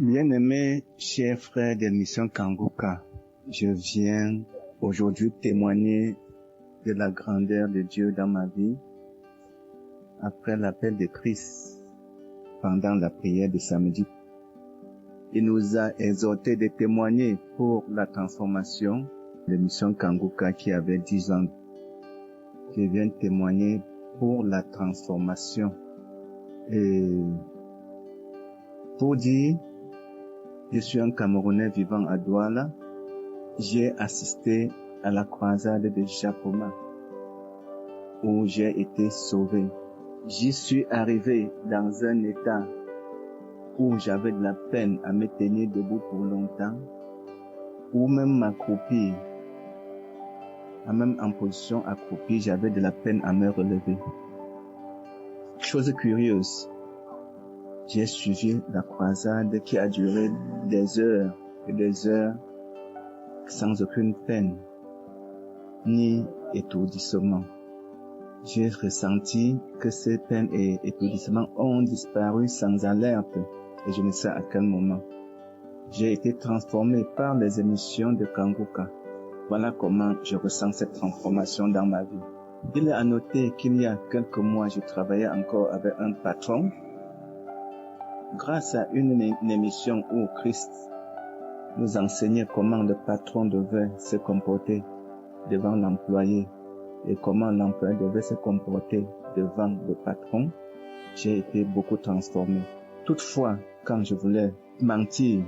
Bien-aimés, chers frères de Mission Kanguka, je viens aujourd'hui témoigner de la grandeur de Dieu dans ma vie après l'appel de Christ pendant la prière de samedi. Il nous a exhortés de témoigner pour la transformation de Mission Kanguka qui avait 10 ans. Je viens témoigner pour la transformation. Et pour dire, je suis un Camerounais vivant à Douala. J'ai assisté à la croisade de Japoma où j'ai été sauvé. J'y suis arrivé dans un état où j'avais de la peine à me tenir debout pour longtemps, ou même m'accroupir. Même en position accroupie, j'avais de la peine à me relever. Chose curieuse, j'ai suivi la croisade qui a duré des heures et des heures sans aucune peine, ni étourdissement. J'ai ressenti que ces peines et étourdissements ont disparu sans alerte et je ne sais à quel moment. J'ai été transformé par les émissions de Kanguka. Voilà comment je ressens cette transformation dans ma vie. Il est à noter qu'il y a quelques mois, je travaillais encore avec un patron. Grâce à une émission où Christ nous enseignait comment le patron devait se comporter devant l'employé et comment l'employé devait se comporter devant le patron, j'ai été beaucoup transformé. Toutefois, quand je voulais mentir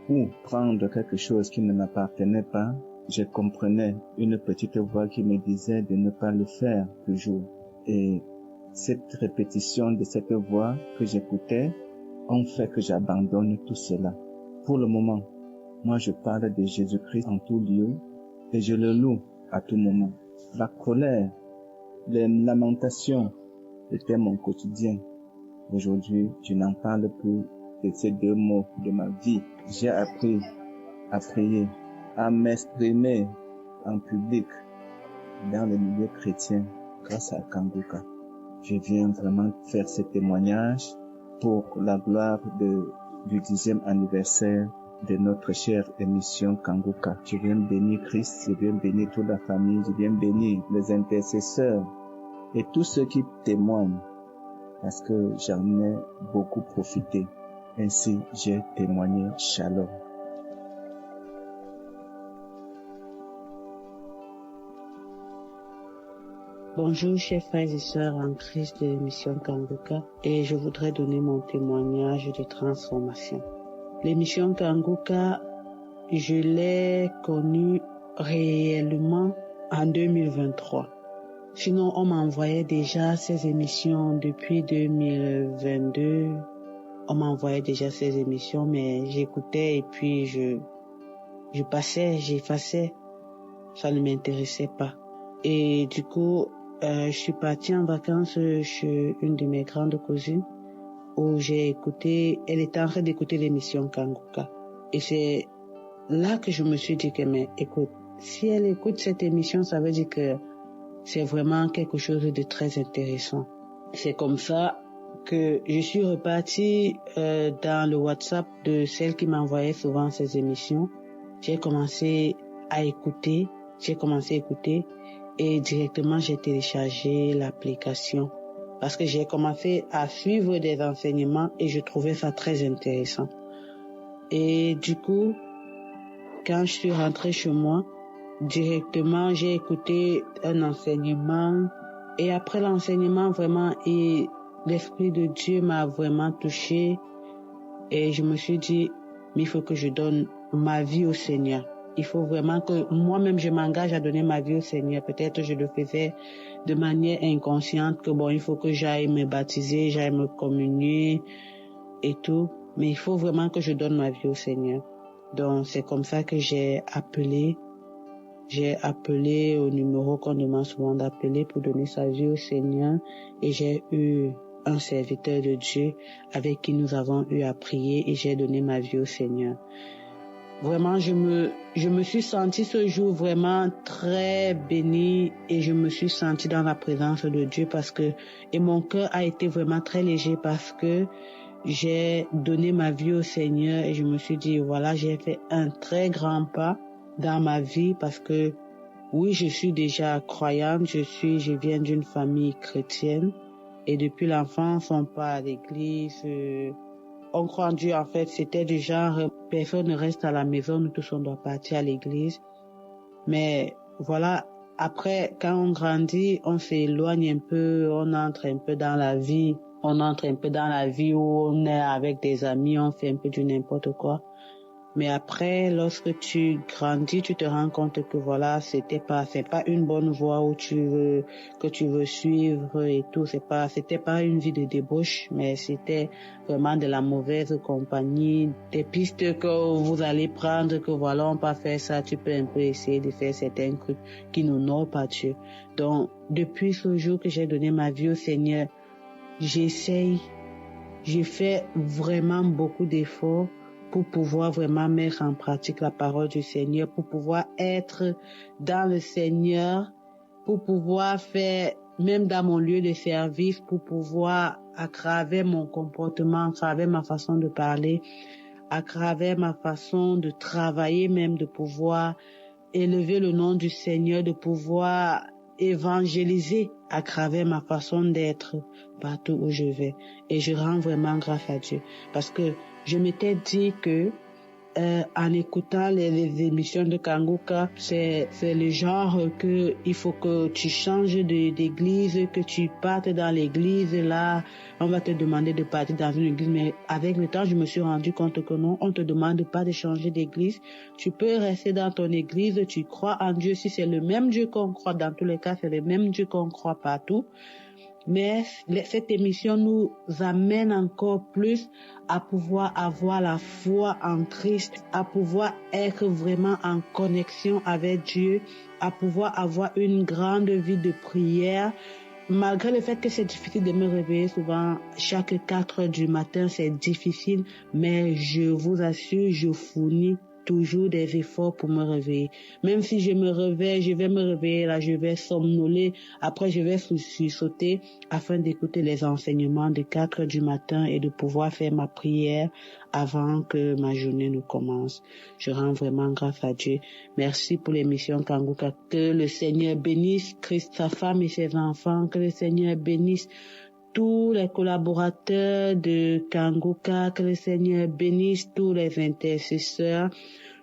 ou prendre quelque chose qui ne m'appartenait pas, je comprenais une petite voix qui me disait de ne pas le faire toujours. Et cette répétition de cette voix que j'écoutais ont fait que j'abandonne tout cela. Pour le moment, moi je parle de Jésus-Christ en tout lieu et je le loue à tout moment. La colère, les lamentations étaient mon quotidien. Aujourd'hui, je n'en parle plus de ces deux mots de ma vie. J'ai appris à prier, à m'exprimer en public dans le milieu chrétien grâce à Kanguka. Je viens vraiment faire ce témoignage pour la gloire du 10e anniversaire de notre chère émission Kanguka. Je viens bénir Christ, je viens bénir toute la famille, je viens bénir les intercesseurs et tous ceux qui témoignent parce que j'en ai beaucoup profité. Ainsi, j'ai témoigné. Shalom. Bonjour chers frères et sœurs en Christ de Mission Kanguka et je voudrais donner mon témoignage de transformation. L'émission Kanguka, je l'ai connue réellement en 2023. Sinon, on m'envoyait déjà ces émissions depuis 2022. On m'envoyait déjà ces émissions, mais j'écoutais et puis je passais, j'effaçais. Ça ne m'intéressait pas. Et du coup, je suis partie en vacances chez une de mes grandes cousines où elle était en train d'écouter l'émission Kanguka. Et c'est là que je me suis dit que, mais écoute, si elle écoute cette émission, ça veut dire que c'est vraiment quelque chose de très intéressant. C'est comme ça que je suis repartie dans le WhatsApp de celle qui m'envoyait souvent ces émissions. J'ai commencé à écouter et directement j'ai téléchargé l'application parce que j'ai commencé à suivre des enseignements et je trouvais ça très intéressant. Et du coup, quand je suis rentrée chez moi, directement j'ai écouté un enseignement et après l'enseignement vraiment et l'Esprit de Dieu m'a vraiment touchée et je me suis dit mais il faut que je donne ma vie au Seigneur. Il faut vraiment que moi-même je m'engage à donner ma vie au Seigneur. Peut-être je le faisais de manière inconsciente que il faut que j'aille me baptiser, j'aille me communier et tout. Mais il faut vraiment que je donne ma vie au Seigneur. Donc c'est comme ça que j'ai appelé au numéro qu'on demande souvent d'appeler pour donner sa vie au Seigneur et j'ai eu un serviteur de Dieu avec qui nous avons eu à prier et j'ai donné ma vie au Seigneur. Vraiment, je me suis sentie ce jour vraiment très bénie et je me suis sentie dans la présence de Dieu et mon cœur a été vraiment très léger parce que j'ai donné ma vie au Seigneur et je me suis dit, voilà, j'ai fait un très grand pas dans ma vie parce que oui, je suis déjà croyante, je viens d'une famille chrétienne et depuis l'enfance, on part à l'église, on croit en Dieu. En fait, c'était du genre, personne ne reste à la maison, nous tous on doit partir à l'église. Mais voilà, après, quand on grandit, on s'éloigne un peu, on entre un peu dans la vie. On entre un peu dans la vie où on est avec des amis, on fait un peu du n'importe quoi. Mais après, lorsque tu grandis, tu te rends compte que voilà, c'est pas une bonne voie où que tu veux suivre et tout. C'était pas une vie de débauche, mais c'était vraiment de la mauvaise compagnie, des pistes que vous allez prendre, que voilà, on peut faire ça, tu peux un peu essayer de faire certains trucs qui n'honorent pas Dieu. Donc, depuis ce jour que j'ai donné ma vie au Seigneur, j'ai fait vraiment beaucoup d'efforts pour pouvoir vraiment mettre en pratique la parole du Seigneur, pour pouvoir être dans le Seigneur, pour pouvoir faire, même dans mon lieu de service, pour pouvoir, à travers mon comportement, à travers ma façon de parler, à travers ma façon de travailler, même de pouvoir élever le nom du Seigneur, de pouvoir évangéliser à travers ma façon d'être partout où je vais. Et je rends vraiment grâce à Dieu. Parce que je m'étais dit que en écoutant les émissions de Kanguka, c'est le genre que il faut que tu changes d'église, que tu partes dans l'église. Là, on va te demander de partir dans une église. Mais avec le temps, je me suis rendu compte que non, on te demande pas de changer d'église. Tu peux rester dans ton église, tu crois en Dieu. Si c'est le même Dieu qu'on croit, dans tous les cas, c'est le même Dieu qu'on croit partout. Mais cette émission nous amène encore plus à pouvoir avoir la foi en Christ, à pouvoir être vraiment en connexion avec Dieu, à pouvoir avoir une grande vie de prière. Malgré le fait que c'est difficile de me réveiller souvent, chaque 4 heures du matin, c'est difficile, mais je vous assure, je fournis toujours des efforts pour me réveiller. Même si je me réveille, je vais me réveiller là, je vais somnoler, après je vais sauter afin d'écouter les enseignements de 4 heures du matin et de pouvoir faire ma prière avant que ma journée ne commence. Je rends vraiment grâce à Dieu. Merci pour l'émission Kanguka. Que le Seigneur bénisse Christ, sa femme et ses enfants. Que le Seigneur bénisse tous les collaborateurs de Kanguka, que le Seigneur bénisse tous les intercesseurs,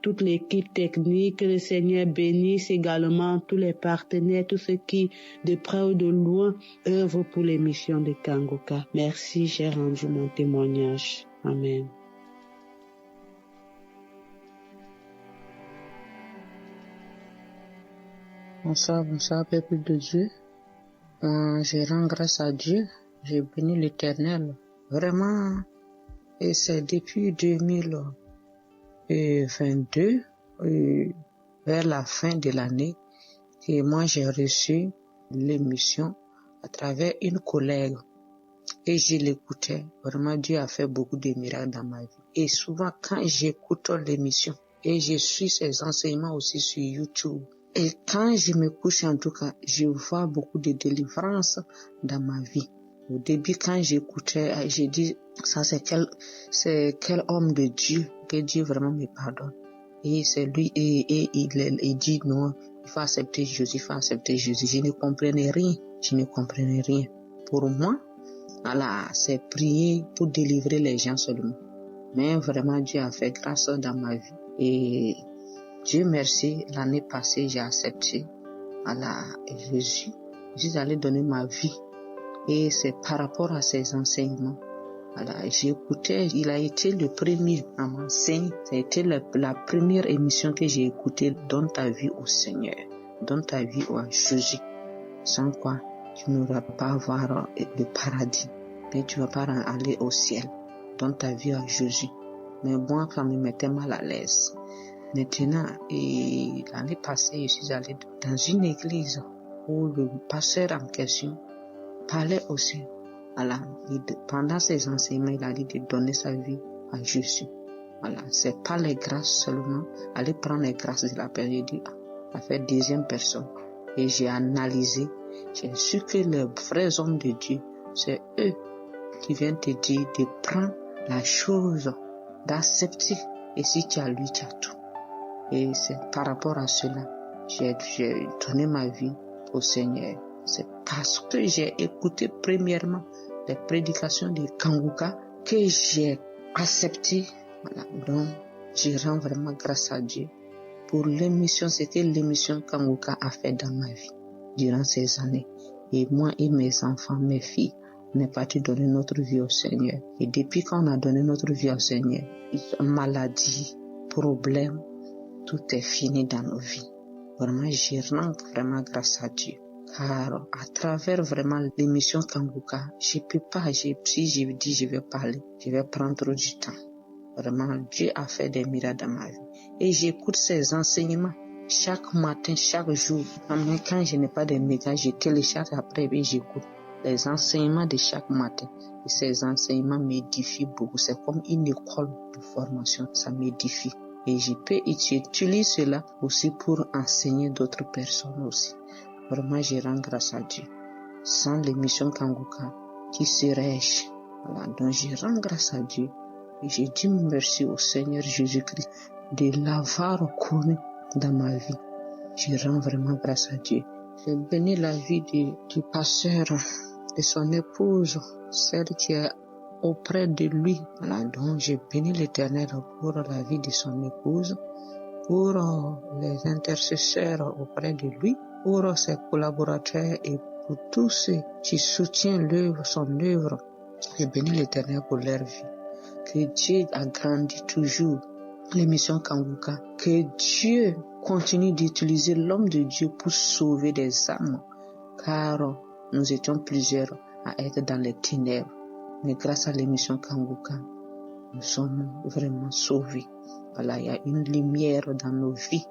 toute l'équipe technique, que le Seigneur bénisse également tous les partenaires, tous ceux qui, de près ou de loin, œuvrent pour l'émission de Kanguka. Merci, j'ai rendu mon témoignage. Amen. Bonsoir, peuple de Dieu. Je rends grâce à Dieu. J'ai béni l'Éternel. Vraiment, et c'est depuis 2022, vers la fin de l'année, que moi j'ai reçu l'émission à travers une collègue. Et je l'écoutais. Vraiment, Dieu a fait beaucoup de miracles dans ma vie. Et souvent, quand j'écoute l'émission, et je suis ses enseignements aussi sur YouTube, et quand je me couche, en tout cas, je vois beaucoup de délivrance dans ma vie. Au début, quand j'écoutais, j'ai dit, ça c'est quel homme de Dieu, que Dieu vraiment me pardonne. Et c'est lui, et il dit non, il faut accepter Jésus, Je ne comprenais rien. Pour moi, voilà, c'est prier pour délivrer les gens seulement. Mais vraiment, Dieu a fait grâce dans ma vie. Et Dieu merci, l'année passée, j'ai accepté Jésus. Je suis allé donner ma vie. Et c'est par rapport à ses enseignements. J'écoutais, il a été le premier à m'enseigner. Ça a été la première émission que j'ai écoutée. Donne ta vie au Seigneur. Donne ta vie à Jésus. Sans quoi, tu n'auras pas avoir le paradis. Mais tu vas pas aller au ciel. Donne ta vie à Jésus. Mais moi, ça me mettait mal à l'aise. Maintenant, et l'année passée, je suis allé dans une église où le pasteur en question parlait aussi. Pendant ses enseignements, il a dit de donner sa vie à Jésus. C'est pas les grâces seulement. Aller prendre les grâces de la personne. J'ai dit, ça fait deuxième personne. Et j'ai analysé. J'ai su que les vrais hommes de Dieu, c'est eux qui viennent te dire de prendre la chose d'accepter. Et si tu as lui, tu as tout. Et c'est par rapport à cela, j'ai donné ma vie au Seigneur. C'est parce que j'ai écouté premièrement les prédications de Kanguka que j'ai accepté. Voilà. Donc, je rends vraiment grâce à Dieu pour l'émission. C'était l'émission Kanguka a fait dans ma vie durant ces années. Et moi et mes enfants, mes filles, on est partis donner notre vie au Seigneur. Et depuis qu'on a donné notre vie au Seigneur, maladie, problème, tout est fini dans nos vies. Vraiment, je rends vraiment grâce à Dieu. Car à travers vraiment l'émission Kanguka, je peux pas, si je dis je vais parler, je vais prendre trop du temps. Vraiment, Dieu a fait des miracles dans ma vie. Et j'écoute ses enseignements chaque matin, chaque jour. Même quand je n'ai pas de médias, je télécharge après et j'écoute les enseignements de chaque matin. Et ces enseignements m'édifient beaucoup. C'est comme une école de formation, ça m'édifie. Et je peux utiliser cela aussi pour enseigner d'autres personnes aussi. Vraiment, je rends grâce à Dieu. Sans l'émission Kanguka, qui serais-je? Voilà, donc je rends grâce à Dieu. Et je dis merci au Seigneur Jésus-Christ de l'avoir connu dans ma vie. Je rends vraiment grâce à Dieu. Je bénis la vie du pasteur, de son épouse, celle qui est auprès de lui. Voilà, donc je bénis l'Éternel pour la vie de son épouse, pour les intercesseurs auprès de lui, pour ses collaborateurs et pour tous ceux qui soutiennent son œuvre. Je bénis l'Éternel pour leur vie. Que Dieu agrandit toujours l'émission Kanguka. Que Dieu continue d'utiliser l'homme de Dieu pour sauver des âmes. Car nous étions plusieurs à être dans les ténèbres. Mais grâce à l'émission Kanguka, nous sommes vraiment sauvés. Voilà, il y a une lumière dans nos vies,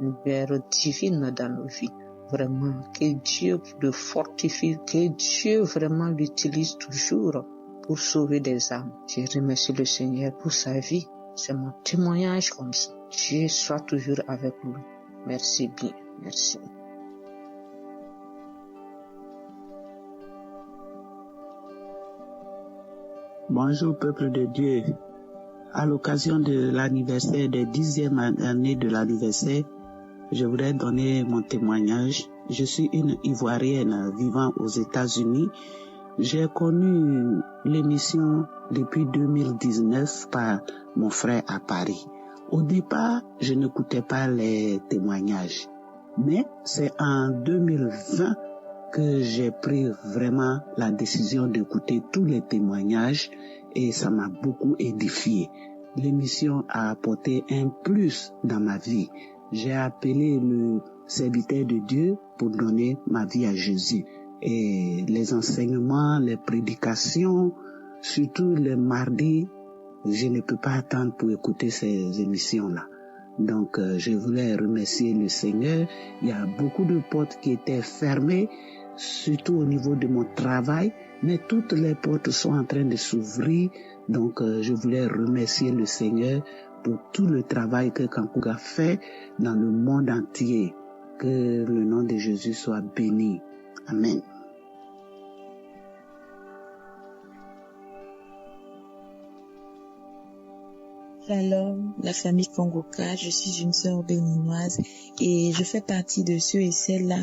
une lumière divine dans nos vies. Vraiment, que Dieu le fortifie, que Dieu vraiment l'utilise toujours pour sauver des âmes. Je remercie le Seigneur pour sa vie. C'est mon témoignage comme ça. Dieu soit toujours avec lui. Merci bien. Merci. Bonjour peuple de Dieu. À l'occasion de l'anniversaire des 10e année de l'anniversaire, je voudrais donner mon témoignage. Je suis une Ivoirienne vivant aux États-Unis. J'ai connu l'émission depuis 2019 par mon frère à Paris. Au départ, je n'écoutais pas les témoignages. Mais c'est en 2020 que j'ai pris vraiment la décision d'écouter tous les témoignages et ça m'a beaucoup édifié. L'émission a apporté un plus dans ma vie. J'ai appelé le serviteur de Dieu pour donner ma vie à Jésus. Et les enseignements, les prédications, surtout les mardis, je ne peux pas attendre pour écouter ces émissions-là. Donc, je voulais remercier le Seigneur. Il y a beaucoup de portes qui étaient fermées, surtout au niveau de mon travail, mais toutes les portes sont en train de s'ouvrir. Donc, je voulais remercier le Seigneur pour tout le travail que Kanguka fait dans le monde entier. Que le nom de Jésus soit béni. Amen. Shalom, la famille Kanguka, je suis une sœur béninoise et je fais partie de ceux et celles-là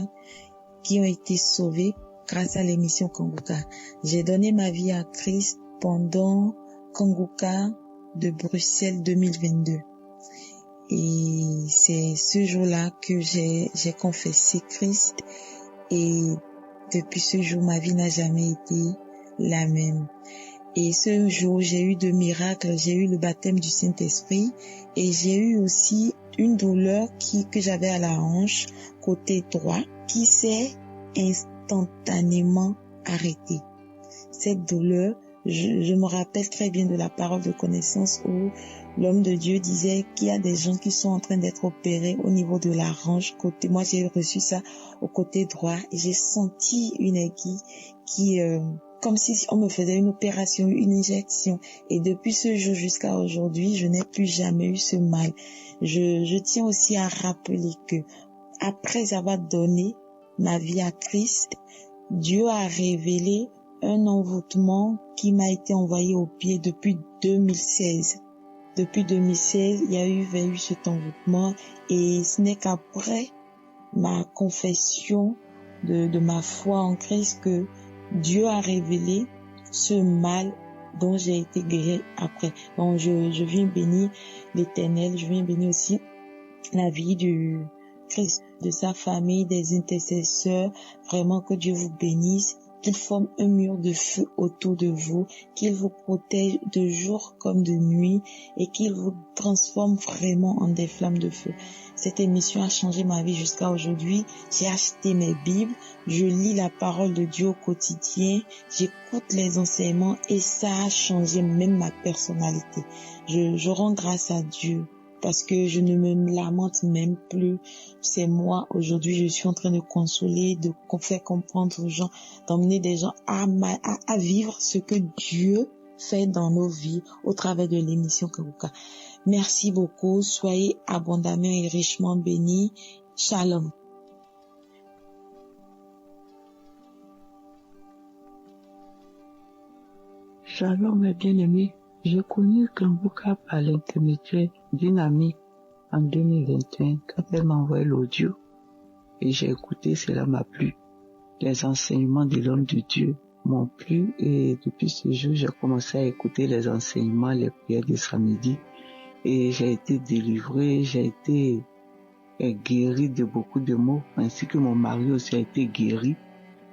qui ont été sauvés grâce à l'émission Kanguka. J'ai donné ma vie à Christ pendant Kanguka de Bruxelles 2022. Et c'est ce jour-là que j'ai confessé Christ et depuis ce jour, ma vie n'a jamais été la même. Et ce jour, j'ai eu de miracles, j'ai eu le baptême du Saint-Esprit et j'ai eu aussi une douleur que j'avais à la hanche, côté droit, qui s'est instantanément arrêtée. Cette douleur, je me rappelle très bien de la parole de connaissance où l'homme de Dieu disait qu'il y a des gens qui sont en train d'être opérés au niveau de la hanche côté. Moi, j'ai reçu ça au côté droit et j'ai senti une aiguille qui, comme si on me faisait une opération, une injection. Et depuis ce jour jusqu'à aujourd'hui, je n'ai plus jamais eu ce mal. Je tiens aussi à rappeler que après avoir donné ma vie à Christ, Dieu a révélé un envoûtement qui m'a été envoyé au pied depuis 2016. Depuis 2016, il y a eu cet envoûtement et ce n'est qu'après ma confession de ma foi en Christ que Dieu a révélé ce mal dont j'ai été guérie après. Donc je viens bénir l'Éternel, je viens bénir aussi la vie du Christ, de sa famille, des intercesseurs. Vraiment que Dieu vous bénisse, qu'il forme un mur de feu autour de vous, qu'il vous protège de jour comme de nuit et qu'il vous transforme vraiment en des flammes de feu. Cette émission a changé ma vie jusqu'à aujourd'hui. J'ai acheté mes Bibles, je lis la parole de Dieu au quotidien, j'écoute les enseignements et ça a changé même ma personnalité. Je rends grâce à Dieu parce que je ne me lamente même plus. C'est moi, aujourd'hui, je suis en train de consoler, de faire comprendre aux gens, d'emmener des gens à vivre ce que Dieu fait dans nos vies au travers de l'émission Kanguka. Merci beaucoup. Soyez abondamment et richement bénis. Shalom. Shalom, mes bien-aimés. J'ai connu Kanguka par l'intermédiaire d'une amie en 2021 quand elle m'a envoyé l'audio et j'ai écouté, cela m'a plu. Les enseignements de l'homme de Dieu m'ont plu et depuis ce jour, j'ai commencé à écouter les enseignements, les prières de samedi et j'ai été délivré, j'ai été guéri de beaucoup de maux, ainsi que mon mari aussi a été guéri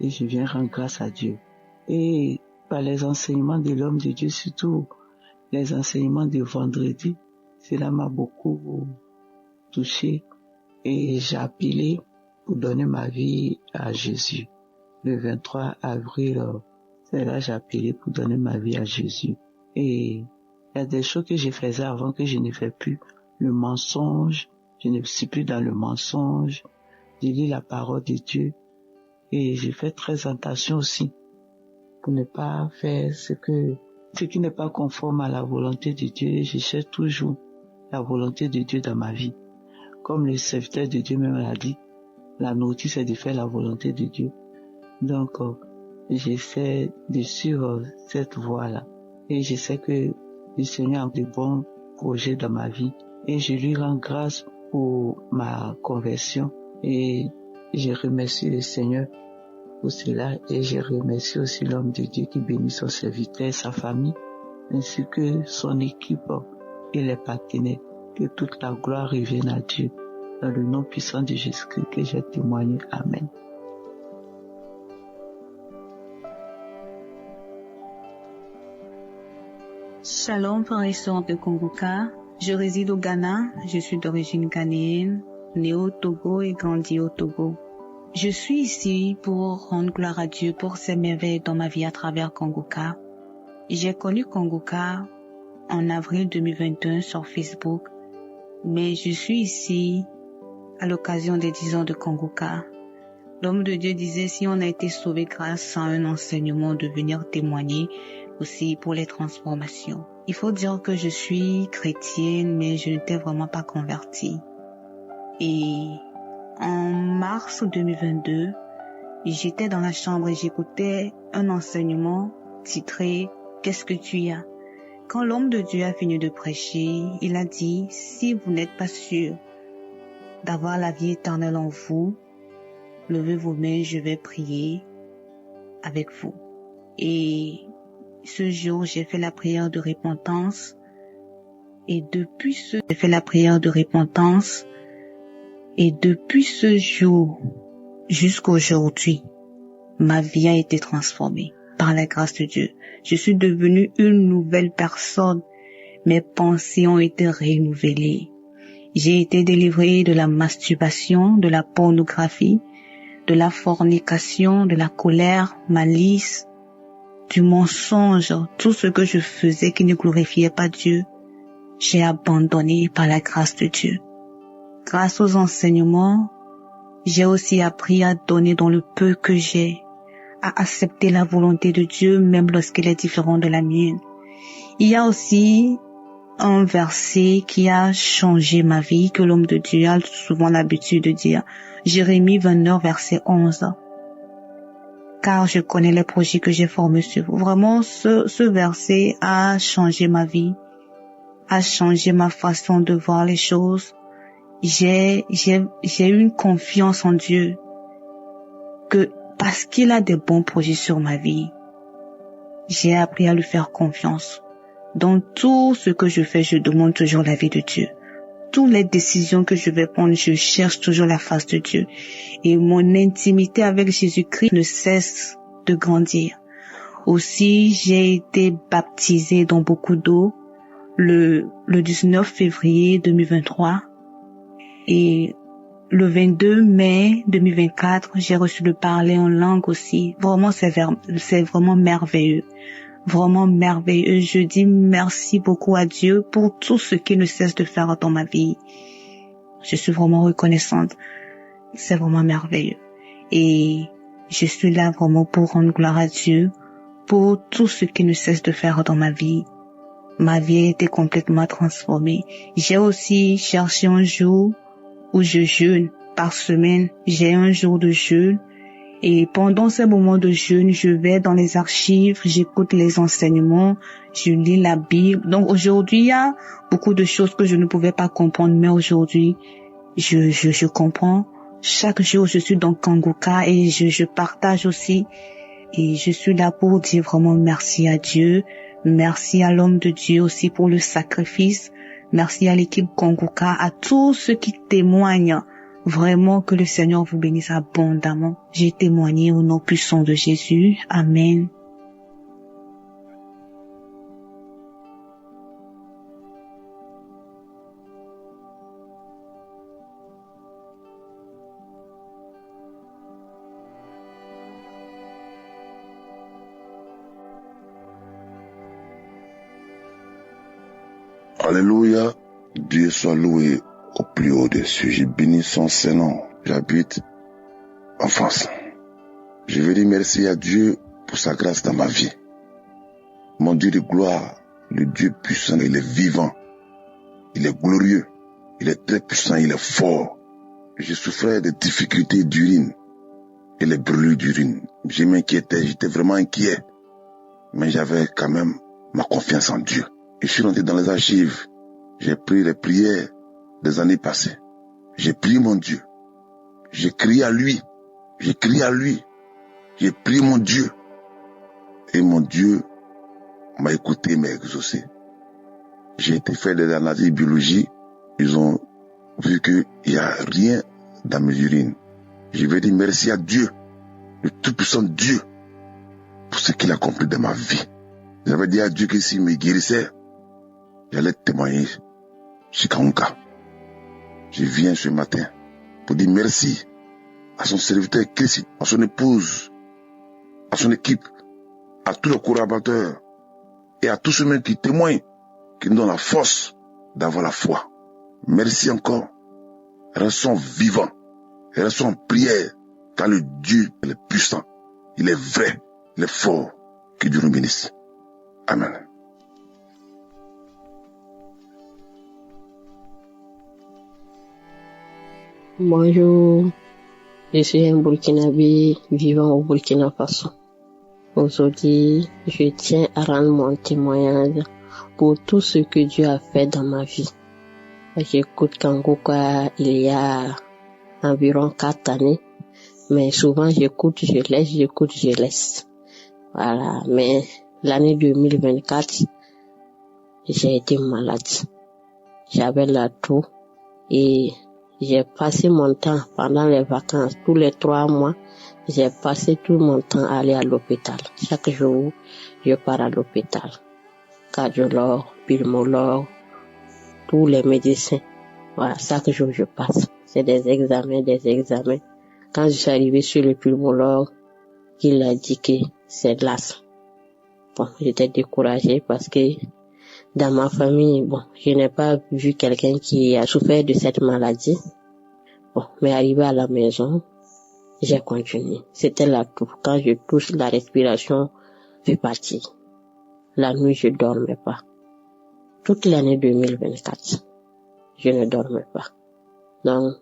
et je viens rendre grâce à Dieu. Et par les enseignements de l'homme de Dieu, surtout les enseignements de vendredi, cela m'a beaucoup touché et j'ai appelé pour donner ma vie à Jésus. Le 23 avril, c'est là j'ai appelé pour donner ma vie à Jésus. Et il y a des choses que je faisais avant que je ne fais plus. Le mensonge, je ne suis plus dans le mensonge. Je lis la parole de Dieu et je fais très attention aussi pour ne pas faire ce qui n'est pas conforme à la volonté de Dieu. Je cherche toujours la volonté de Dieu dans ma vie. Comme le serviteur de Dieu même l'a dit, la notice c'est de faire la volonté de Dieu. Donc, j'essaie de suivre cette voie-là. Et je sais que le Seigneur a de bons projets dans ma vie. Et je lui rends grâce pour ma conversion. Et je remercie le Seigneur pour cela. Et je remercie aussi l'homme de Dieu qui bénit son serviteur, sa famille, ainsi que son équipe et les partenaires. Que toute la gloire revienne à Dieu. Dans le nom puissant de Jésus-Christ que j'ai témoigné. Amen. Shalom, frères et sœurs de Kanguka. Je réside au Ghana. Je suis d'origine ghanéenne, née au Togo et grandi au Togo. Je suis ici pour rendre gloire à Dieu pour ses merveilles dans ma vie à travers Kanguka. J'ai connu Kanguka en avril 2021 sur Facebook, mais je suis ici à l'occasion des 10 ans de Kanguka. L'homme de Dieu disait si on a été sauvé grâce à un enseignement, de venir témoigner aussi pour les transformations. Il faut dire que je suis chrétienne, mais je n'étais vraiment pas convertie. Et en mars 2022, j'étais dans la chambre et j'écoutais un enseignement titré « Qu'est-ce que tu as ?» Quand l'homme de Dieu a fini de prêcher, il a dit « Si vous n'êtes pas sûr d'avoir la vie éternelle en vous, levez vos mains, je vais prier avec vous. » Et ce jour, j'ai fait la prière de repentance. Et depuis ce jour jusqu'aujourd'hui, ma vie a été transformée par la grâce de Dieu. Je suis devenue une nouvelle personne. Mes pensées ont été renouvelées. J'ai été délivrée de la masturbation, de la pornographie, de la fornication, de la colère, malice, du mensonge, tout ce que je faisais qui ne glorifiait pas Dieu, j'ai abandonné par la grâce de Dieu. Grâce aux enseignements, j'ai aussi appris à donner dans le peu que j'ai, à accepter la volonté de Dieu même lorsqu'elle est différente de la mienne. Il y a aussi un verset qui a changé ma vie, que l'homme de Dieu a souvent l'habitude de dire. Jérémie 29, verset 11. car je connais les projets que j'ai formés sur vous. Vraiment, ce verset a changé ma vie, a changé ma façon de voir les choses. J'ai une confiance en Dieu que parce qu'il a des bons projets sur ma vie, j'ai appris à lui faire confiance. Dans tout ce que je fais, je demande toujours l'avis de Dieu. Toutes les décisions que je vais prendre, je cherche toujours la face de Dieu. Et mon intimité avec Jésus-Christ ne cesse de grandir. Aussi, j'ai été baptisée dans beaucoup d'eau le 19 février 2023. Et le 22 mai 2024, j'ai reçu le parler en langue aussi. Vraiment, c'est vraiment merveilleux. Vraiment merveilleux. Je dis merci beaucoup à Dieu pour tout ce qu'il ne cesse de faire dans ma vie. Je suis vraiment reconnaissante. C'est vraiment merveilleux. Et je suis là vraiment pour rendre gloire à Dieu pour tout ce qu'il ne cesse de faire dans ma vie. Ma vie a été complètement transformée. J'ai aussi cherché un jour où je jeûne. Par semaine, j'ai un jour de jeûne. Et pendant ces moments de jeûne, je vais dans les archives, j'écoute les enseignements, je lis la Bible. Donc aujourd'hui, il y a beaucoup de choses que je ne pouvais pas comprendre, mais aujourd'hui, je comprends. Chaque jour, je suis dans Kanguka et je partage aussi. Et je suis là pour dire vraiment merci à Dieu. Merci à l'homme de Dieu aussi pour le sacrifice. Merci à l'équipe Kanguka, à tous ceux qui témoignent. Vraiment que le Seigneur vous bénisse abondamment. J'ai témoigné au nom puissant de Jésus. Amen. Alléluia, Dieu soit loué au plus haut des cieux. Je bénis son Saint-Nom. J'habite en France. Je veux dire merci à Dieu pour sa grâce dans ma vie. Mon Dieu de gloire, le Dieu puissant, il est vivant. Il est glorieux. Il est très puissant, il est fort. Je souffrais de difficultés d'urine et les brûlures d'urine. Je m'inquiétais, j'étais vraiment inquiet. Mais j'avais quand même ma confiance en Dieu. Je suis rentré dans les archives. J'ai pris les prières des années passées. J'ai prié mon Dieu. J'ai crié à lui. J'ai crié à lui. J'ai prié mon Dieu. Et mon Dieu m'a écouté, m'a exaucé. J'ai été faire des analyses biologiques. Ils ont vu qu'il n'y a rien dans mes urines. Je vais dire merci à Dieu, le tout-puissant Dieu, pour ce qu'il a accompli dans ma vie. J'avais dit à Dieu que s'il me guérissait, j'allais témoigner chez Kanguka. Je viens ce matin pour dire merci à son serviteur Christ, à son épouse, à son équipe, à tous les collaborateurs et à tous ceux-mêmes qui témoignent, qui nous donnent la force d'avoir la foi. Merci encore. Restons vivants. Restons en prière, car le Dieu il est puissant, il est vrai, il est fort. Que Dieu nous bénisse. Amen. Bonjour, je suis un Burkinabé vivant au Burkina Faso. Aujourd'hui, je tiens à rendre mon témoignage pour tout ce que Dieu a fait dans ma vie. J'écoute Kanguka il y a environ 4 années, mais souvent j'écoute, je laisse. Voilà, mais l'année 2024, j'ai été malade. J'avais la toux et j'ai passé mon temps pendant les vacances, tous les 3 mois, j'ai passé tout mon temps à aller à l'hôpital. Chaque jour, je pars à l'hôpital. Cardiologue, pulmologue, tous les médecins. Voilà, chaque jour je passe. C'est des examens. Quand je suis arrivée sur le pulmologue, il a dit que c'est l'asthme. Bon, j'étais découragée parce que dans ma famille, je n'ai pas vu quelqu'un qui a souffert de cette maladie. Mais arrivé à la maison, j'ai continué. C'était la toux. Quand je touche la respiration, fait partie. La nuit, je dormais pas. Toute l'année 2024, je ne dormais pas. Donc,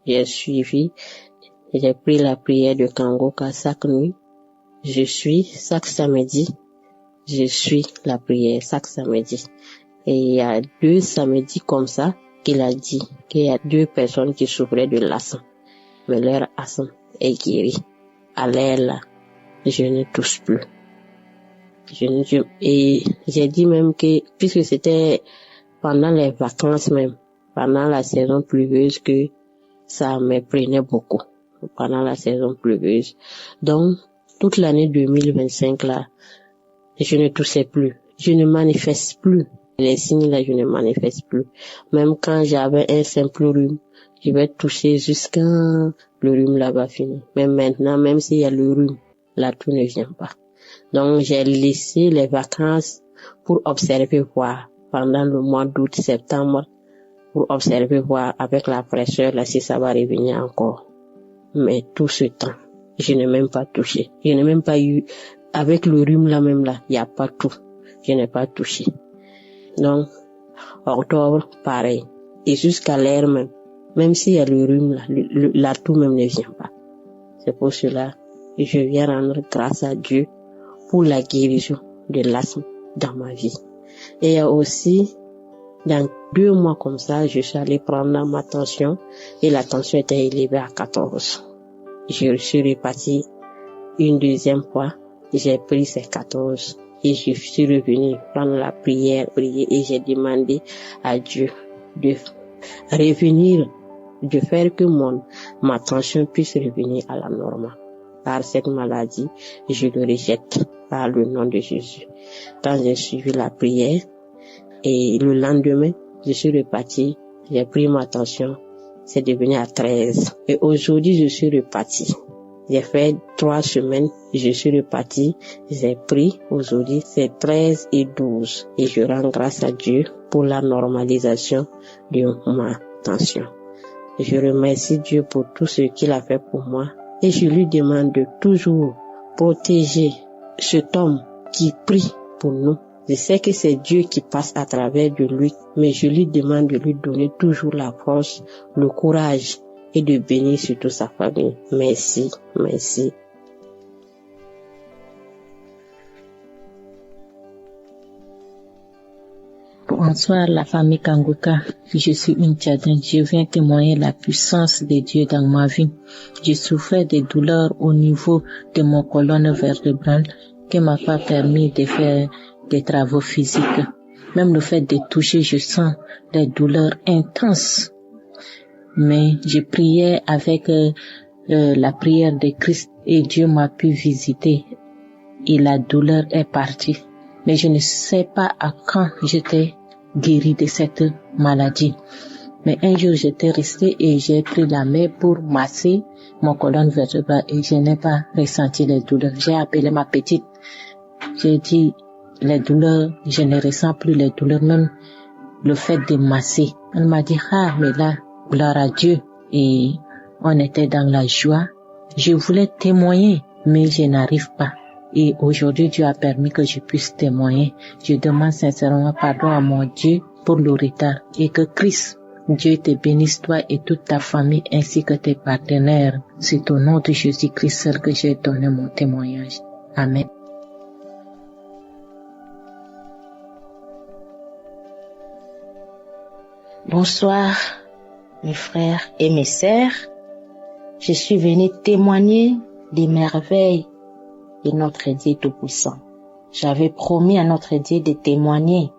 j'ai suivi, j'ai pris la prière de Kanguka chaque nuit. je suis chaque samedi, je suis la prière chaque samedi. Et il y a 2 samedis comme ça qu'il a dit qu'il y a 2 personnes qui souffraient de l'asthme. Mais leur asthme est guéri. À l'air là, je ne touche plus. Et j'ai dit même que, puisque c'était pendant les vacances même, pendant la saison pluvieuse, que ça me prenait beaucoup. Pendant la saison pluvieuse. Donc, toute l'année 2025 là, je ne toussais plus. Je ne manifeste plus. Les signes là, je ne manifeste plus. Même quand j'avais un simple rhume, je vais toucher jusqu'à le rhume là va finir. Mais maintenant, même s'il y a le rhume, là tout ne vient pas. Donc j'ai laissé les vacances pour observer voir pendant le mois d'août, septembre, pour observer voir avec la fraîcheur là si ça va revenir encore. Mais tout ce temps, je n'ai même pas touché. Je n'ai même pas eu, avec le rhume là même là, il n'y a pas tout. Je n'ai pas touché. Donc, octobre, pareil. Et jusqu'à l'air même s'il y a le rhume là, la toux même ne vient pas. C'est pour cela que je viens rendre grâce à Dieu pour la guérison de l'asthme dans ma vie. Et il y a aussi, dans 2 mois comme ça, je suis allée prendre ma tension et la tension était élevée à 14. Je suis repartie une 2e fois, j'ai pris ces 14 et je suis revenue prendre la prière et j'ai demandé à Dieu de revenir, de faire que ma tension puisse revenir à la normale. Par cette maladie, je le rejette par le nom de Jésus. Quand j'ai suivi la prière et le lendemain, je suis repartie, j'ai pris ma tension, c'est devenu à 13. Et aujourd'hui, je suis repartie. J'ai fait 3 semaines, je suis repartie, j'ai pris aujourd'hui, c'est 13 et 12. Et je rends grâce à Dieu pour la normalisation de ma tension. Je remercie Dieu pour tout ce qu'il a fait pour moi. Et je lui demande de toujours protéger cet homme qui prie pour nous. Je sais que c'est Dieu qui passe à travers de lui, mais je lui demande de lui donner toujours la force, le courage et de bénir surtout sa famille. Merci, merci. Bonsoir la famille Kangoka, je suis une Tchadienne, je viens témoigner la puissance de Dieu dans ma vie. Je souffrais de douleurs au niveau de mon colonne vertébrale qui m'a pas permis de faire des travaux physiques. Même le fait de toucher, je sens des douleurs intenses. Mais je priais avec la prière de Christ et Dieu m'a pu visiter et la douleur est partie. Mais je ne sais pas à quand j'étais guérie de cette maladie. Mais un jour, j'étais restée et j'ai pris la main pour masser mon colonne vertébrale et je n'ai pas ressenti les douleurs. J'ai appelé ma petite. J'ai dit, les douleurs, je ne ressens plus les douleurs, même le fait de masser. Elle m'a dit, mais là, gloire à Dieu. Et on était dans la joie. Je voulais témoigner, mais je n'arrive pas. Et aujourd'hui, Dieu a permis que je puisse témoigner. Je demande sincèrement pardon à mon Dieu pour le retard. Et que Christ, Dieu te bénisse toi et toute ta famille ainsi que tes partenaires. C'est au nom de Jésus-Christ seul que j'ai donné mon témoignage. Amen. Bonsoir, mes frères et mes sœurs. Je suis venue témoigner des merveilles de notre Dieu Tout-Puissant. J'avais promis à notre Dieu de témoigner,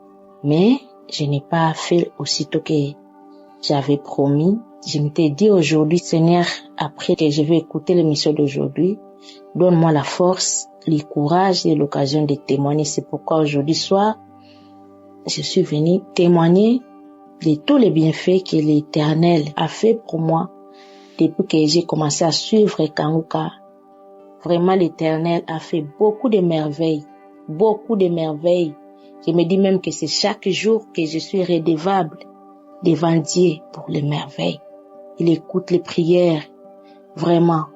mais je n'ai pas fait aussitôt que j'avais promis. Je m'étais dit aujourd'hui, Seigneur, après que je vais écouter l'émission d'aujourd'hui, donne-moi la force, le courage et l'occasion de témoigner. C'est pourquoi aujourd'hui soir, je suis venue témoigner de tous les bienfaits que l'Éternel a fait pour moi depuis que j'ai commencé à suivre Kangoka. Vraiment, l'Éternel a fait beaucoup de merveilles, beaucoup de merveilles. Je me dis même que c'est chaque jour que je suis redevable devant Dieu pour les merveilles. Il écoute les prières, vraiment.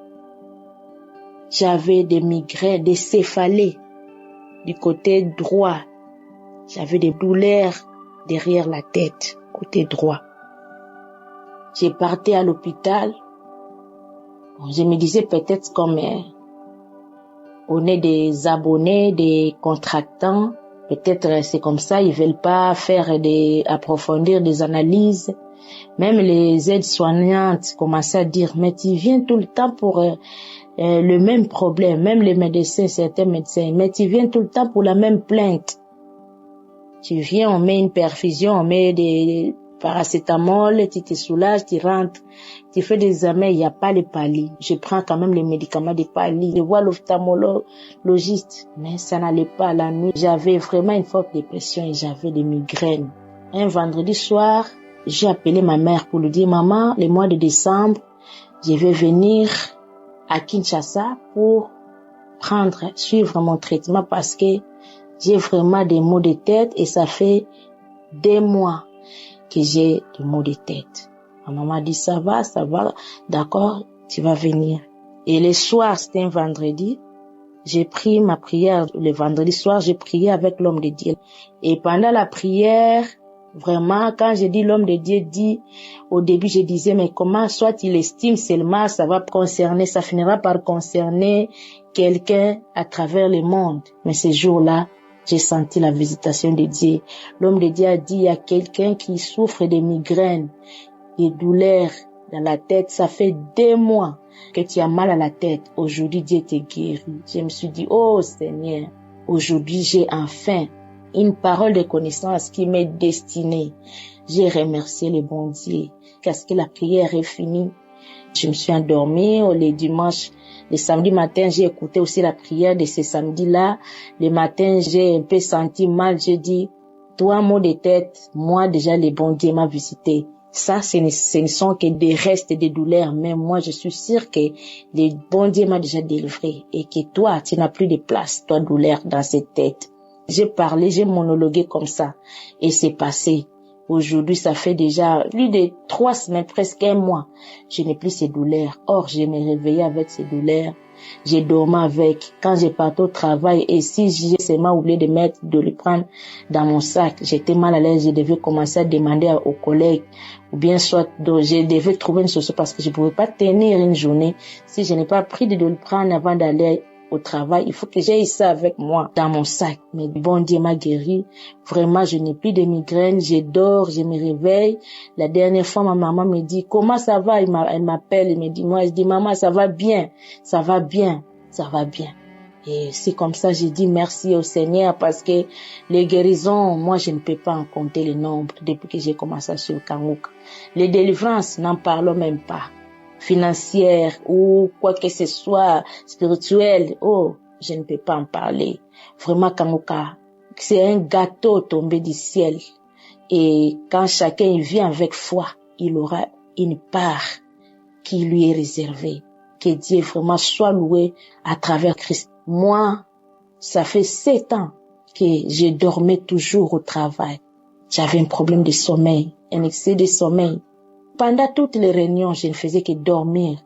J'avais des migraines, des céphalées du côté droit. J'avais des douleurs derrière la tête, côté droit. J'ai parti à l'hôpital. Je me disais peut-être comme On est des abonnés, des contractants. Peut-être c'est comme ça, ils veulent pas approfondir des analyses. Même les aides-soignantes commençaient à dire, mais tu viens tout le temps pour le même problème. Même les médecins, certains médecins, mais tu viens tout le temps pour la même plainte. Tu viens, on met une perfusion, on met des paracétamol, tu te soulages, tu rentres, tu fais des examens, il n'y a pas les palis. Je prends quand même les médicaments des palis. Je vois l'ophtalmologiste, mais ça n'allait pas la nuit. J'avais vraiment une forte dépression et j'avais des migraines. Un vendredi soir, j'ai appelé ma mère pour lui dire, maman, le mois de décembre, je vais venir à Kinshasa pour suivre mon traitement parce que j'ai vraiment des maux de tête et ça fait des mois que j'ai des maux de tête. Ma maman a dit ça va, d'accord, tu vas venir. Et le soir, c'était un vendredi, j'ai pris ma prière. Le vendredi soir, j'ai prié avec l'homme de Dieu. Et pendant la prière, vraiment, quand j'ai dit l'homme de Dieu dit, au début, je disais, mais comment, soit il estime seulement, ça finira par concerner quelqu'un à travers le monde. Mais ce jour-là, j'ai senti la visitation de Dieu. L'homme de Dieu a dit, il y a quelqu'un qui souffre de migraines, des douleurs dans la tête. Ça fait des mois que tu as mal à la tête. Aujourd'hui, Dieu te guérit. Je me suis dit, oh Seigneur, aujourd'hui, j'ai enfin une parole de connaissance qui m'est destinée. J'ai remercié le bon Dieu. Parce que la prière est finie. Je me suis endormie le dimanche. Le samedi matin, j'ai écouté aussi la prière de ce samedi-là. Le matin, j'ai un peu senti mal. J'ai dit, toi, maux de tête, moi, déjà, le bon Dieu m'a visité. Ça, ce ne sont que des restes de douleurs. Mais moi, je suis sûre que le bon Dieu m'a déjà délivré. Et que toi, tu n'as plus de place, toi, douleur dans cette tête. J'ai parlé, j'ai monologué comme ça. Et c'est passé. Aujourd'hui, ça fait déjà plus de 3 semaines, presque un mois. Je n'ai plus ces douleurs. Or, je me réveillais avec ces douleurs. J'ai dormi avec. Quand j'ai parti au travail, et si j'ai seulement oublié de le prendre dans mon sac, j'étais mal à l'aise, je devais commencer à demander aux collègues, ou bien soit, je devais trouver une solution parce que je ne pouvais pas tenir une journée si je n'ai pas pris de le prendre avant d'aller au travail. Il faut que j'aie ça avec moi dans mon sac. Mais bon Dieu m'a guéri. Vraiment, je n'ai plus de migraines. Je dors, je me réveille. La dernière fois, ma maman me dit, comment ça va? Elle m'appelle, elle me dit, moi, je dis, maman, ça va bien. Ça va bien. Ça va bien. Et c'est comme ça, j'ai dit merci au Seigneur parce que les guérisons, moi, je ne peux pas en compter le nombre depuis que j'ai commencé sur le Kanguka. Les délivrances, n'en parlons même pas. Financière ou quoi que ce soit, spirituel, oh, je ne peux pas en parler. Vraiment, Kanguka, c'est un gâteau tombé du ciel. Et quand chacun vient avec foi, il aura une part qui lui est réservée. Que Dieu vraiment soit loué à travers Christ. Moi, ça fait 7 ans que je dormais toujours au travail. J'avais un problème de sommeil, un excès de sommeil. Pendant toutes les réunions, je ne faisais que dormir.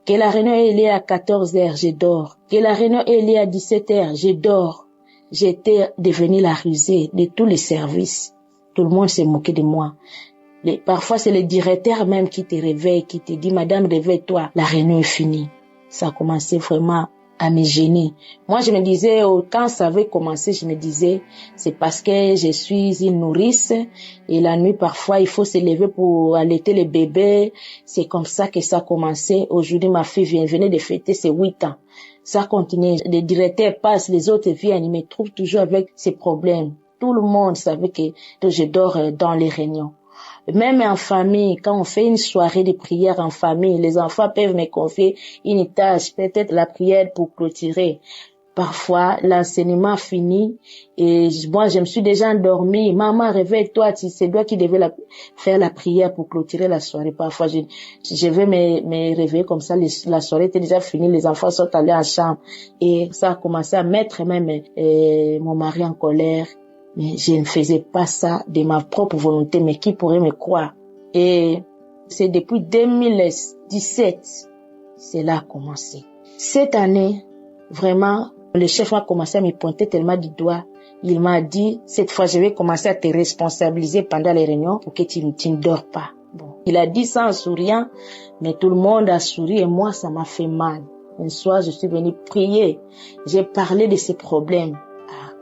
Que la réunion est liée à 14h, je dors. Que la réunion est liée à 17h, je dors. J'étais devenue la rusée de tous les services. Tout le monde s'est moqué de moi. Parfois, c'est le directeur même qui te réveille, qui te dit, madame, réveille-toi, la réunion est finie. Ça a commencé vraiment à me gêner. Moi, je me disais, quand ça avait commencé, je me disais, c'est parce que je suis une nourrice et la nuit, parfois, il faut se lever pour allaiter les bébés. C'est comme ça que ça a commencé. Aujourd'hui, ma fille venait de fêter ses 8 ans. Ça continue. Les directeurs passent, les autres viennent, ils me trouvent toujours avec ces problèmes. Tout le monde savait que je dors dans les réunions. Même en famille, quand on fait une soirée de prière en famille, les enfants peuvent me confier une tâche, peut-être la prière pour clôturer. Parfois, l'enseignement finit et moi, je me suis déjà endormie. Maman, réveille-toi, c'est toi qui devais faire la prière pour clôturer la soirée. Parfois, je vais me réveiller comme ça. La soirée était déjà finie, les enfants sont allés en chambre et ça a commencé à mettre même mon mari en colère. Mais je ne faisais pas ça de ma propre volonté, mais qui pourrait me croire? Et c'est depuis 2017, cela a commencé. Cette année, vraiment, le chef a commencé à me pointer tellement du doigt. Il m'a dit, cette fois, je vais commencer à te responsabiliser pendant les réunions pour que tu ne dors pas. Bon. Il a dit ça en souriant, mais tout le monde a souri et moi, ça m'a fait mal. Un soir, je suis venue prier. J'ai parlé de ces problèmes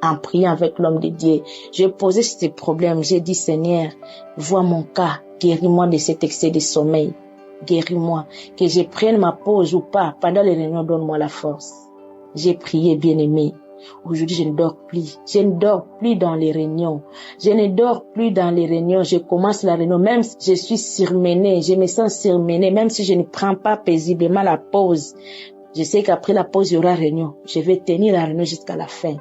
en priant avec l'homme de Dieu. J'ai posé ces problèmes. J'ai dit, Seigneur, vois mon cas. Guéris-moi de cet excès de sommeil. Guéris-moi. Que je prenne ma pause ou pas. Pendant les réunions, donne-moi la force. J'ai prié, bien-aimé. Aujourd'hui, je ne dors plus. Je ne dors plus dans les réunions. Je ne dors plus dans les réunions. Je commence la réunion. Même si je suis surmenée, je me sens surmenée. Même si je ne prends pas paisiblement la pause. Je sais qu'après la pause, il y aura réunion. Je vais tenir la réunion jusqu'à la fin.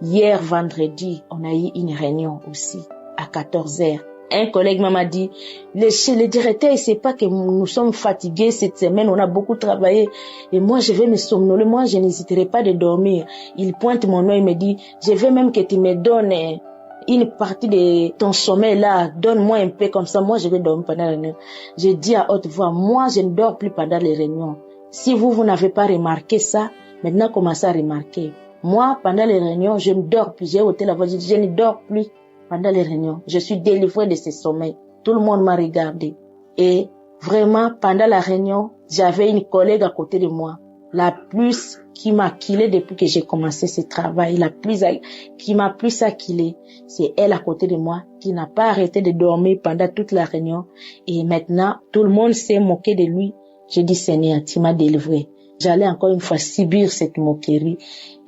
Hier, vendredi, on a eu une réunion aussi à 14h. Un collègue m'a dit, le directeur, il sait pas que nous sommes fatigués cette semaine, on a beaucoup travaillé. Et moi, je vais me somnoler. Moi, je n'hésiterai pas de dormir. Il pointe mon nom, il me dit, je veux même que tu me donnes une partie de ton sommeil là. Donne-moi un peu comme ça. Moi, je vais dormir pendant la réunion. J'ai dit à haute voix, moi, je ne dors plus pendant les réunions. Si vous n'avez pas remarqué ça, maintenant, commencez à remarquer. Moi, pendant les réunions, je ne dors plus. J'ai ôté la voix, je ne dors plus. Pendant les réunions, je suis délivrée de ces sommeils. Tout le monde m'a regardé. Et vraiment, pendant la réunion, j'avais une collègue à côté de moi. La plus qui m'a killé depuis que j'ai commencé ce travail. Qui m'a plus acquillé. C'est elle à côté de moi qui n'a pas arrêté de dormir pendant toute la réunion. Et maintenant, tout le monde s'est moqué de lui. J'ai dit, Seigneur, tu m'as délivré. J'allais encore une fois subir cette moquerie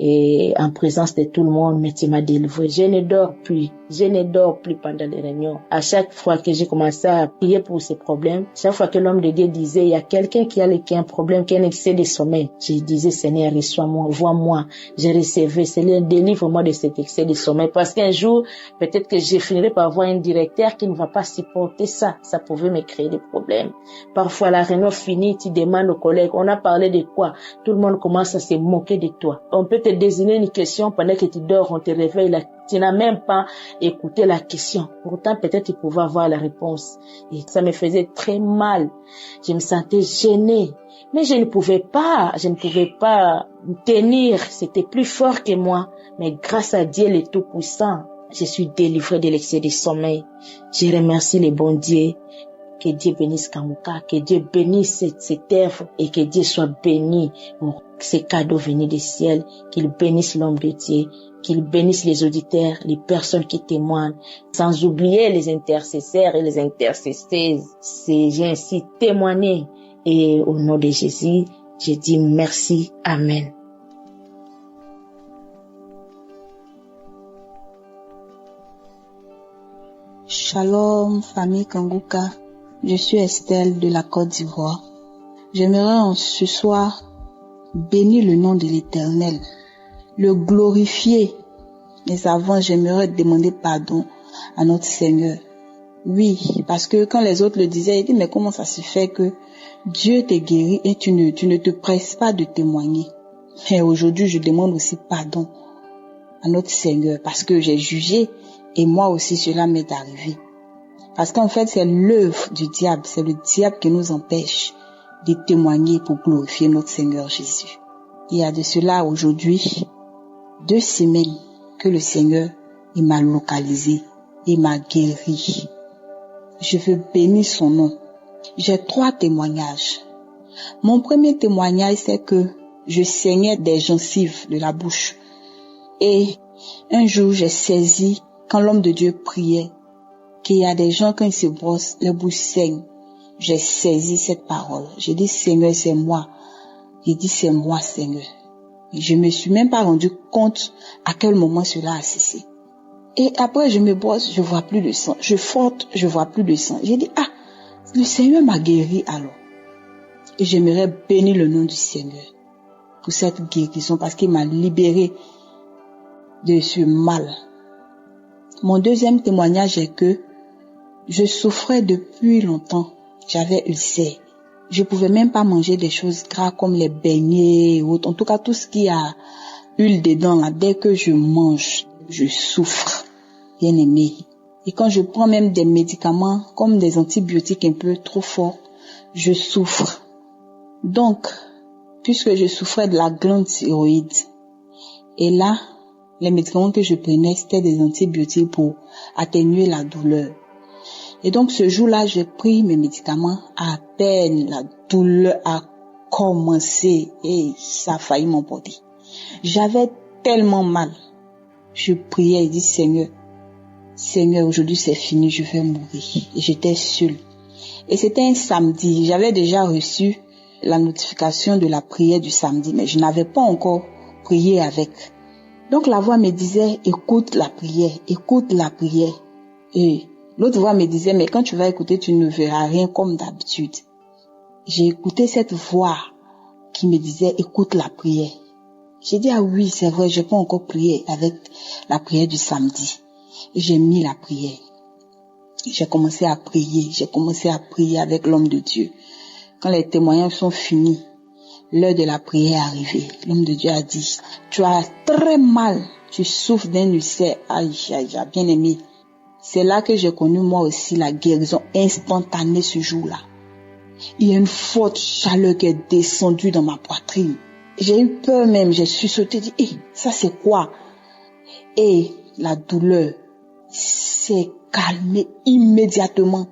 et en présence de tout le monde, mais tu m'as délivré. Je ne dors plus. Je ne dors plus pendant les réunions. À chaque fois que j'ai commencé à prier pour ces problèmes, chaque fois que l'homme de Dieu disait, il y a quelqu'un qui a un problème, qui a un excès de sommeil, je disais, Seigneur, reçois-moi, vois-moi. Je recevais, Seigneur, délivre-moi de cet excès de sommeil. Parce qu'un jour, peut-être que je finirai par avoir un directeur qui ne va pas supporter ça. Ça pouvait me créer des problèmes. Parfois, la réunion finie, tu demandes aux collègues, on a parlé de quoi? Tout le monde commence à se moquer de toi. On peut te désigner une question pendant que tu dors, on te réveille, tu n'as même pas écouté la question. Pourtant, peut-être tu pouvais avoir la réponse. Et ça me faisait très mal. Je me sentais gênée. Mais je ne pouvais pas tenir. C'était plus fort que moi. Mais grâce à Dieu le Tout-Puissant, je suis délivrée de l'excès de sommeil. Je remercie le bon Dieu. Que Dieu bénisse Kanguka, que Dieu bénisse cette œuvre et que Dieu soit béni pour ces cadeaux venus du ciel, qu'il bénisse l'homme de Dieu, qu'il bénisse les auditeurs, les personnes qui témoignent, sans oublier les intercesseurs et les intercesseuses. J'ai ainsi témoigné et au nom de Jésus, je dis merci. Amen. Shalom, famille Kanguka. Je suis Estelle de la Côte d'Ivoire. J'aimerais ce soir bénir le nom de l'Éternel, le glorifier. Mais avant, j'aimerais demander pardon à notre Seigneur. Oui, parce que quand les autres le disaient, ils disaient, mais comment ça se fait que Dieu te guérit et tu ne te presses pas de témoigner? Mais aujourd'hui, je demande aussi pardon à notre Seigneur parce que j'ai jugé et moi aussi cela m'est arrivé. Parce qu'en fait, c'est l'œuvre du diable. C'est le diable qui nous empêche de témoigner pour glorifier notre Seigneur Jésus. Il y a de cela aujourd'hui 2 semaines que le Seigneur il m'a localisé, il m'a guéri. Je veux bénir son nom. J'ai 3 témoignages. Mon premier témoignage, c'est que je saignais des gencives de la bouche. Et un jour, j'ai saisi, quand l'homme de Dieu priait, qu'il y a des gens, quand ils se brossent, leur bouche saigne. J'ai saisi cette parole. J'ai dit, Seigneur, c'est moi. Il dit, c'est moi, Seigneur. Et je me suis même pas rendu compte à quel moment cela a cessé. Et après, je me brosse, je vois plus de sang. Je frotte, je vois plus de sang. J'ai dit, le Seigneur m'a guéri alors. Et j'aimerais bénir le nom du Seigneur pour cette guérison parce qu'il m'a libéré de ce mal. Mon deuxième témoignage est que je souffrais depuis longtemps. J'avais ulcère. Je pouvais même pas manger des choses gras comme les beignets ou autres. En tout cas, tout ce qui a huile dedans, là, dès que je mange, je souffre. Bien aimé. Et quand je prends même des médicaments comme des antibiotiques un peu trop forts, je souffre. Donc, puisque je souffrais de la glande thyroïde, et là, les médicaments que je prenais, c'était des antibiotiques pour atténuer la douleur. Et donc, ce jour-là, j'ai pris mes médicaments, à peine la douleur a commencé et ça a failli m'emporter. J'avais tellement mal. Je priais et dis Seigneur, aujourd'hui c'est fini, je vais mourir. Et j'étais seule. Et c'était un samedi. J'avais déjà reçu la notification de la prière du samedi, mais je n'avais pas encore prié avec. Donc la voix me disait, écoute la prière, écoute la prière. Et l'autre voix me disait, mais quand tu vas écouter, tu ne verras rien comme d'habitude. J'ai écouté cette voix qui me disait, écoute la prière. J'ai dit, ah oui, c'est vrai, je peux encore prier avec la prière du samedi. Et j'ai mis la prière. J'ai commencé à prier avec l'homme de Dieu. Quand les témoignages sont finis, l'heure de la prière est arrivée. L'homme de Dieu a dit, tu as très mal, tu souffres d'un ulcère. Aïe, bien aimé. C'est là que j'ai connu moi aussi la guérison instantanée ce jour-là. Il y a une forte chaleur qui est descendue dans ma poitrine. J'ai eu peur même, j'ai sursauté, dit, ça c'est quoi? Et la douleur s'est calmée immédiatement.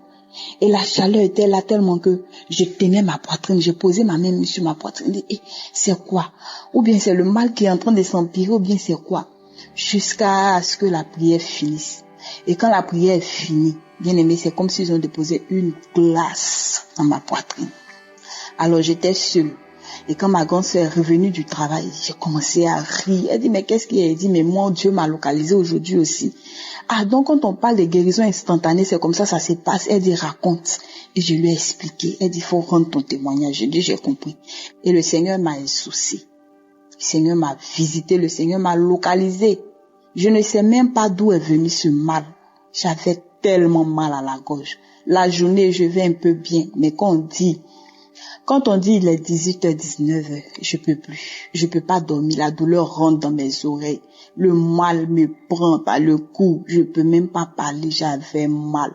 Et la chaleur était là tellement que je tenais ma poitrine, j'ai posé ma main sur ma poitrine, dit, c'est quoi? Ou bien c'est le mal qui est en train de s'empirer, ou bien c'est quoi? Jusqu'à ce que la prière finisse. Et quand la prière est finie, bien aimé, c'est comme s'ils ont déposé une glace dans ma poitrine. Alors j'étais seule. Et quand ma grande sœur est revenue du travail, j'ai commencé à rire. Elle dit, mais qu'est-ce qu'il y a? Elle dit, mais mon Dieu m'a localisé aujourd'hui aussi. Ah, donc quand on parle de guérison instantanée, c'est comme ça se passe. Elle dit, raconte. Et je lui ai expliqué. Elle dit, il faut rendre ton témoignage. J'ai dit, j'ai compris. Et le Seigneur m'a exaucé. Le Seigneur m'a visité. Le Seigneur m'a localisé. Je ne sais même pas d'où est venu ce mal. J'avais tellement mal à la gorge. La journée, je vais un peu bien. Mais quand on dit il est 18h-19h, je peux plus. Je peux pas dormir. La douleur rentre dans mes oreilles. Le mal me prend par le cou. Je peux même pas parler. J'avais mal.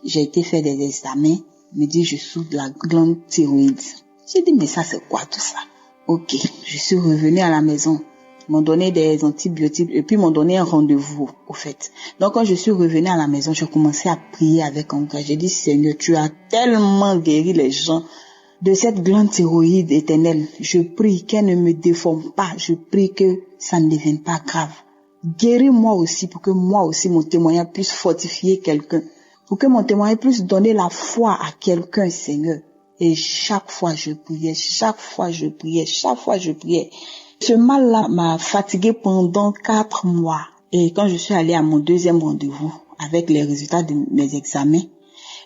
J'ai été faire des examens. Il me dit, je souffre de la glande thyroïde. J'ai dit, mais ça c'est quoi tout ça? Ok. Je suis revenue à la maison. Ils m'ont donné des antibiotiques et puis ils m'ont donné un rendez-vous, au fait. Donc quand je suis revenue à la maison, j'ai commencé à prier avec un gars. J'ai dit, Seigneur, tu as tellement guéri les gens de cette glande thyroïde éternelle. Je prie qu'elle ne me déforme pas. Je prie que ça ne devienne pas grave. Guéris-moi aussi pour que moi aussi mon témoignage puisse fortifier quelqu'un. Pour que mon témoignage puisse donner la foi à quelqu'un, Seigneur. Et chaque fois je priais. Ce mal-là m'a fatiguée pendant 4 mois. Et quand je suis allée à mon deuxième rendez-vous avec les résultats de mes examens,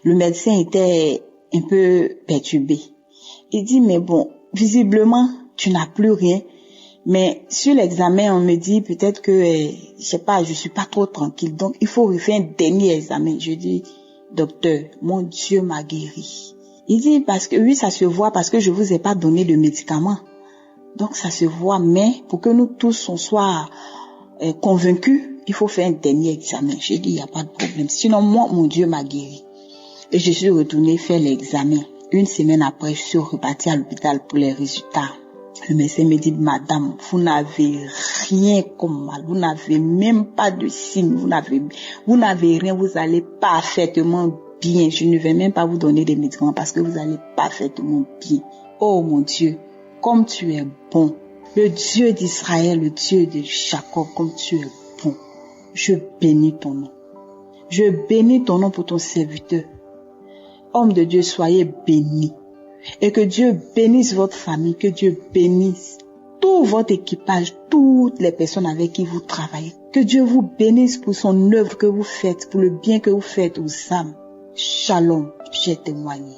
le médecin était un peu perturbé. Il dit, mais bon, visiblement, tu n'as plus rien. Mais sur l'examen, on me dit peut-être que, je sais pas, je suis pas trop tranquille. Donc, il faut refaire un dernier examen. Je dis, docteur, mon Dieu m'a guéri. Il dit, parce que, oui, ça se voit parce que je vous ai pas donné de médicaments. Donc, ça se voit, mais pour que nous tous, on soit convaincus, il faut faire un dernier examen. J'ai dit, il n'y a pas de problème. Sinon, moi, mon Dieu m'a guéri. Et je suis retournée faire l'examen. 1 semaine après, je suis repartie à l'hôpital pour les résultats. Le médecin me dit, madame, vous n'avez rien comme mal. Vous n'avez même pas de signe. Vous n'avez rien. Vous allez parfaitement bien. Je ne vais même pas vous donner des médicaments parce que vous allez parfaitement bien. Oh mon Dieu, comme tu es bon. Le Dieu d'Israël, le Dieu de Jacob, comme tu es bon. Je bénis ton nom. Je bénis ton nom pour ton serviteur. Homme de Dieu, soyez bénis. Et que Dieu bénisse votre famille, que Dieu bénisse tout votre équipage, toutes les personnes avec qui vous travaillez. Que Dieu vous bénisse pour son œuvre que vous faites, pour le bien que vous faites aux âmes. Shalom, j'ai témoigné.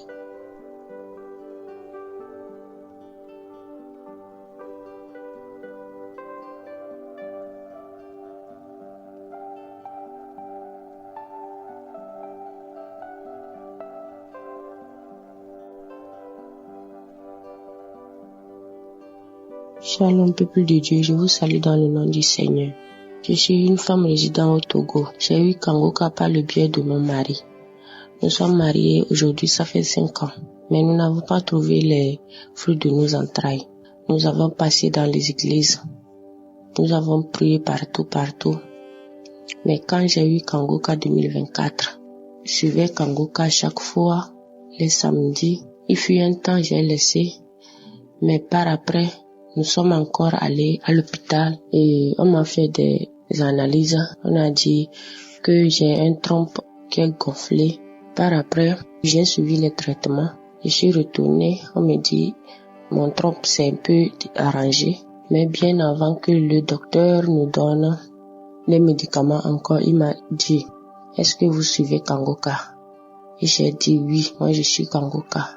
Shalom, peuple de Dieu, je vous salue dans le nom du Seigneur. Je suis une femme résidant au Togo. J'ai eu Kangoka par le biais de mon mari. Nous sommes mariés aujourd'hui, ça fait 5 ans. Mais nous n'avons pas trouvé les fruits de nos entrailles. Nous avons passé dans les églises. Nous avons prié partout. Mais quand j'ai eu Kangoka 2024, je suivais Kangoka chaque fois, les samedis. Il fut un temps, j'ai laissé. Mais par après, nous sommes encore allés à l'hôpital et on m'a fait des analyses. On a dit que j'ai un trompe qui est gonflé. Par après, j'ai suivi les traitements. Je suis retournée, on me dit mon trompe s'est un peu arrangé. Mais bien avant que le docteur nous donne les médicaments encore, il m'a dit, est-ce que vous suivez Kangoka? Et j'ai dit oui, moi je suis Kangoka.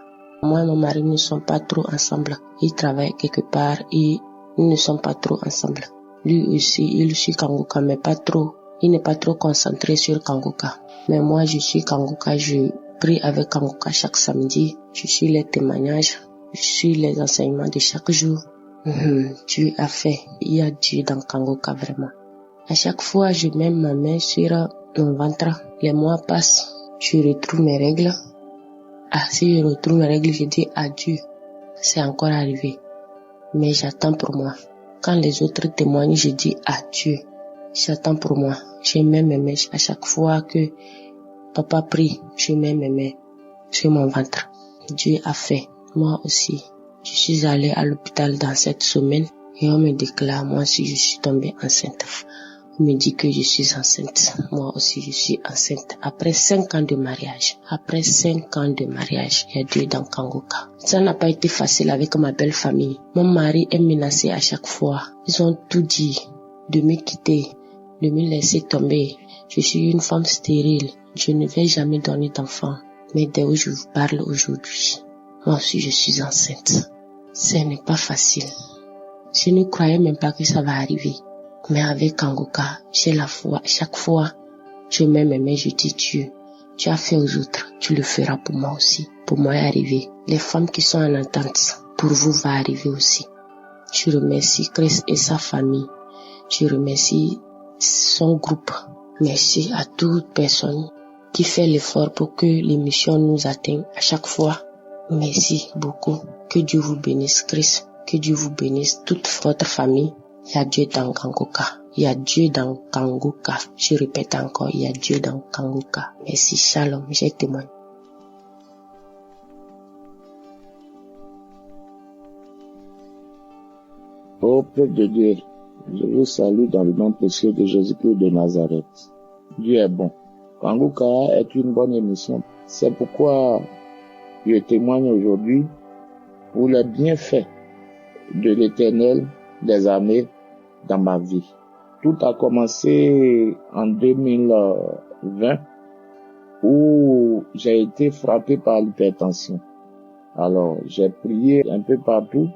Moi et mon mari ne sommes pas trop ensemble. Il travaille quelque part et nous ne sommes pas trop ensemble. Lui aussi, il suit Kangoka, mais pas trop. Il n'est pas trop concentré sur Kangoka. Mais moi, je suis Kangoka, je prie avec Kangoka chaque samedi. Je suis les témoignages, je suis les enseignements de chaque jour. Dieu a fait. Il y a Dieu dans Kangoka vraiment. À chaque fois, je mets ma main sur mon ventre. Les mois passent, je retrouve mes règles. Si je retrouve mes règles, je dis adieu. C'est encore arrivé. Mais j'attends pour moi. Quand les autres témoignent, je dis adieu. J'attends pour moi. Je mets mes mains. À chaque fois que papa prie, je mets mes mains sur mon ventre. Dieu a fait. Moi aussi. Je suis allée à l'hôpital dans cette semaine et on me déclare, moi aussi je suis tombée enceinte. On me dit que je suis enceinte. Moi aussi je suis enceinte. Après 5 ans de mariage. Après 5 ans de mariage, il y a Dieu dans Kangoka. Ça n'a pas été facile avec ma belle famille. Mon mari est menacé à chaque fois. Ils ont tout dit de me quitter, de me laisser tomber. Je suis une femme stérile. Je ne vais jamais donner d'enfant. Mais dès que je vous parle aujourd'hui, moi aussi je suis enceinte. Ce n'est pas facile. Je ne croyais même pas que ça va arriver. Mais avec Kangoka, j'ai la foi. Chaque fois, je mets mes mains, je dis Dieu, tu as fait aux autres, tu le feras pour moi aussi. Pour moi y arriver. Les femmes qui sont en attente, pour vous va arriver aussi. Je remercie Christ et sa famille. Je remercie son groupe. Merci à toute personne qui fait l'effort pour que l'émission nous atteigne à chaque fois. Merci beaucoup. Que Dieu vous bénisse, Christ. Que Dieu vous bénisse, toute votre famille. Il y a Dieu dans Kangoka. Il y a Dieu dans Kangoka. Je répète encore, il y a Dieu dans Kangoka. Merci, shalom, j'ai témoigné. Ô peuple de Dieu, je vous salue dans le nom précieux de Jésus-Christ de Nazareth. Dieu est bon. Kangoka est une bonne émission. C'est pourquoi je témoigne aujourd'hui pour les bienfaits de l'Éternel des armées dans ma vie. Tout a commencé en 2020 où j'ai été frappé par l'hypertension. Alors, j'ai prié un peu partout.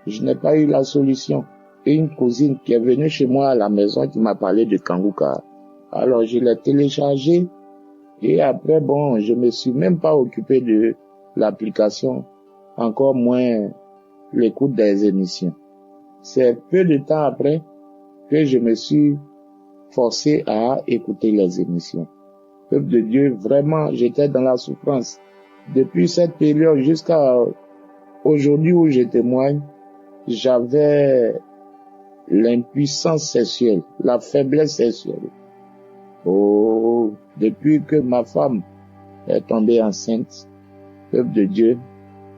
Je n'ai pas eu la solution. Et une cousine qui est venue chez moi à la maison qui m'a parlé de Kangoka. Alors, je l'ai téléchargé. Et après, je me suis même pas occupé de l'application, encore moins l'écoute des émissions. C'est peu de temps après que je me suis forcé à écouter les émissions. Peuple de Dieu, vraiment, j'étais dans la souffrance. Depuis cette période jusqu'à aujourd'hui où je témoigne, j'avais l'impuissance sexuelle, la faiblesse sexuelle. Depuis que ma femme est tombée enceinte, peuple de Dieu,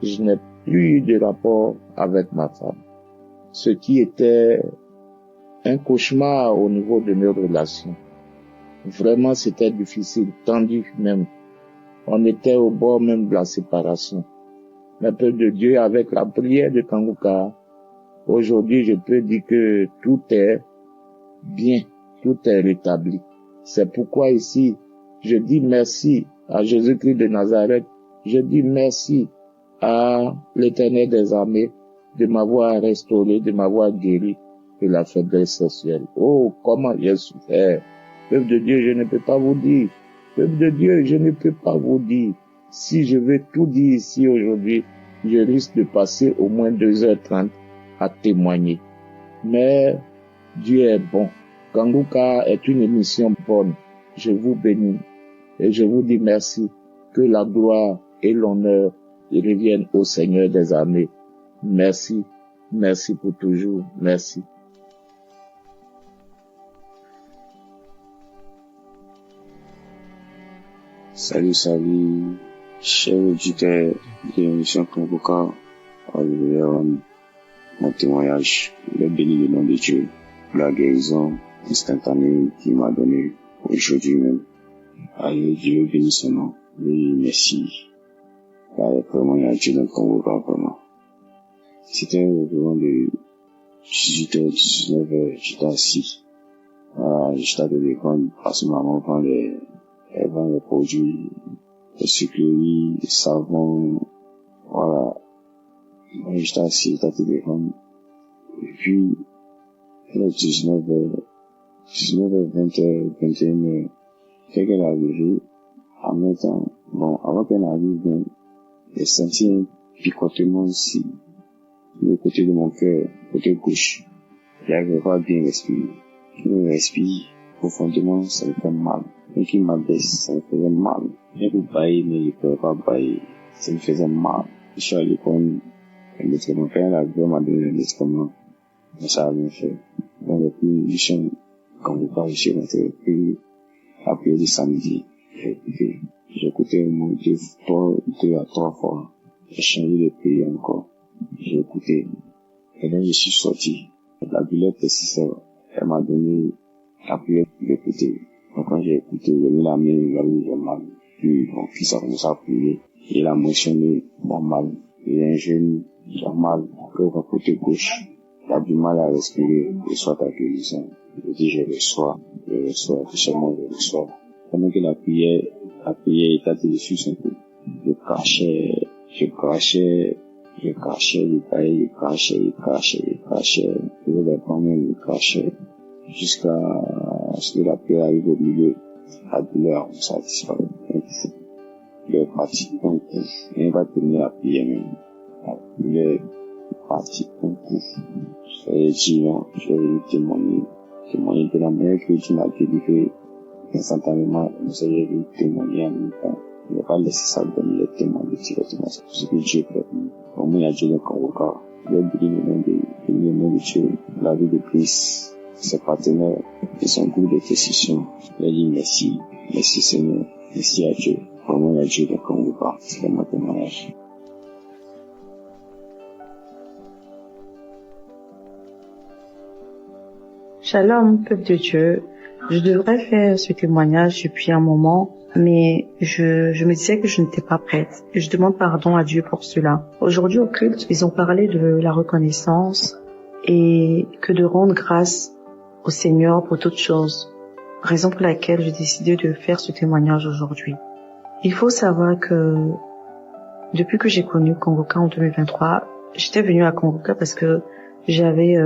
je n'ai plus eu de rapport avec ma femme. Ce qui était un cauchemar au niveau de nos relations. Vraiment, c'était difficile, tendu même. On était au bord même de la séparation. Mais peuple de Dieu, avec la prière de Kangoka, aujourd'hui, je peux dire que tout est bien, tout est rétabli. C'est pourquoi ici, je dis merci à Jésus-Christ de Nazareth. Je dis merci à l'Éternel des armées de m'avoir restauré, de m'avoir guéri de la faiblesse sexuelle. Oh, comment j'ai souffert. Peuple de Dieu, je ne peux pas vous dire. Peuple de Dieu, je ne peux pas vous dire. Si je veux tout dire ici aujourd'hui, je risque de passer au moins 2h30 à témoigner. Mais Dieu est bon. Kangoka est une émission bonne. Je vous bénis et je vous dis merci. Que la gloire et l'honneur reviennent au Seigneur des armées. Merci. Merci pour toujours. Merci. Salut, chers auditeurs de l'émission Kangoka. mon témoignage. Je vais bénir le nom de Dieu pour la guérison instantanée qu'il m'a donnée aujourd'hui même. Allez, Dieu bénit son nom. Oui, merci. Vraiment, il y a Dieu dans le Congo, vraiment. C'était vraiment de 18h, 19h, j'étais assis. J'étais à téléphone parce que maman vend les produits, les sucreries, les savons, voilà. J'étais assis, j'étais à téléphone. Et puis, il est 19h, 20h, 21h. Dès qu'elle est arrivée, en même temps, bon, avant qu'elle arrive, j'ai senti un picotement ici, du côté de mon cœur, côté gauche. J'arrivais pas à bien respirer. Je respire profondément, ça me fait mal. Et qu'il m'abaisse, ça me faisait mal. J'ai pu bailler, mais je ne pouvais pas bailler. Ça me faisait mal. Je suis allé prendre un médicament. Quand elle a vu, m'a donné un médicament. Mais ça a rien fait. Donc, depuis, je suis je suis rentré. Puis, après le samedi, j'ai écouté au moins 2 à 3 fois. J'ai changé de pays encore. J'ai écouté. Et là, je suis sorti. La douleur persistait. Elle m'a donné la prière d'écouter. Donc quand j'ai écouté, j'ai mis la main là où j'ai mal. Puis mon fils a commencé à prier. Il a mentionné mon mal. Il a un genou, j'ai mal. Après, au côté gauche, il a du mal à respirer. Et soit ta guérison. Je dis, je reçois, tout seulement je reçois. Pendant que la prière était dessus son coup. Je crachais, je voulais pas même cracher jusqu'à ce que la prière arrive au milieu. La douleur, ça disparaît. Le parti un coup. Et on va terminer la prière même. La douleur parti un coup. Je dit non, je vais témoigner de la manière que Dieu m'a délivré instantanément. Je vais témoigner en même temps. Je ne vais pas laisser ça donner les témoins directement. C'est tout ce que Dieu fait. Au moins, il y a Dieu dans Congo. Je vais bénir le nom de Dieu, la vie de Christ, ses partenaires et son groupe de décision. Je vais dire merci. Merci Seigneur. Merci à Dieu. Au moins, il y a Dieu dans Congo. C'est mon témoignage. Shalom, peuple de Dieu. Je devrais faire ce témoignage depuis un moment, mais je me disais que je n'étais pas prête. Et je demande pardon à Dieu pour cela. Aujourd'hui au culte, ils ont parlé de la reconnaissance et que de rendre grâce au Seigneur pour toutes choses. Raison pour laquelle j'ai décidé de faire ce témoignage aujourd'hui. Il faut savoir que depuis que j'ai connu Congoka en 2023, j'étais venue à Congoka parce que j'avais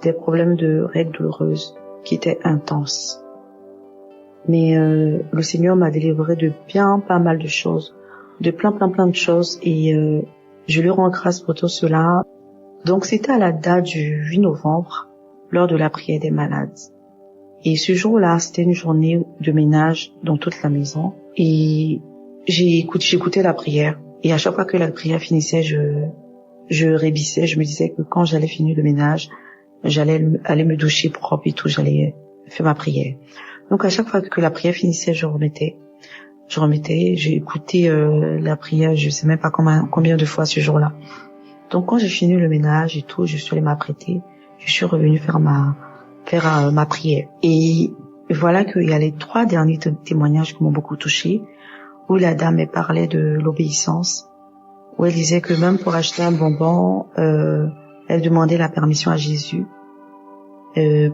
des problèmes de règles douloureuses qui étaient intenses. Mais le Seigneur m'a délivré de bien pas mal de choses, de plein de choses, et je lui rends grâce pour tout cela. Donc c'était à la date du 8 novembre, lors de la prière des malades. Et ce jour-là, c'était une journée de ménage dans toute la maison. Et j'écoutais la prière. Et à chaque fois que la prière finissait, je rébissais. Je me disais que quand j'allais finir le ménage, j'allais aller me doucher propre et tout, j'allais faire ma prière. Donc à chaque fois que la prière finissait, je remettais, j'ai écouté la prière, je sais même pas combien de fois ce jour-là. Donc quand j'ai fini le ménage et tout, je suis allée m'apprêter, je suis revenue faire ma prière. Et voilà qu'il y a les 3 derniers témoignages qui m'ont beaucoup touchée, où la dame elle parlait de l'obéissance, où elle disait que même pour acheter un bonbon, elle demandait la permission à Jésus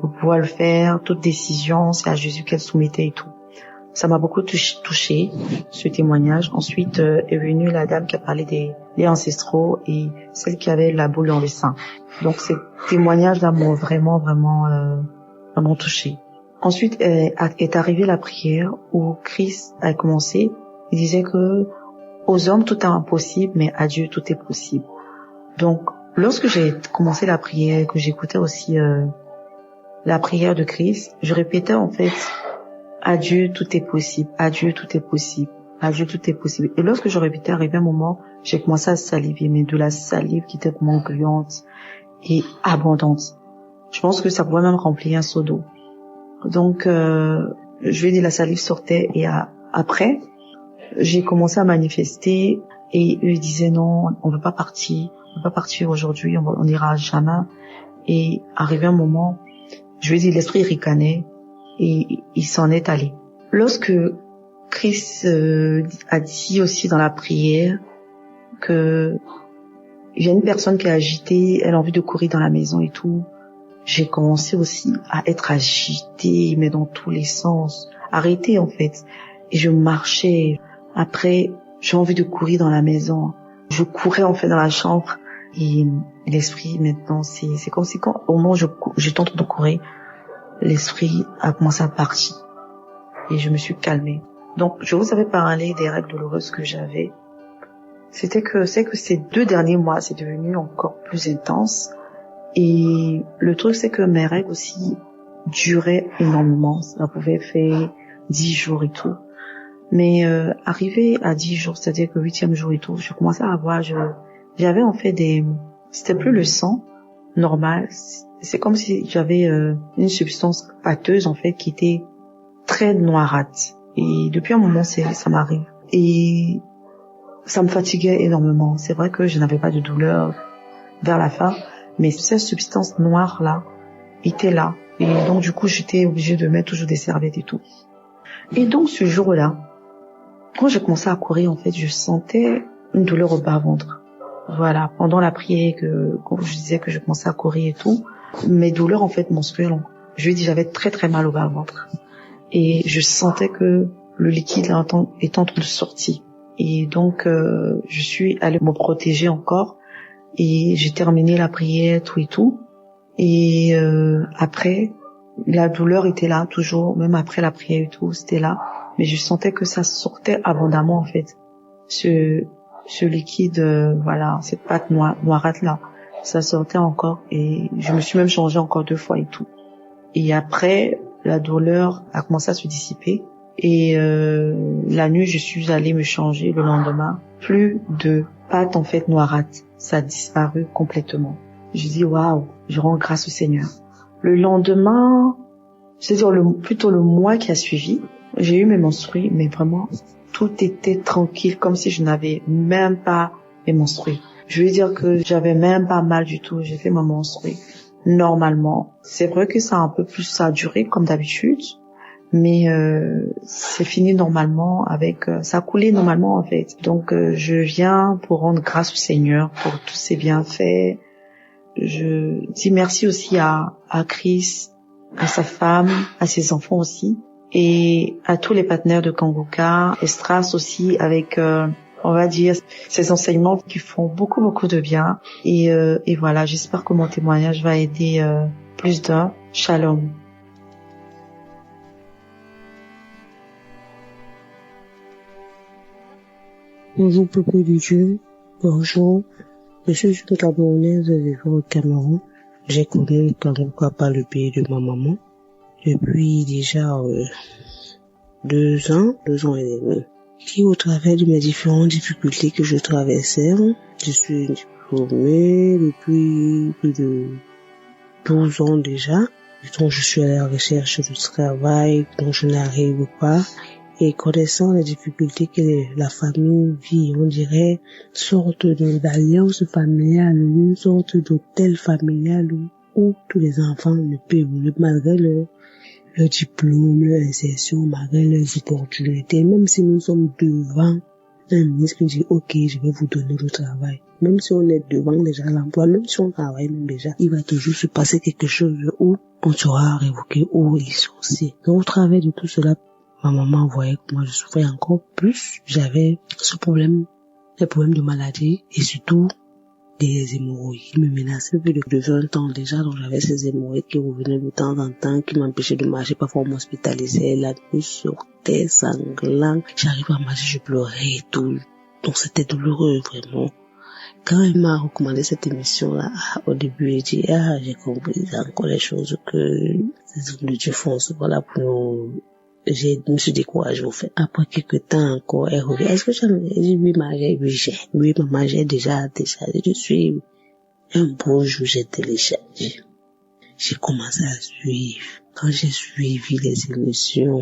pour pouvoir le faire. Toute décision, c'est à Jésus qu'elle soumettait et tout. Ça m'a beaucoup touché, ce témoignage. Ensuite est venue la dame qui a parlé des ancestraux et celle qui avait la boule dans le sein. Donc ces témoignages-là m'ont vraiment touché. Ensuite est arrivée la prière où Christ a commencé. Il disait que aux hommes tout est impossible, mais à Dieu tout est possible. Donc lorsque j'ai commencé la prière, que j'écoutais aussi la prière de Christ, je répétais en fait, à Dieu tout est possible, à Dieu tout est possible, à Dieu tout est possible. Et lorsque je répétais, arrivé un moment, j'ai commencé à saliver, mais de la salive qui était vraiment gluante et abondante. Je pense que ça pouvait même remplir un seau d'eau. Donc, je vais dire, la salive sortait et après, j'ai commencé à manifester Et eux disaient non, on veut pas partir aujourd'hui, on ira jamais. Et arrivé un moment, je lui ai dit, l'esprit ricanait et il s'en est allé. Lorsque Chris a dit aussi dans la prière que il y a une personne qui est agitée, elle a envie de courir dans la maison et tout, j'ai commencé aussi à être agitée, mais dans tous les sens, arrêtée en fait. Et je marchais. Après, j'ai envie de courir dans la maison. Je courais en fait dans la chambre. Et l'esprit maintenant, c'est comme si au moment où je tente de courir, l'esprit a commencé à partir. Et je me suis calmée. Donc, je vous avais parlé des règles douloureuses que j'avais. C'est que ces 2 derniers mois, c'est devenu encore plus intense. Et le truc, c'est que mes règles aussi duraient énormément. Ça pouvait faire 10 jours et tout. Mais arrivé à 10 jours, c'est-à-dire que 8e jour et tout, je commençais à avoir... J'avais en fait c'était plus le sang normal. C'est comme si j'avais une substance pâteuse en fait qui était très noirâtre. Et depuis un moment, ça m'arrive. Et ça me fatiguait énormément. C'est vrai que je n'avais pas de douleur vers la fin, mais cette substance noire là était là. Et donc du coup, j'étais obligée de mettre toujours des serviettes et tout. Et donc ce jour-là, quand j'ai commencé à courir, en fait, je sentais une douleur au bas-ventre. Voilà, pendant la prière, quand je disais que je commençais à courir et tout, mes douleurs en fait menstruelles, je lui ai dit j'avais très très mal au bas-ventre. Et je sentais que le liquide là est en train de sortir. Et donc je suis allée me protéger encore et j'ai terminé la prière, tout et tout. Et après, la douleur était là toujours, même après la prière et tout, c'était là. Mais je sentais que ça sortait abondamment en fait. Ce liquide, voilà, cette pâte noirâtre là, ça sortait encore et je me suis même changée encore 2 fois et tout. Et après, la douleur a commencé à se dissiper et la nuit, je suis allée me changer le lendemain. Plus de pâte en fait noirâtre, ça a disparu complètement. Je dis waouh, je rends grâce au Seigneur. Le lendemain, c'est-à-dire plutôt le mois qui a suivi, j'ai eu mes menstrues, mais vraiment tout était tranquille, comme si je n'avais même pas mes menstrues. Je veux dire que j'avais même pas mal du tout. J'ai fait ma menstruée normalement. C'est vrai que ça a duré comme d'habitude, mais c'est fini normalement ça a coulé normalement en fait. Donc je viens pour rendre grâce au Seigneur pour tous ses bienfaits. Je dis merci aussi à Chris, à sa femme, à ses enfants aussi. Et à tous les partenaires de Kanguka, Estras aussi avec, on va dire, ces enseignements qui font beaucoup de bien. Et voilà, j'espère que mon témoignage va aider plus d'un. Shalom. Bonjour peuple de Dieu, bonjour. Je suis une Camerounaise vivant au Cameroun. J'ai connu Kanguka par le pays de ma maman. Depuis déjà 2 ans et demi. Qui au travers de mes différentes difficultés que je traversais, je suis diplômée depuis plus de 12 ans déjà. Donc je suis à la recherche du travail dont je n'arrive pas. Et connaissant les difficultés que la famille vit, on dirait une sorte d'alliance familiale, une sorte d'hôtel familial où tous les enfants ne peuvent évoluer malgré leur diplôme, leur insertion, malgré leurs opportunités, même si nous sommes devant un ministre qui dit ok, je vais vous donner le travail. Même si on est devant déjà l'emploi, même si on travaille même déjà, il va toujours se passer quelque chose où on sera révoqué ou licencié. Donc au travers de tout cela, ma maman voyait que moi je souffrais encore plus. J'avais ce problème, des problèmes de maladie et surtout des hémorroïdes qui me menaçaient depuis de 20 ans déjà. Donc j'avais ces hémorroïdes qui revenaient de temps en temps, qui m'empêchaient de marcher. Parfois on m'hospitalisait, la nuit sortait sanglant. J'arrivais à marcher, je pleurais et tout. Donc c'était douloureux vraiment. Quand elle m'a recommandé cette émission-là, au début j'ai dit j'ai compris encore les choses que les hommes de Dieu font souvent pour nous. Je me suis découragée au fait. Après quelques temps encore, elle revient. Est-ce que j'ai dit oui, maman, j'ai déjà. Je suis un beau jour, j'ai téléchargé. J'ai commencé à suivre. Quand j'ai suivi les émissions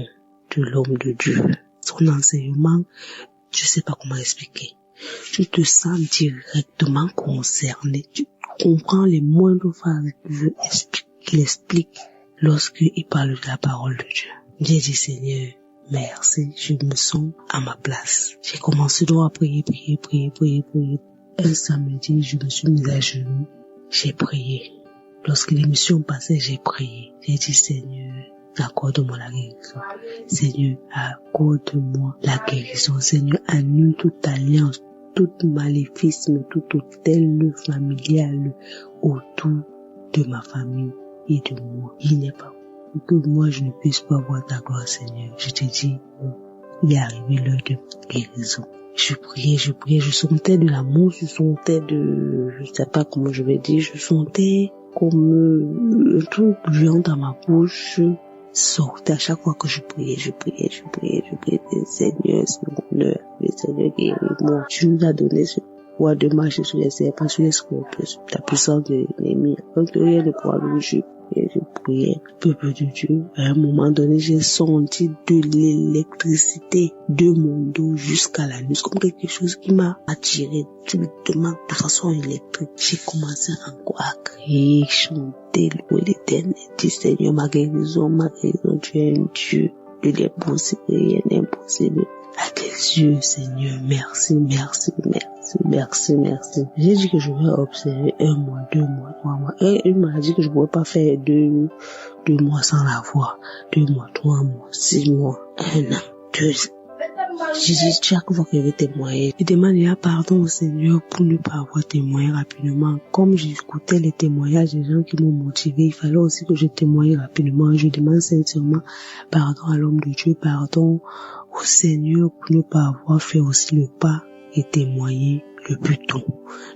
de l'homme de Dieu, son enseignement, je sais pas comment expliquer. tu te sens directement concerné. Tu comprends les moindres phrases qu'il explique lorsqu'il parle de la parole de Dieu. J'ai dit, Seigneur, merci, je me sens à ma place. J'ai commencé donc à prier. Un samedi, je me suis mise à genoux. J'ai prié. Lorsque l'émission passait, j'ai prié. J'ai dit, Seigneur, accorde-moi la guérison. Seigneur, accorde-moi la guérison. Seigneur, annule toute alliance, tout maléficisme, tout hôtel familial autour de ma famille et de moi. Il n'est pas que moi je ne puisse pas voir ta gloire, Seigneur. Je te dis, il est arrivé l'heure de guérison. Je priais, je sentais de l'amour, je sentais je sais pas comment je vais dire, je sentais comme un truc bouillant dans ma bouche sortait à chaque fois que je priais. Seigneur, c'est mon heure, le Seigneur guéris-moi. Tu nous as donné ce pouvoir de marcher sur les serpents, sur les scorpions, sur la puissance de l'ennemi. Donc rien ne pourra nous juger. Je priais, peuple de Dieu. À un moment donné, j'ai senti de l'électricité de mon dos jusqu'à la nuque, comme quelque chose qui m'a attiré subitement de façon électrique. J'ai commencé encore à crier, chanter, louer l'Éternel. Dis Seigneur, ma guérison, tu es un Dieu de l'impossible, rien n'est impossible. À tes yeux, Seigneur, merci. J'ai dit que je vais observer 1 mois, 2 mois, 3 mois. Et il m'a dit que je ne pourrais pas faire 2 mois sans la voir. 2 mois, 3 mois, 6 mois, 1 an, 2 ans. J'ai dit chaque fois que je vais témoigner, je demande pardon au Seigneur pour ne pas avoir témoigné rapidement. Comme j'écoutais les témoignages des gens qui m'ont motivé, il fallait aussi que je témoigne rapidement. Je demande sincèrement pardon à l'homme de Dieu, pardon au Seigneur pour ne pas avoir fait aussi le pas et témoigner le plus tôt.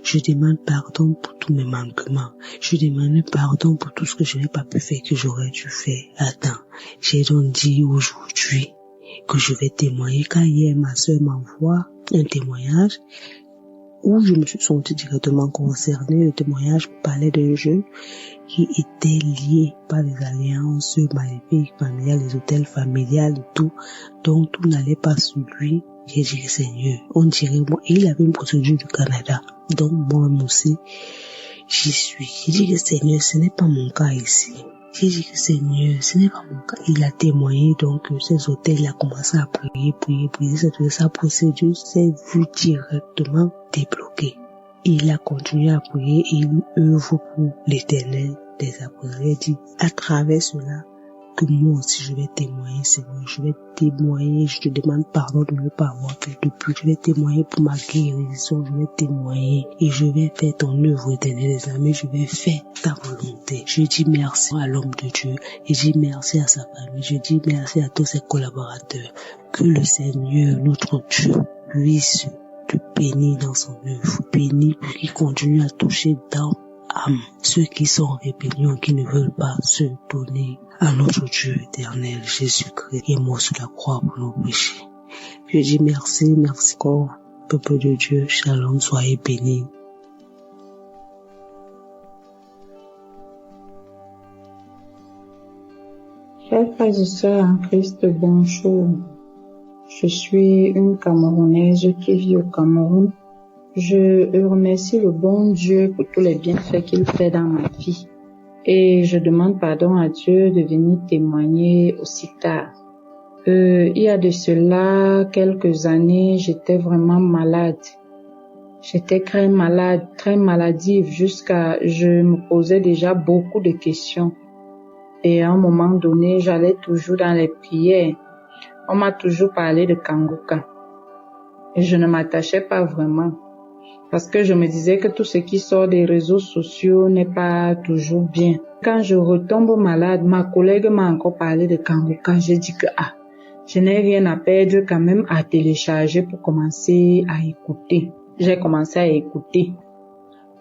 Je demande pardon pour tous mes manquements. Je demande pardon pour tout ce que je n'ai pas pu faire, que j'aurais dû faire à temps. J'ai donc dit aujourd'hui que je vais témoigner. Quand hier ma soeur m'envoie un témoignage où je me suis sentie directement concernée, le témoignage parlait d'un jeune qui était lié par les alliances maléfiques, familiales, les hôtels familiales et tout, donc tout n'allait pas sur lui. J'ai dit, Seigneur, on dirait moi, il avait une procédure du Canada, donc moi aussi, j'y suis. J'ai dit que Seigneur, ce n'est pas mon cas ici. J'ai dit que Seigneur, ce n'est pas mon cas. Il a témoigné, donc, ces hôtels, il a commencé à prier. Sa procédure s'est vue directement débloquée. Il a continué à prier et il œuvre pour l'Éternel des apôtres. Il dit, à travers cela, que moi aussi je vais témoigner, Seigneur. Je vais témoigner, je te demande pardon de ne pas avoir fait depuis. Je vais témoigner pour ma guérison, je vais témoigner et je vais faire ton œuvre, Éternel des amis. Je vais faire ta volonté. Je dis merci à l'homme de Dieu et je dis merci à sa famille. Je dis merci à tous ses collaborateurs. Que le Seigneur, notre Dieu, puisse te bénir dans son œuvre. Bénir pour qu'il continue à toucher dans ceux qui sont en rébellion, qui ne veulent pas se donner à notre Dieu éternel, Jésus-Christ, qui est mort sur la croix pour nos péchés. Je dis merci encore, peuple de Dieu, shalom, soyez bénis. Chers frères et sœurs en Christ, bonjour. Je suis une Camerounaise qui vit au Cameroun. Je remercie le bon Dieu pour tous les bienfaits qu'il fait dans ma vie. Et je demande pardon à Dieu de venir témoigner aussi tard. Il y a de cela quelques années, j'étais vraiment malade. J'étais très malade, très maladive, je me posais déjà beaucoup de questions. Et à un moment donné, j'allais toujours dans les prières. On m'a toujours parlé de Kanguka. Et je ne m'attachais pas vraiment. Parce que je me disais que tout ce qui sort des réseaux sociaux n'est pas toujours bien. Quand je retombe malade, ma collègue m'a encore parlé de Kanguka. J'ai dit que je n'ai rien à perdre quand même à télécharger pour commencer à écouter. J'ai commencé à écouter.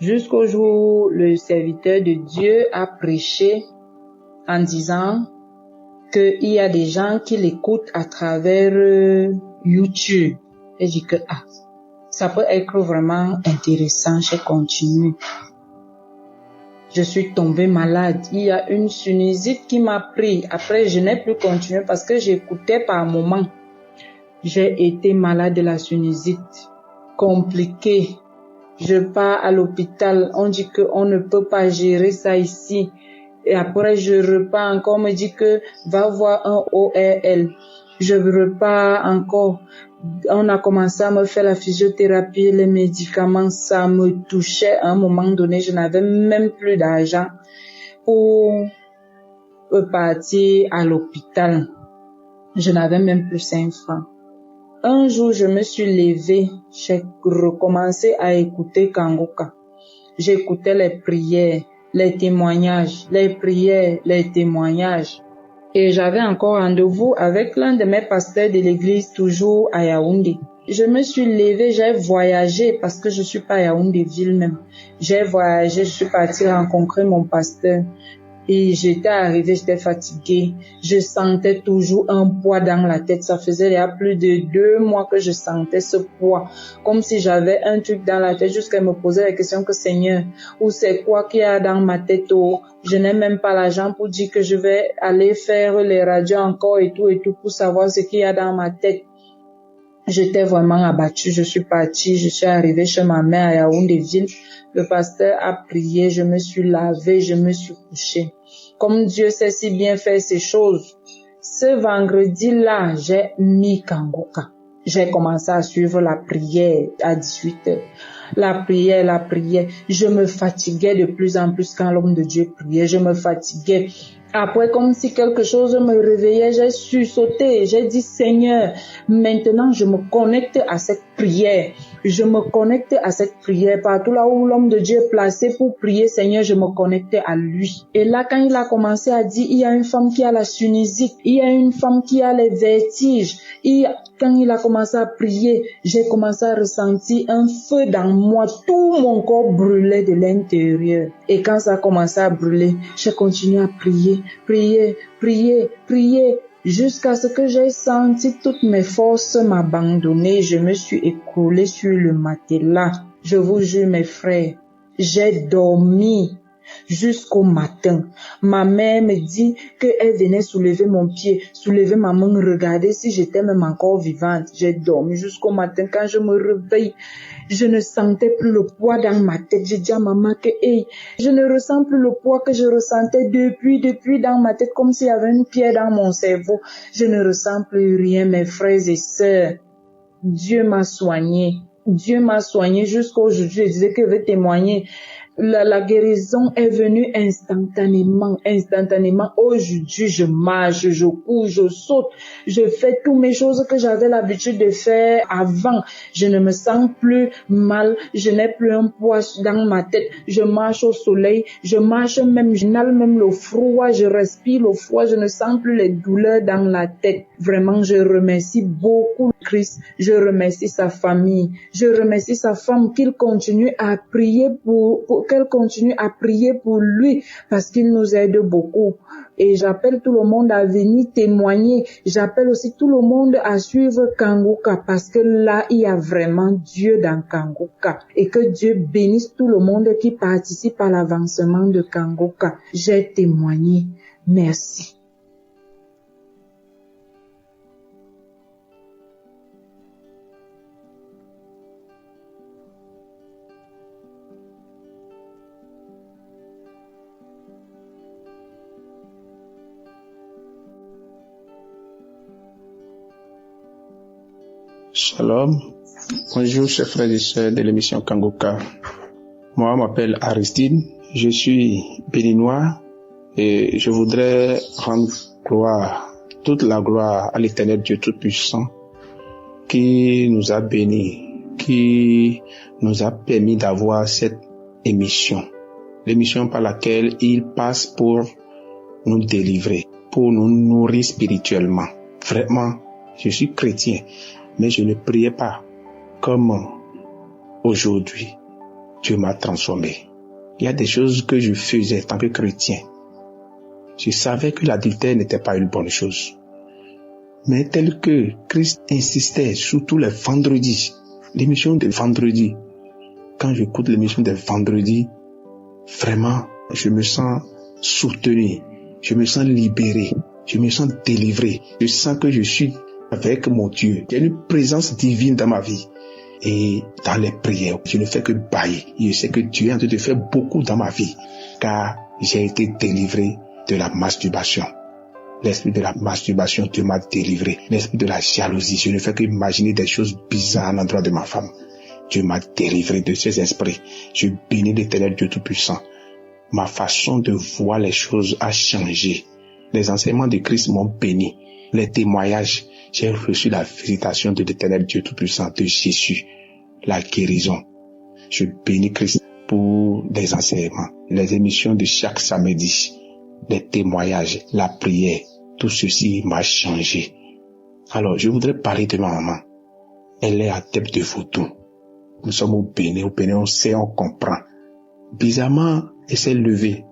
Jusqu'au jour où le serviteur de Dieu a prêché en disant qu'il y a des gens qui l'écoutent à travers YouTube. J'ai dit que ça peut être vraiment intéressant. J'ai continué. Je suis tombée malade. Il y a une sinusite qui m'a pris. Après, je n'ai plus continué parce que j'écoutais par moment. J'ai été malade de la sinusite. compliqué. Je pars à l'hôpital, on dit qu'on ne peut pas gérer ça ici. Et après, je repars encore, on me dit que va voir un ORL. Je repars encore. On a commencé à me faire la physiothérapie, les médicaments, ça me touchait. À un moment donné, je n'avais même plus d'argent pour partir à l'hôpital. Je n'avais même plus 5 francs. Un jour, je me suis levée, j'ai recommencé à écouter Kangoka. J'écoutais les prières, les témoignages, les prières, les témoignages. Et j'avais encore rendez-vous avec l'un de mes pasteurs de l'église, toujours à Yaoundé. Je me suis levée, j'ai voyagé parce que je suis pas à Yaoundé ville même. J'ai voyagé, je suis partie rencontrer mon pasteur. Et j'étais arrivée, j'étais fatiguée. Je sentais toujours un poids dans la tête. Ça faisait il y a plus de 2 mois que je sentais ce poids. Comme si j'avais un truc dans la tête jusqu'à me poser la question que Seigneur, où c'est quoi qu'il y a dans ma tête? Oh, je n'ai même pas l'argent pour dire que je vais aller faire les radios encore et tout pour savoir ce qu'il y a dans ma tête. J'étais vraiment abattue. Je suis partie, je suis arrivée chez ma mère à Yaoundé-Ville. Le pasteur a prié, je me suis lavée, je me suis couchée. Comme Dieu sait si bien faire ces choses, ce vendredi-là, j'ai mis Kangoka. J'ai commencé à suivre la prière à 18h. La prière. Je me fatiguais de plus en plus quand l'homme de Dieu priait. Je me fatiguais. Après, comme si quelque chose me réveillait, j'ai sursauté. J'ai dit, Seigneur, maintenant je me connecte à cette prière. Je me connecte à cette prière. Partout là où l'homme de Dieu est placé pour prier, Seigneur, je me connecte à lui. Et là, quand il a commencé à dire, il y a une femme qui a la sinusite, il y a une femme qui a les vertiges. Quand il a commencé à prier, j'ai commencé à ressentir un feu dans moi. Tout mon corps brûlait de l'intérieur. Et quand ça a commencé à brûler, j'ai continué à prier. Jusqu'à ce que j'ai senti toutes mes forces m'abandonner. Je me suis écroulée sur le matelas. Je vous jure, mes frères, j'ai dormi jusqu'au matin. Ma mère me dit qu'elle venait soulever mon pied, soulever ma main, regarder si j'étais même encore vivante. J'ai dormi jusqu'au matin. Quand je me réveille, je ne sentais plus le poids dans ma tête. J'ai dit à maman que je ne ressens plus le poids que je ressentais depuis dans ma tête, comme s'il y avait une pierre dans mon cerveau. Je ne ressens plus rien, mes frères et sœurs. Dieu m'a soigné. Dieu m'a soigné jusqu'aujourd'hui. Je disais que je vais témoigner. La guérison est venue instantanément. Aujourd'hui, je marche, je cours, je saute, je fais toutes mes choses que j'avais l'habitude de faire avant. Je ne me sens plus mal, je n'ai plus un poids dans ma tête. Je marche au soleil, je inhale même le froid, je respire le froid, je ne sens plus les douleurs dans la tête. Vraiment, je remercie beaucoup Christ. Je remercie sa famille. Je remercie sa femme qu'il continue à prier qu'elle continue à prier pour lui parce qu'il nous aide beaucoup. Et j'appelle tout le monde à venir témoigner. J'appelle aussi tout le monde à suivre Kangoka parce que là, il y a vraiment Dieu dans Kangoka. Et que Dieu bénisse tout le monde qui participe à l'avancement de Kangoka. J'ai témoigné. Merci. Shalom. Bonjour, chers frères et sœurs de l'émission Kangoka. Moi, je m'appelle Aristide. Je suis béninois et je voudrais rendre toute la gloire à l'Éternel Dieu Tout-Puissant qui nous a bénis, qui nous a permis d'avoir cette émission. L'émission par laquelle il passe pour nous délivrer, pour nous nourrir spirituellement. Vraiment, je suis chrétien. Mais je ne priais pas comme aujourd'hui. Dieu m'a transformé. Il y a des choses que je faisais en tant que chrétien. Je savais que l'adultère n'était pas une bonne chose. Mais tel que Christ insistait, surtout les vendredis, l'émission de vendredi, quand j'écoute l'émission de vendredi, vraiment, je me sens soutenu, je me sens libéré, je me sens délivré. Je sens que je suis avec mon Dieu. Il y a une présence divine dans ma vie. et dans les prières. Je ne fais que bailler. Je sais que Dieu est en train de faire beaucoup dans ma vie, car j'ai été délivré de la masturbation. L'esprit de la masturbation, Dieu m'a délivré. L'esprit de la jalousie, je ne fais qu'imaginer des choses bizarres à l'endroit de ma femme. Dieu m'a délivré de ces esprits. Je bénis l'Éternel Dieu Tout-Puissant. Ma façon de voir les choses a changé. Les enseignements de Christ m'ont béni. Les témoignages, j'ai reçu la visitation de l'Éternel Dieu Tout-Puissant, de Jésus, la guérison. Je bénis Christ pour des enseignements, les émissions de chaque samedi, les témoignages, la prière. Tout ceci m'a changé. Alors, je voudrais parler de ma maman. Elle est adepte de vaudou. Nous sommes au Bénin, on sait, on comprend. Bizarrement, elle s'est levée.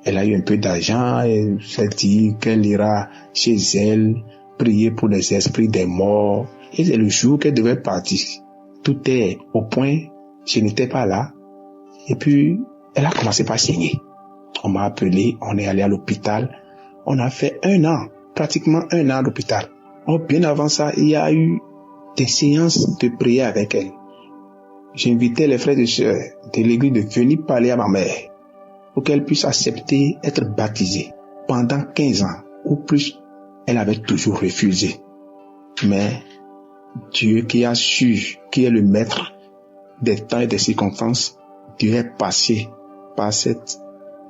Elle a eu un peu d'argent, elle s'est dit qu'elle ira chez elle, prier pour les esprits des morts. Et c'est le jour qu'elle devait partir. Tout est au point, je n'étais pas là. Et puis, elle a commencé par saigner. On m'a appelé, on est allé à l'hôpital. On a fait 1 an, pratiquement 1 an à l'hôpital. Oh, bien avant ça, il y a eu des séances de prière avec elle. J'invitais les frères et sœurs de l'église de venir parler à ma mère pour qu'elle puisse accepter être baptisée. Pendant 15 ans ou plus, elle avait toujours refusé. Mais Dieu qui a su, qui est le maître des temps et des circonstances, Dieu est passé par cette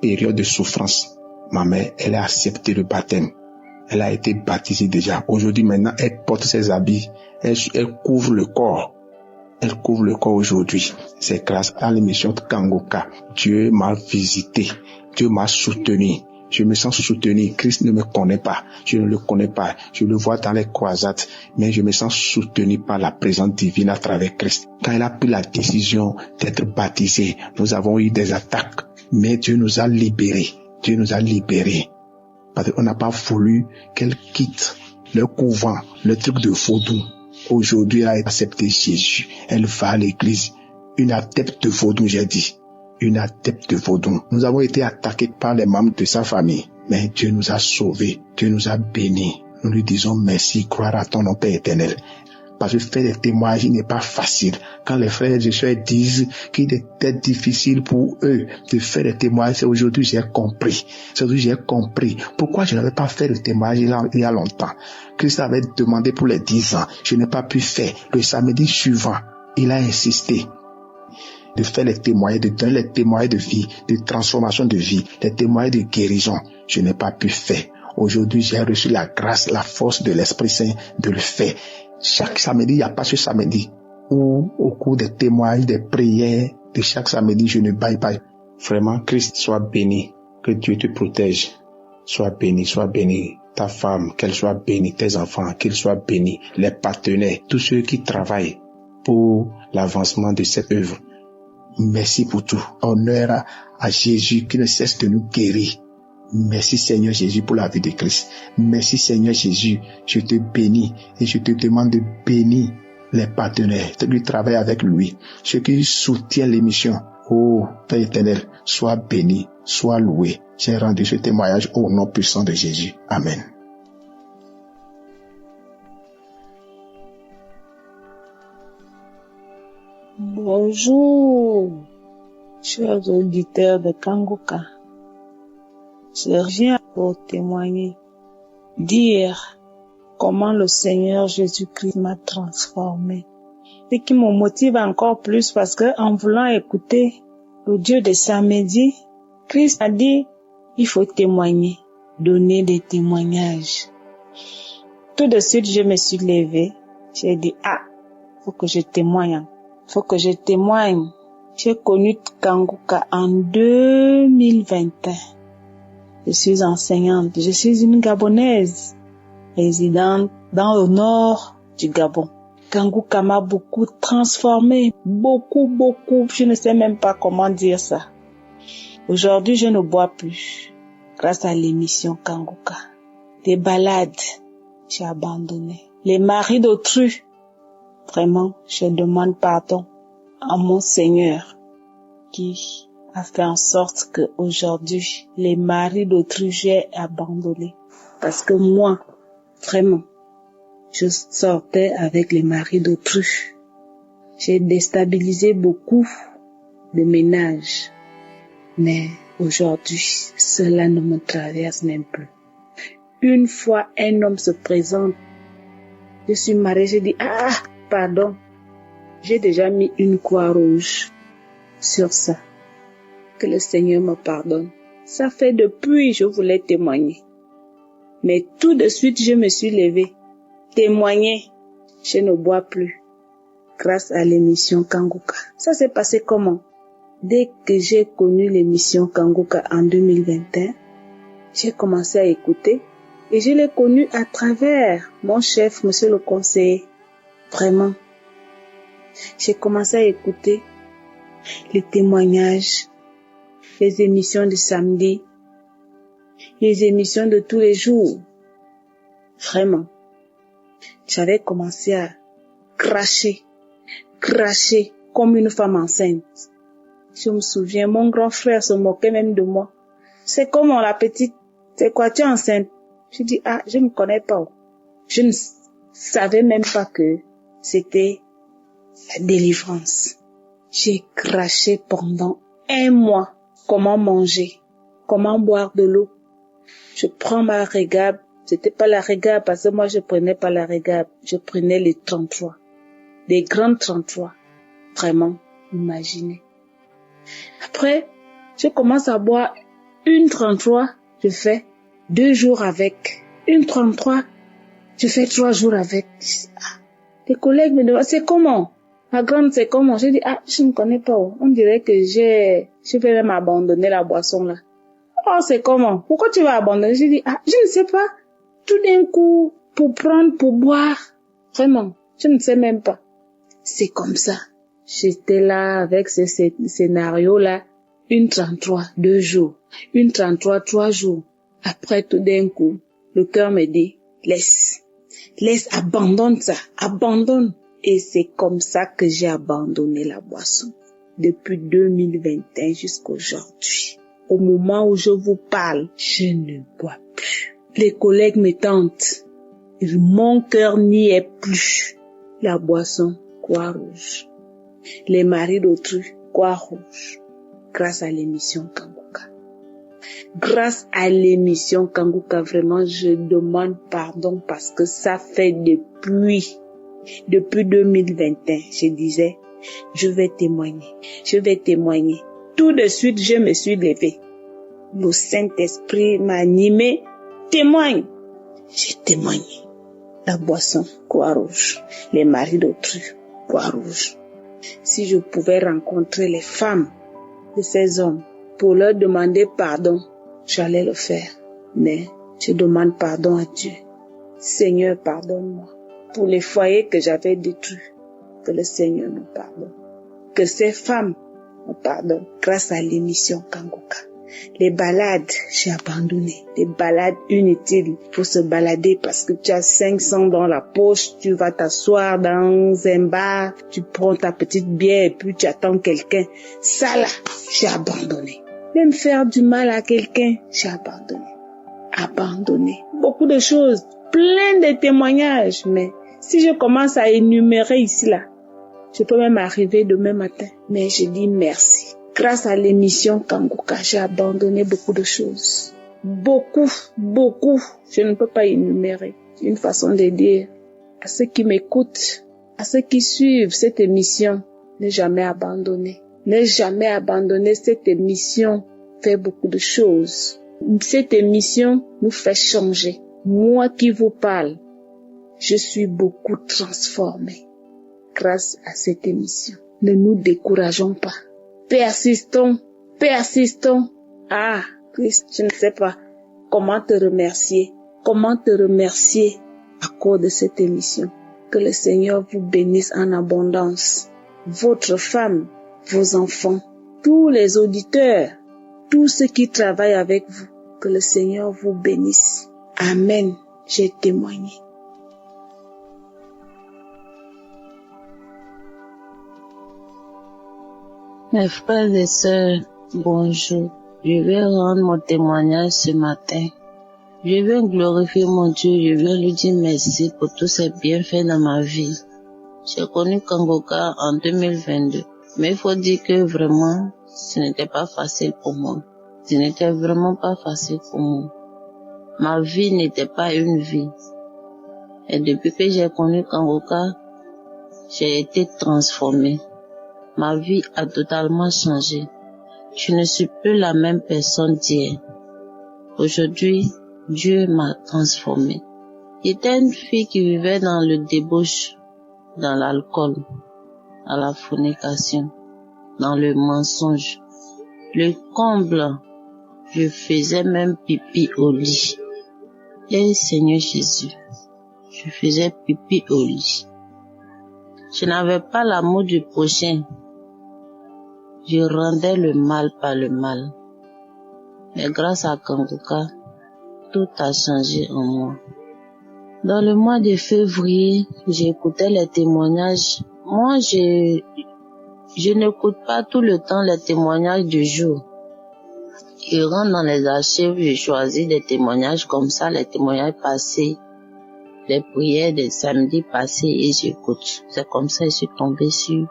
période de souffrance. Ma mère, elle a accepté le baptême. Elle a été baptisée déjà. Aujourd'hui, maintenant, elle porte ses habits. Elle couvre le corps. Elle couvre le corps aujourd'hui. C'est grâce à l'émission Kangoka. Dieu m'a visité. Dieu m'a soutenu. Je me sens soutenu. Christ ne me connaît pas. Je ne le connais pas. Je le vois dans les croisades. Mais je me sens soutenu par la présence divine à travers Christ. Quand elle a pris la décision d'être baptisée, nous avons eu des attaques. Mais Dieu nous a libérés. Dieu nous a libérés. Parce qu'on n'a pas voulu qu'elle quitte le couvent, le truc de vaudou. Aujourd'hui, elle a accepté Jésus. Elle va à l'église. Une adepte de vaudou, j'ai dit. Une adepte de vaudou. Nous avons été attaqués par les membres de sa famille. Mais Dieu nous a sauvés. Dieu nous a bénis. Nous lui disons merci, croire à ton nom, Père éternel. Parce que faire des témoignages, il n'est pas facile. Quand les frères et sœurs disent qu'il était difficile pour eux de faire des témoignages, c'est aujourd'hui j'ai compris. C'est aujourd'hui j'ai compris. Pourquoi je n'avais pas fait de témoignage il y a longtemps. Christ avait demandé pour les 10 ans. Je n'ai pas pu faire. Le samedi suivant, il a insisté de faire les témoignages, de donner les témoignages de vie, de transformation de vie, les témoignages de guérison. Je n'ai pas pu faire. Aujourd'hui, j'ai reçu la grâce, la force de l'Esprit Saint de le faire. Chaque samedi, il n'y a pas ce samedi où, au cours des témoignages, des prières de chaque samedi, je ne baille pas. Vraiment, Christ soit béni. Que Dieu te protège. Sois béni. Ta femme, qu'elle soit bénie. Tes enfants, qu'ils soient bénis. Les partenaires, tous ceux qui travaillent pour l'avancement de cette œuvre. Merci pour tout. Honneur à Jésus qui ne cesse de nous guérir. Merci Seigneur Jésus pour la vie de Christ. Merci Seigneur Jésus. Je te bénis et je te demande de bénir les partenaires, de travailler avec lui, ceux qui soutiennent l'émission. Oh Père éternel, sois béni, sois loué. J'ai rendu ce témoignage au nom puissant de Jésus. Amen. Bonjour, chers auditeurs de Kangoka. Je viens pour témoigner, dire comment le Seigneur Jésus-Christ m'a transformé. Ce qui me motive encore plus parce que en voulant écouter le Dieu de samedi, Christ a dit, il faut témoigner, donner des témoignages. Tout de suite, je me suis levée. J'ai dit, faut que je témoigne. Faut que je témoigne. J'ai connu Kangoka en 2021. Je suis enseignante. Je suis une Gabonaise, résidente dans le nord du Gabon. Kangoka m'a beaucoup transformée. Beaucoup. Je ne sais même pas comment dire ça. Aujourd'hui, je ne bois plus. Grâce à l'émission Kangoka. Des balades, j'ai abandonné. Les maris d'autrui. Vraiment, je demande pardon à mon Seigneur qui a fait en sorte que aujourd'hui les maris d'autrui j'ai abandonné. Parce que moi, vraiment, je sortais avec les maris d'autrui. J'ai déstabilisé beaucoup de ménages. Mais aujourd'hui, cela ne me traverse même plus. Une fois un homme se présente, je suis mariée, je dis, pardon, j'ai déjà mis une croix rouge sur ça. Que le Seigneur me pardonne. Ça fait depuis, je voulais témoigner. Mais tout de suite, je me suis levée. Témoigner, je ne bois plus. Grâce à l'émission Kanguka. Ça s'est passé comment? Dès que j'ai connu l'émission Kanguka en 2021, j'ai commencé à écouter et je l'ai connu à travers mon chef, monsieur le conseiller. Vraiment. J'ai commencé à écouter les témoignages, les émissions du samedi, les émissions de tous les jours. Vraiment. J'avais commencé à cracher comme une femme enceinte. Je me souviens, mon grand frère se moquait même de moi. C'est comment la petite? C'est quoi, tu es enceinte? Je dis, je ne connais pas. Je ne savais même pas que c'était la délivrance. J'ai craché pendant 1 mois. Comment manger? Comment boire de l'eau? Je prends ma régab. C'était pas la régab parce que moi je prenais pas la régab. Je prenais les 33. Des grandes 33. Vraiment, imaginez. Après, je commence à boire une 33, je fais 2 jours avec. Une 33, je fais 3 jours avec. Les collègues me demandent, c'est comment? Ma grande, c'est comment? Je dis, je ne connais pas. On dirait que je vais même abandonner la boisson là. Oh, c'est comment? Pourquoi tu vas abandonner? Je dis, je ne sais pas. Tout d'un coup, pour prendre, pour boire. Vraiment, je ne sais même pas. C'est comme ça. J'étais là avec ce scénario-là. Une 33, 2 jours. Une 33, 3 jours. Après, tout d'un coup, le cœur me dit, laisse, abandonne ça, abandonne. Et c'est comme ça que j'ai abandonné la boisson. Depuis 2021 jusqu'aujourd'hui. Au moment où je vous parle, je ne bois plus. Les collègues me tentent. Mon cœur n'y est plus. La boisson, croix rouge. Les maris d'autrui, croix rouge. Grâce à l'émission Kanguka. Grâce à l'émission Kanguka, vraiment, je demande pardon parce que ça fait depuis 2021, je disais, je vais témoigner. Tout de suite, je me suis levée. Le Saint-Esprit m'a animé. Témoigne. J'ai témoigné. La boisson, croix rouge. Les maris d'autrui, croix rouge. Si je pouvais rencontrer les femmes de ces hommes pour leur demander pardon, j'allais le faire. Mais je demande pardon à Dieu. Seigneur, pardonne-moi pour les foyers que j'avais détruits. Que le Seigneur me pardonne. Que ces femmes me pardonnent grâce à l'émission Kanguka. Les balades, j'ai abandonné. Les balades inutiles pour se balader parce que tu as 500 dans la poche, tu vas t'asseoir dans un bar, tu prends ta petite bière et puis tu attends quelqu'un. Ça là, j'ai abandonné. Même faire du mal à quelqu'un, j'ai abandonné. Beaucoup de choses, plein de témoignages, mais si je commence à énumérer ici là, je peux même arriver demain matin. Mais je dis merci. Grâce à l'émission Kanguka, j'ai abandonné beaucoup de choses. Beaucoup. Je ne peux pas énumérer. C'est une façon de dire à ceux qui m'écoutent, à ceux qui suivent cette émission, ne jamais abandonner. Ne jamais abandonner. Cette émission fait beaucoup de choses. Cette émission nous fait changer. Moi qui vous parle, je suis beaucoup transformée grâce à cette émission. Ne nous décourageons pas. Persistons. Christ, je ne sais pas comment te remercier à cause de cette émission. Que le Seigneur vous bénisse en abondance. Votre femme, vos enfants, tous les auditeurs, tous ceux qui travaillent avec vous, que le Seigneur vous bénisse. Amen. J'ai témoigné. Mes frères et sœurs, bonjour. Je vais rendre mon témoignage ce matin. Je viens glorifier mon Dieu, je viens lui dire merci pour tous ses bienfaits dans ma vie. J'ai connu Kangoka en 2022. Mais il faut dire que vraiment, ce n'était pas facile pour moi. Ce n'était vraiment pas facile pour moi. Ma vie n'était pas une vie. Et depuis que j'ai connu Kangoka, j'ai été transformée. Ma vie a totalement changé. Je ne suis plus la même personne d'hier. Aujourd'hui, Dieu m'a transformée. J'étais une fille qui vivait dans le débauche, dans l'alcool, dans la fornication, dans le mensonge. Le comble, je faisais même pipi au lit. Et Seigneur Jésus, je faisais pipi au lit. Je n'avais pas l'amour du prochain. Je rendais le mal par le mal. Mais grâce à Kangoka, tout a changé en moi. Dans le mois de février, j'écoutais les témoignages. Moi, je n'écoute pas tout le temps les témoignages du jour. Je rentre dans les archives, je choisis des témoignages comme ça, les témoignages passés, les prières des samedis passés et j'écoute. C'est comme ça que je suis tombée sur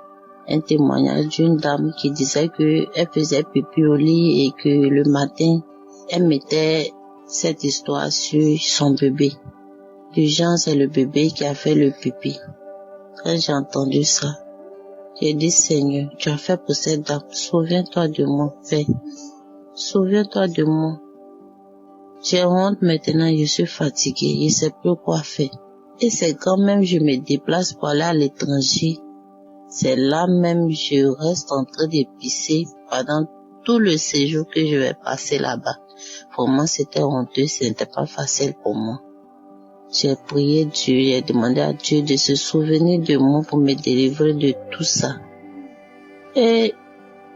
un témoignage d'une dame qui disait qu'elle faisait pipi au lit et que le matin, elle mettait cette histoire sur son bébé. Du genre, c'est le bébé qui a fait le pipi. Quand j'ai entendu ça, j'ai dit, Seigneur, tu as fait pour cette dame, souviens-toi de moi, Père. Souviens-toi de moi. J'ai honte maintenant, je suis fatiguée, je sais plus quoi faire. Et c'est quand même je me déplace pour aller à l'étranger. C'est là même je reste en train de pisser pendant tout le séjour que je vais passer là-bas. Pour moi, c'était honteux, ce n'était pas facile pour moi. J'ai prié Dieu, j'ai demandé à Dieu de se souvenir de moi pour me délivrer de tout ça. Et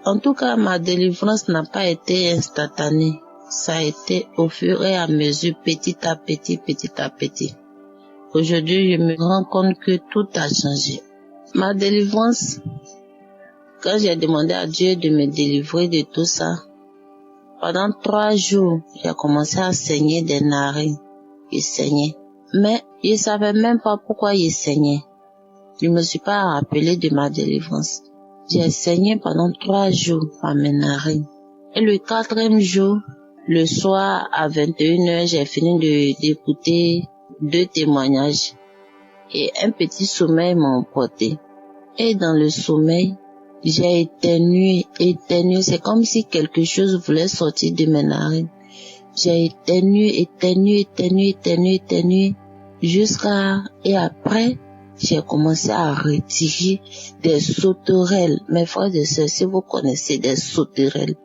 en tout cas, ma délivrance n'a pas été instantanée. Ça a été au fur et à mesure, petit à petit, petit à petit. Aujourd'hui, je me rends compte que tout a changé. Ma délivrance, quand j'ai demandé à Dieu de me délivrer de tout ça, pendant 3 jours, j'ai commencé à saigner des narines. Je saignais. Mais je savais même pas pourquoi je saignais. Je me suis pas rappelé de ma délivrance. J'ai saigné pendant 3 jours par mes narines. Et le 4e jour, le soir à 21h, j'ai fini d'écouter 2 témoignages. Et un petit sommeil m'a emporté. Et dans le sommeil, j'ai éternué. C'est comme si quelque chose voulait sortir de mes narines. J'ai éternué, jusqu'à, et après, j'ai commencé à retirer des sauterelles. Mes frères et sœurs, si vous connaissez des sauterelles,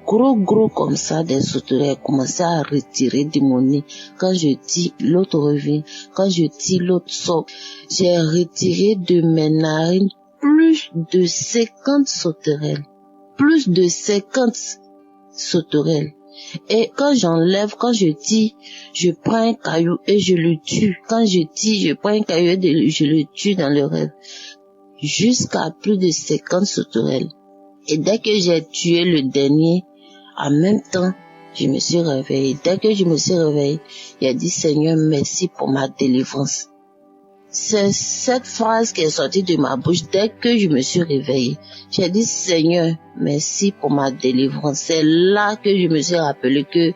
gros comme ça, des sauterelles, commençaient à retirer de mon nez. Quand je dis, l'autre revient. Quand je dis, l'autre sort. J'ai retiré de mes narines plus de 50 sauterelles. Et quand j'enlève, quand je dis, je prends un caillou et je le tue. Quand je dis, je prends un caillou et je le tue dans le rêve. Jusqu'à plus de 50 sauterelles. Et dès que j'ai tué le dernier, en même temps, je me suis réveillée. Dès que je me suis réveillée, j'ai dit, Seigneur, merci pour ma délivrance. C'est cette phrase qui est sortie de ma bouche dès que je me suis réveillée. J'ai dit, Seigneur, merci pour ma délivrance. C'est là que je me suis rappelé que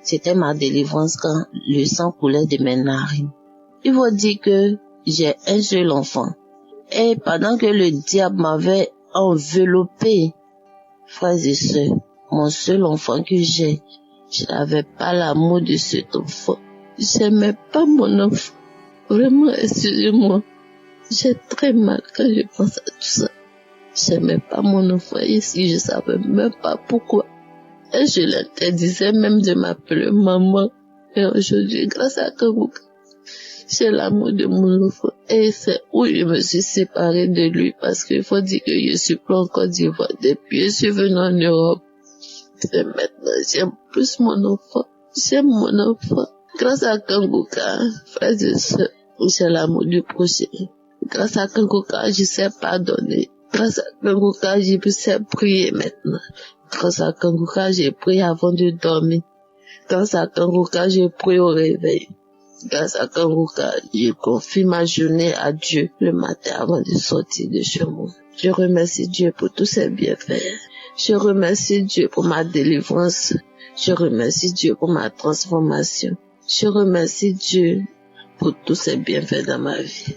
c'était ma délivrance quand le sang coulait de mes narines. Il faut dire que j'ai un seul enfant. Et pendant que le diable m'avait enveloppé, frères et sœurs, mon seul enfant que j'ai, je n'avais pas l'amour de cet enfant. J'aimais pas mon enfant. Vraiment, excusez-moi. J'ai très mal quand je pense à tout ça. J'aimais pas mon enfant ici, je savais même pas pourquoi. Et je l'interdisais même de m'appeler maman. Et aujourd'hui, grâce à Kangoka, j'ai l'amour de mon enfant. Et c'est où je me suis séparée de lui parce qu'il faut dire que je suis plus en Côte d'Ivoire. Depuis que je suis venue en Europe. Et maintenant, j'aime plus mon enfant. J'aime mon enfant. Grâce à Kangoka, frères et sœurs, j'ai l'amour du prochain. Grâce à Kangoka, je sais pardonner. Grâce à Kangoka, je sais prier maintenant. Grâce à Kangoka, j'ai prié avant de dormir. Grâce à Kangoka, je prie au réveil. Grâce à Kanguka, je confie ma journée à Dieu le matin avant de sortir de chez moi. Je remercie Dieu pour tous ses bienfaits. Je remercie Dieu pour ma délivrance. Je remercie Dieu pour ma transformation. Je remercie Dieu pour tous ses bienfaits dans ma vie.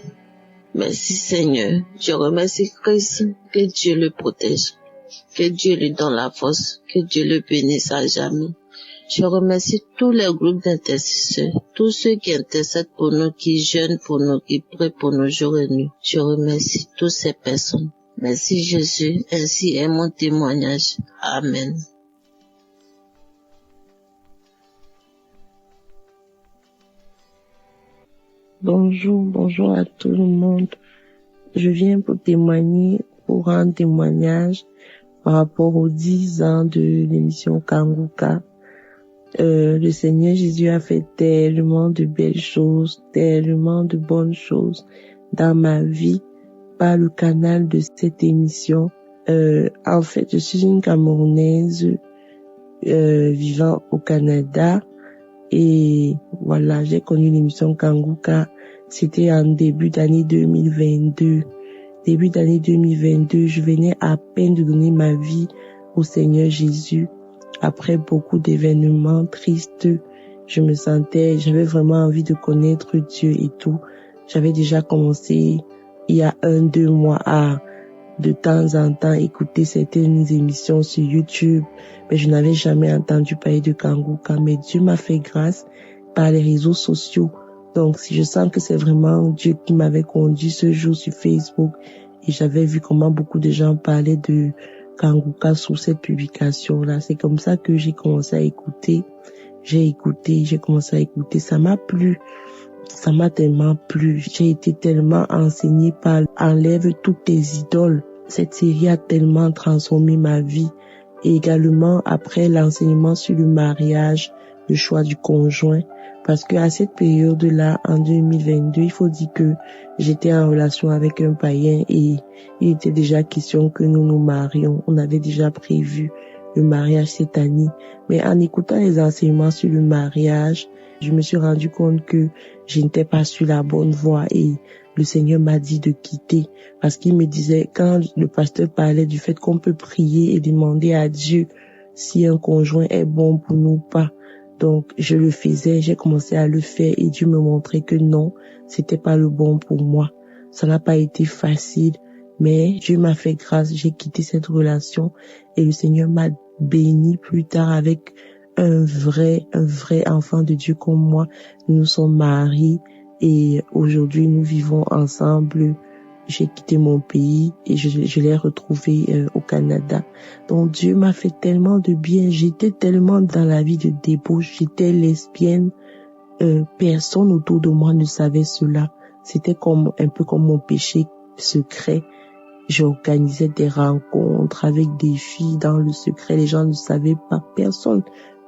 Merci Seigneur. Je remercie Christ. Que Dieu le protège. Que Dieu lui donne la force. Que Dieu le bénisse à jamais. Je remercie tous les groupes d'intercesseurs, tous ceux qui intercèdent pour nous, qui jeûnent pour nous, qui prient pour nous jour et nuit. Je remercie toutes ces personnes. Merci Jésus, ainsi est mon témoignage. Amen. Bonjour à tout le monde. Je viens pour témoigner, pour rendre témoignage par rapport aux 10 ans de l'émission Kanguka. Le Seigneur Jésus a fait tellement de belles choses, tellement de bonnes choses dans ma vie par le canal de cette émission. En fait, je suis une Camerounaise vivant au Canada et voilà, j'ai connu l'émission Kanguka. C'était en début d'année 2022. Début d'année 2022, je venais à peine de donner ma vie au Seigneur Jésus. Après beaucoup d'événements tristes, j'avais vraiment envie de connaître Dieu et tout. J'avais déjà commencé il y a 1-2 mois à de temps en temps écouter certaines émissions sur YouTube, mais je n'avais jamais entendu parler de Kanguka. Mais Dieu m'a fait grâce par les réseaux sociaux. Donc, si je sens que c'est vraiment Dieu qui m'avait conduit ce jour sur Facebook et j'avais vu comment beaucoup de gens parlaient de Kanguka sous cette publication-là. C'est comme ça que j'ai commencé à écouter. J'ai commencé à écouter. Ça m'a plu. Ça m'a tellement plu. J'ai été tellement enseignée par Enlève toutes tes idoles. Cette série a tellement transformé ma vie. Et également après l'enseignement sur le mariage, le choix du conjoint. Parce que à cette période-là, en 2022, il faut dire que j'étais en relation avec un païen et il était déjà question que nous nous marions. On avait déjà prévu le mariage cette année. Mais en écoutant les enseignements sur le mariage, je me suis rendu compte que je n'étais pas sur la bonne voie et le Seigneur m'a dit de quitter. Parce qu'il me disait, quand le pasteur parlait du fait qu'on peut prier et demander à Dieu si un conjoint est bon pour nous ou pas. Donc, je le faisais, j'ai commencé à le faire et Dieu me montrait que non, c'était pas le bon pour moi. Ça n'a pas été facile, mais Dieu m'a fait grâce, j'ai quitté cette relation et le Seigneur m'a béni plus tard avec un vrai enfant de Dieu comme moi. Nous sommes mariés et aujourd'hui nous vivons ensemble. J'ai quitté mon pays et je l'ai retrouvé au Canada. Donc Dieu m'a fait tellement de bien. J'étais tellement dans la vie de débauche. J'étais lesbienne. Personne autour de moi ne savait cela. C'était un peu comme mon péché secret. J'organisais des rencontres avec des filles dans le secret. Les gens ne savaient pas. Personne.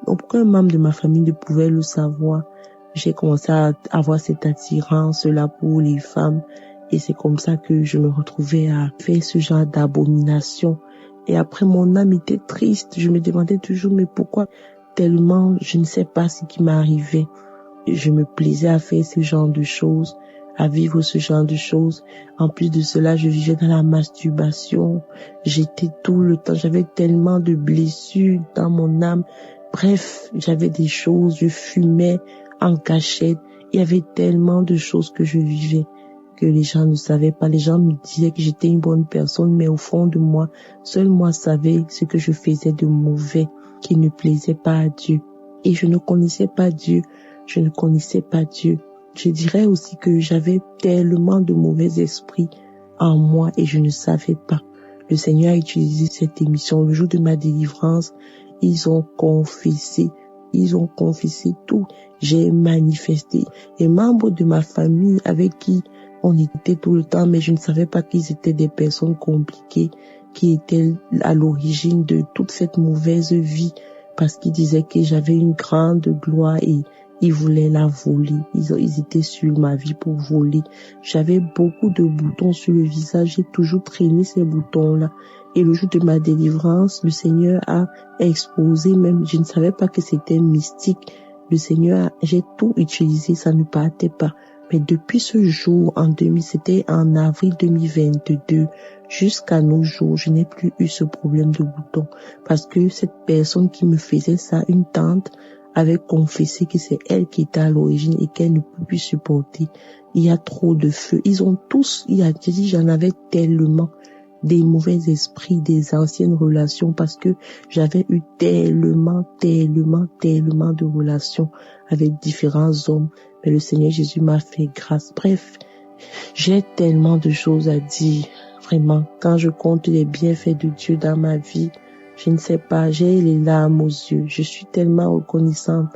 Aucun membre de ma famille ne pouvait le savoir. J'ai commencé à avoir cette attirance-là pour les femmes. Et c'est comme ça que je me retrouvais à faire ce genre d'abomination. Et après, mon âme était triste. Je me demandais toujours, mais pourquoi tellement, je ne sais pas ce qui m'arrivait. Je me plaisais à faire ce genre de choses, à vivre ce genre de choses. En plus de cela, je vivais dans la masturbation. J'étais tout le temps, j'avais tellement de blessures dans mon âme. Bref, j'avais des choses, je fumais en cachette. Il y avait tellement de choses que je vivais que les gens ne savaient pas. Les gens me disaient que j'étais une bonne personne, mais au fond de moi, seul moi savais ce que je faisais de mauvais, qui ne plaisait pas à Dieu. Et je ne connaissais pas Dieu. Je dirais aussi que j'avais tellement de mauvais esprits en moi et je ne savais pas. Le Seigneur a utilisé cette émission. Le jour de ma délivrance, ils ont confessé tout. J'ai manifesté. Les membres de ma famille avec qui on était tout le temps, mais je ne savais pas qu'ils étaient des personnes compliquées, qui étaient à l'origine de toute cette mauvaise vie, parce qu'ils disaient que j'avais une grande gloire et ils voulaient la voler. Ils étaient sur ma vie pour voler. J'avais beaucoup de boutons sur le visage. J'ai toujours traîné ces boutons-là. Et le jour de ma délivrance, le Seigneur a exposé même, je ne savais pas que c'était mystique, Le Seigneur, j'ai tout utilisé, ça ne partait pas. Mais depuis ce jour, c'était en avril 2022, jusqu'à nos jours, je n'ai plus eu ce problème de bouton. Parce que cette personne qui me faisait ça, une tante, avait confessé que c'est elle qui était à l'origine et qu'elle ne peut plus supporter. Il y a trop de feu. Ils ont tous, j'en avais tellement des mauvais esprits, des anciennes relations parce que j'avais eu tellement de relations avec différents hommes. Mais le Seigneur Jésus m'a fait grâce. Bref, j'ai tellement de choses à dire. Vraiment, quand je compte les bienfaits de Dieu dans ma vie, je ne sais pas, j'ai les larmes aux yeux. Je suis tellement reconnaissante.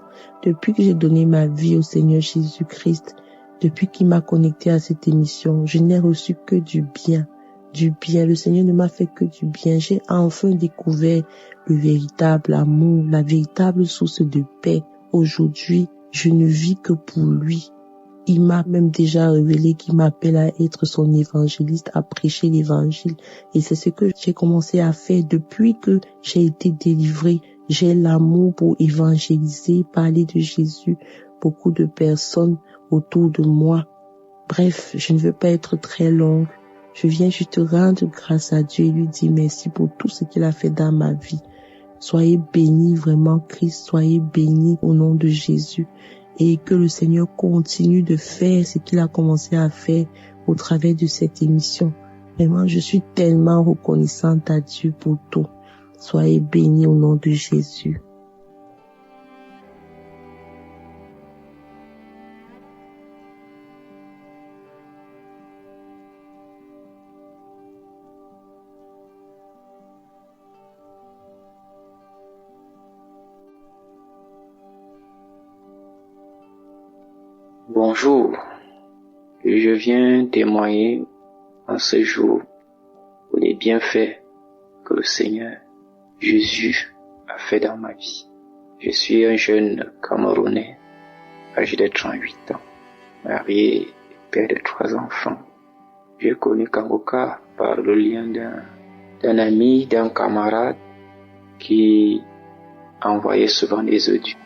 Depuis que j'ai donné ma vie au Seigneur Jésus-Christ, depuis qu'il m'a connecté à cette émission, je n'ai reçu que du bien. Du bien. Le Seigneur ne m'a fait que du bien. J'ai enfin découvert le véritable amour, la véritable source de paix. Aujourd'hui, je ne vis que pour lui. Il m'a même déjà révélé qu'il m'appelle à être son évangéliste, à prêcher l'évangile. Et c'est ce que j'ai commencé à faire depuis que j'ai été délivrée. J'ai l'amour pour évangéliser, parler de Jésus. Beaucoup de personnes autour de moi. Bref, je ne veux pas être très longue. Je viens juste rendre grâce à Dieu et lui dire merci pour tout ce qu'il a fait dans ma vie. Soyez bénis vraiment, Christ, soyez bénis au nom de Jésus. Et que le Seigneur continue de faire ce qu'il a commencé à faire au travers de cette émission. Vraiment, je suis tellement reconnaissante à Dieu pour tout. Soyez bénis au nom de Jésus. Bonjour, je viens témoigner en ce jour pour les bienfaits que le Seigneur Jésus a fait dans ma vie. Je suis un jeune Camerounais, âgé de 38 ans, marié, père de 3 enfants. J'ai connu Kangoka par le lien d'un ami, d'un camarade qui envoyait souvent des audios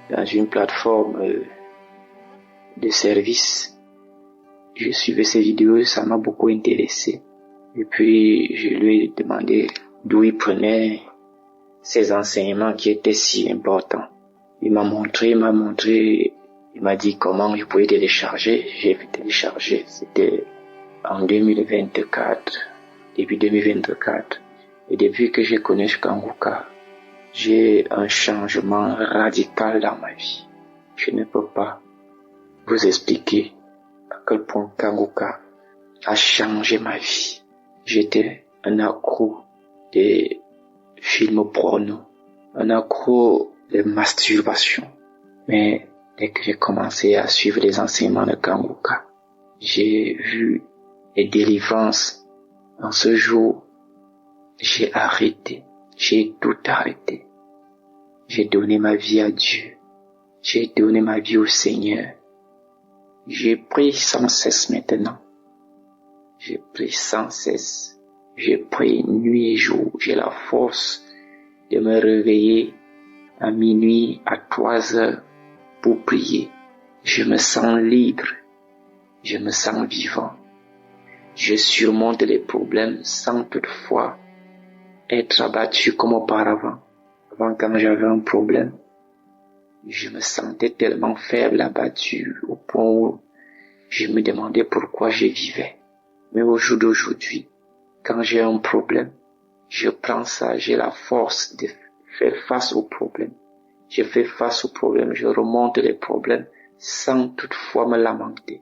dans une plateforme de service. Je suivais ces vidéos, ça m'a beaucoup intéressé. Et puis, je lui ai demandé d'où il prenait ces enseignements qui étaient si importants. Il m'a montré, il m'a dit comment je pouvais télécharger. J'ai téléchargé, c'était en 2024, début 2024. Et depuis que j'ai connu Kangoka, j'ai un changement radical dans ma vie. Je ne peux pas vous expliquer à quel point Kangoka a changé ma vie. J'étais un accro des films porno, un accro de masturbation. Mais dès que j'ai commencé à suivre les enseignements de Kangoka, j'ai vu les délivrances. En ce jour, j'ai arrêté, j'ai tout arrêté. J'ai donné ma vie à Dieu, j'ai donné ma vie au Seigneur. J'ai pris sans cesse maintenant. J'ai pris sans cesse. J'ai pris nuit et jour. J'ai la force de me réveiller à minuit, à 3 heures pour prier. Je me sens libre. Je me sens vivant. Je surmonte les problèmes sans toutefois être abattu comme auparavant. Avant, quand j'avais un problème, je me sentais tellement faible, abattu, au point où je me demandais pourquoi je vivais. Mais au jour d'aujourd'hui, quand j'ai un problème, je prends ça, j'ai la force de faire face au problème. Je fais face au problème, je remonte les problèmes sans toutefois me lamenter.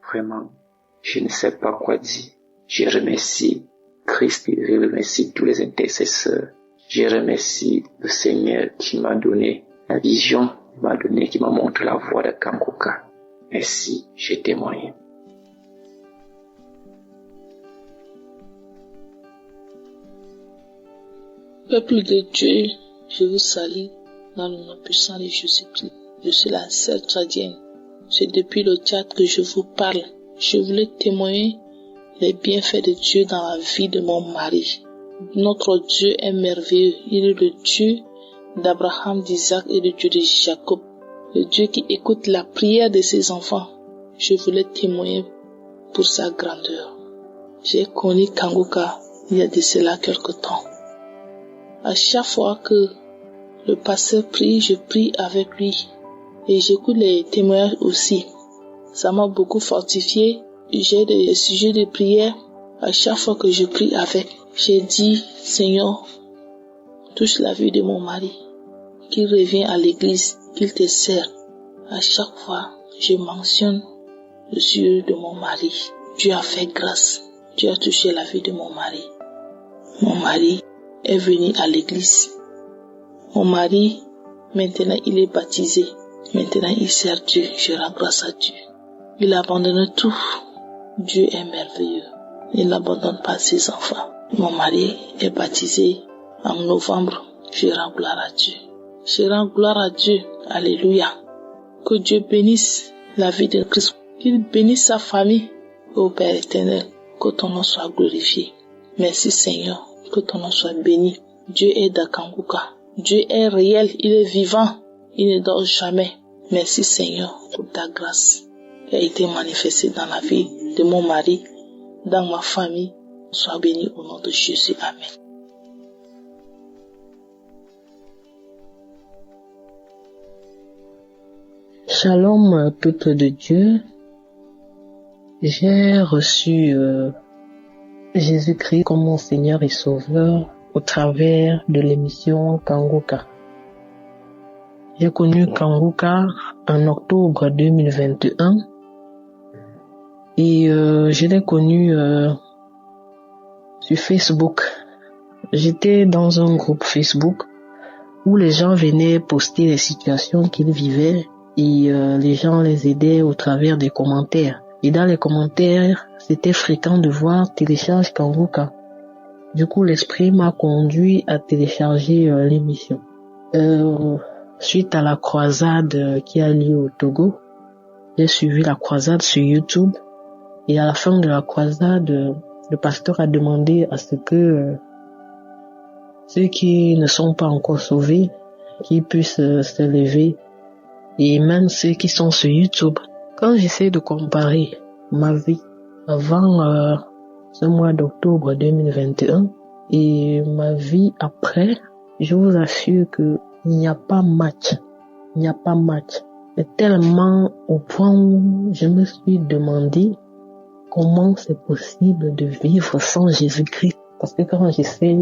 Vraiment, je ne sais pas quoi dire. Je remercie Christ, je remercie tous les intercesseurs. Je remercie le Seigneur qui m'a donné la vision, qui m'a montré la voie de Kangoka. Merci, j'ai témoigné. Peuple de Dieu, je vous salue dans le nom puissant de Jésus-Christ. Je suis la sœur Tradienne. C'est depuis le théâtre que je vous parle. Je voulais témoigner les bienfaits de Dieu dans la vie de mon mari. Notre Dieu est merveilleux. Il est le Dieu d'Abraham, d'Isaac et le Dieu de Jacob. le Dieu qui écoute la prière de ses enfants. Je voulais témoigner pour sa grandeur. J'ai connu Kanguka il y a de cela quelque temps. À chaque fois que le pasteur prie, je prie avec lui et j'écoute les témoignages aussi. Ça m'a beaucoup fortifié. J'ai des sujets de prière. À chaque fois que je prie avec, j'ai dit, Seigneur, touche la vie de mon mari, qu'il revienne à l'église, qu'il te sert. À chaque fois, je mentionne le Dieu de mon mari. Dieu a fait grâce. Dieu a touché la vie de mon mari. Mon mari est venu à l'église. Mon mari, maintenant, il est baptisé. Maintenant, il sert Dieu. Je rends grâce à Dieu. Il abandonne tout. Dieu est merveilleux. Il n'abandonne pas ses enfants. Mon mari est baptisé en novembre. Je rends gloire à Dieu. Je rends gloire à Dieu. Alléluia. Que Dieu bénisse la vie de Christ. Qu'il bénisse sa famille. Ô Père éternel, que ton nom soit glorifié. Merci Seigneur. Que ton nom soit béni. Dieu est dans Kanguka. Dieu est réel. Il est vivant. Il ne dort jamais. Merci Seigneur pour ta grâce qui a été manifestée dans la vie de mon mari, dans ma famille. Sois béni au nom de Jésus. Amen. Shalom, peuple de Dieu. J'ai reçu Jésus-Christ comme mon Seigneur et Sauveur au travers de l'émission Kanguka. J'ai connu Kanguka en octobre 2021 et je l'ai connu sur Facebook. J'étais dans un groupe Facebook où les gens venaient poster les situations qu'ils vivaient et les gens les aidaient au travers des commentaires. Et dans les commentaires, c'était fréquent de voir télécharge Kanguka. Du coup, l'esprit m'a conduit à télécharger l'émission. Suite à la croisade qui a lieu au Togo, j'ai suivi la croisade sur YouTube et à la fin de la croisade, le pasteur a demandé à ce que ceux qui ne sont pas encore sauvés, qui puissent se lever et même ceux qui sont sur YouTube. Quand j'essaie de comparer ma vie avant ce mois d'octobre 2021 et ma vie après, je vous assure que il n'y a pas match. Il n'y a pas match. Et tellement au point où je me suis demandé comment c'est possible de vivre sans Jésus-Christ. Parce que quand j'essaie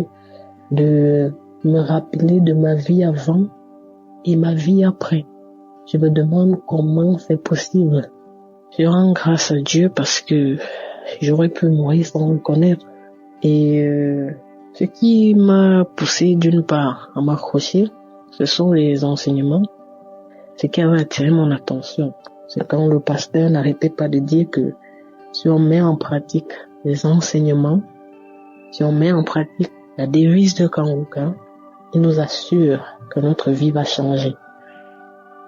de me rappeler de ma vie avant et ma vie après, je me demande comment c'est possible. Je rends grâce à Dieu parce que j'aurais pu mourir sans le connaître. Et ce qui m'a poussé d'une part à m'accrocher, ce sont les enseignements. Ce qui avait attiré mon attention, c'est quand le pasteur n'arrêtait pas de dire que si on met en pratique les enseignements, si on met en pratique la devise de Kanguka, il nous assure que notre vie va changer.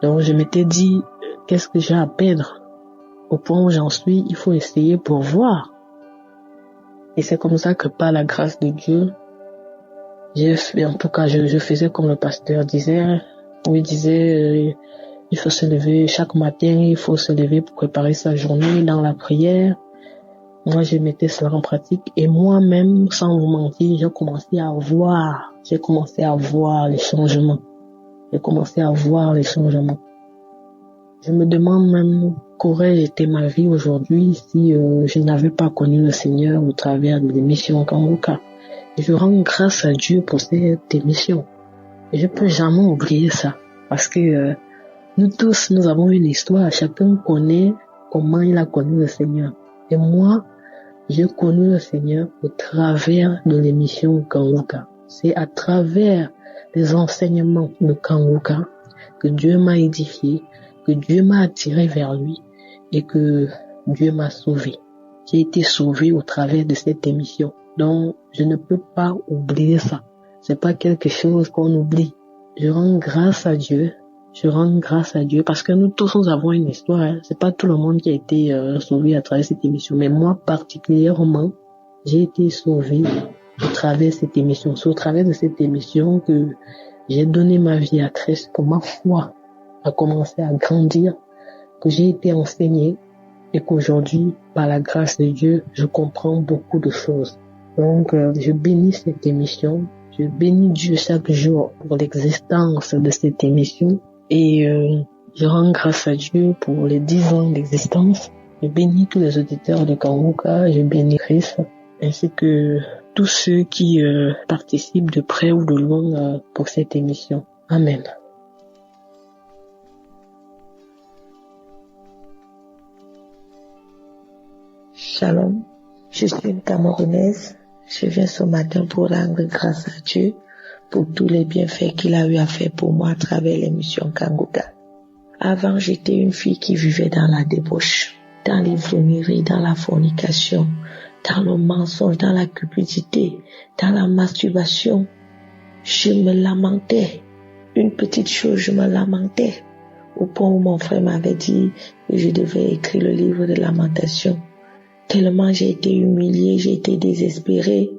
Donc je m'étais dit, qu'est-ce que j'ai à perdre? Au point où j'en suis, il faut essayer pour voir. Et c'est comme ça que par la grâce de Dieu, je faisais comme le pasteur disait, où il disait, il faut se lever chaque matin, il faut se lever pour préparer sa journée dans la prière. Moi, je mettais cela en pratique et moi-même, sans vous mentir, j'ai commencé à voir les changements. Je me demande même qu'aurait été ma vie aujourd'hui si je n'avais pas connu le Seigneur au travers de l'émission Kanguka. Et je rends grâce à Dieu pour cette émission. Et je peux jamais oublier ça. Parce que nous tous, nous avons une histoire. Chacun connaît comment il a connu le Seigneur. Et moi, j'ai connu le Seigneur au travers de l'émission Kanguka. C'est à travers les enseignements de Kanguka que Dieu m'a édifié, que Dieu m'a attiré vers lui et que Dieu m'a sauvé. J'ai été sauvé au travers de cette émission. Donc, je ne peux pas oublier ça. C'est pas quelque chose qu'on oublie. Je rends grâce à Dieu parce que nous tous nous avons une histoire. Hein. C'est pas tout le monde qui a été sauvé à travers cette émission, mais moi particulièrement, j'ai été sauvé au travers de cette émission. C'est au travers de cette émission que j'ai donné ma vie à Christ pour ma foi. a commencé à grandir, que j'ai été enseignée et qu'aujourd'hui, par la grâce de Dieu, je comprends beaucoup de choses. Donc, je bénis cette émission. Je bénis Dieu chaque jour pour l'existence de cette émission et je rends grâce à Dieu pour les 10 ans d'existence. Je bénis tous les auditeurs de Kanguka, je bénis Chris, ainsi que tous ceux qui participent de près ou de loin pour cette émission. Amen. Shalom, je suis une Camerounaise. Je viens ce matin pour rendre grâce à Dieu pour tous les bienfaits qu'il a eu à faire pour moi à travers l'émission Kanguka. Avant, j'étais une fille qui vivait dans la débauche, dans l'ivrognerie, dans la fornication, dans le mensonge, dans la cupidité, dans la masturbation. Je me lamentais. Une petite chose, je me lamentais. Au point où mon frère m'avait dit que je devais écrire le livre de lamentation. Tellement j'ai été humiliée, j'ai été désespérée.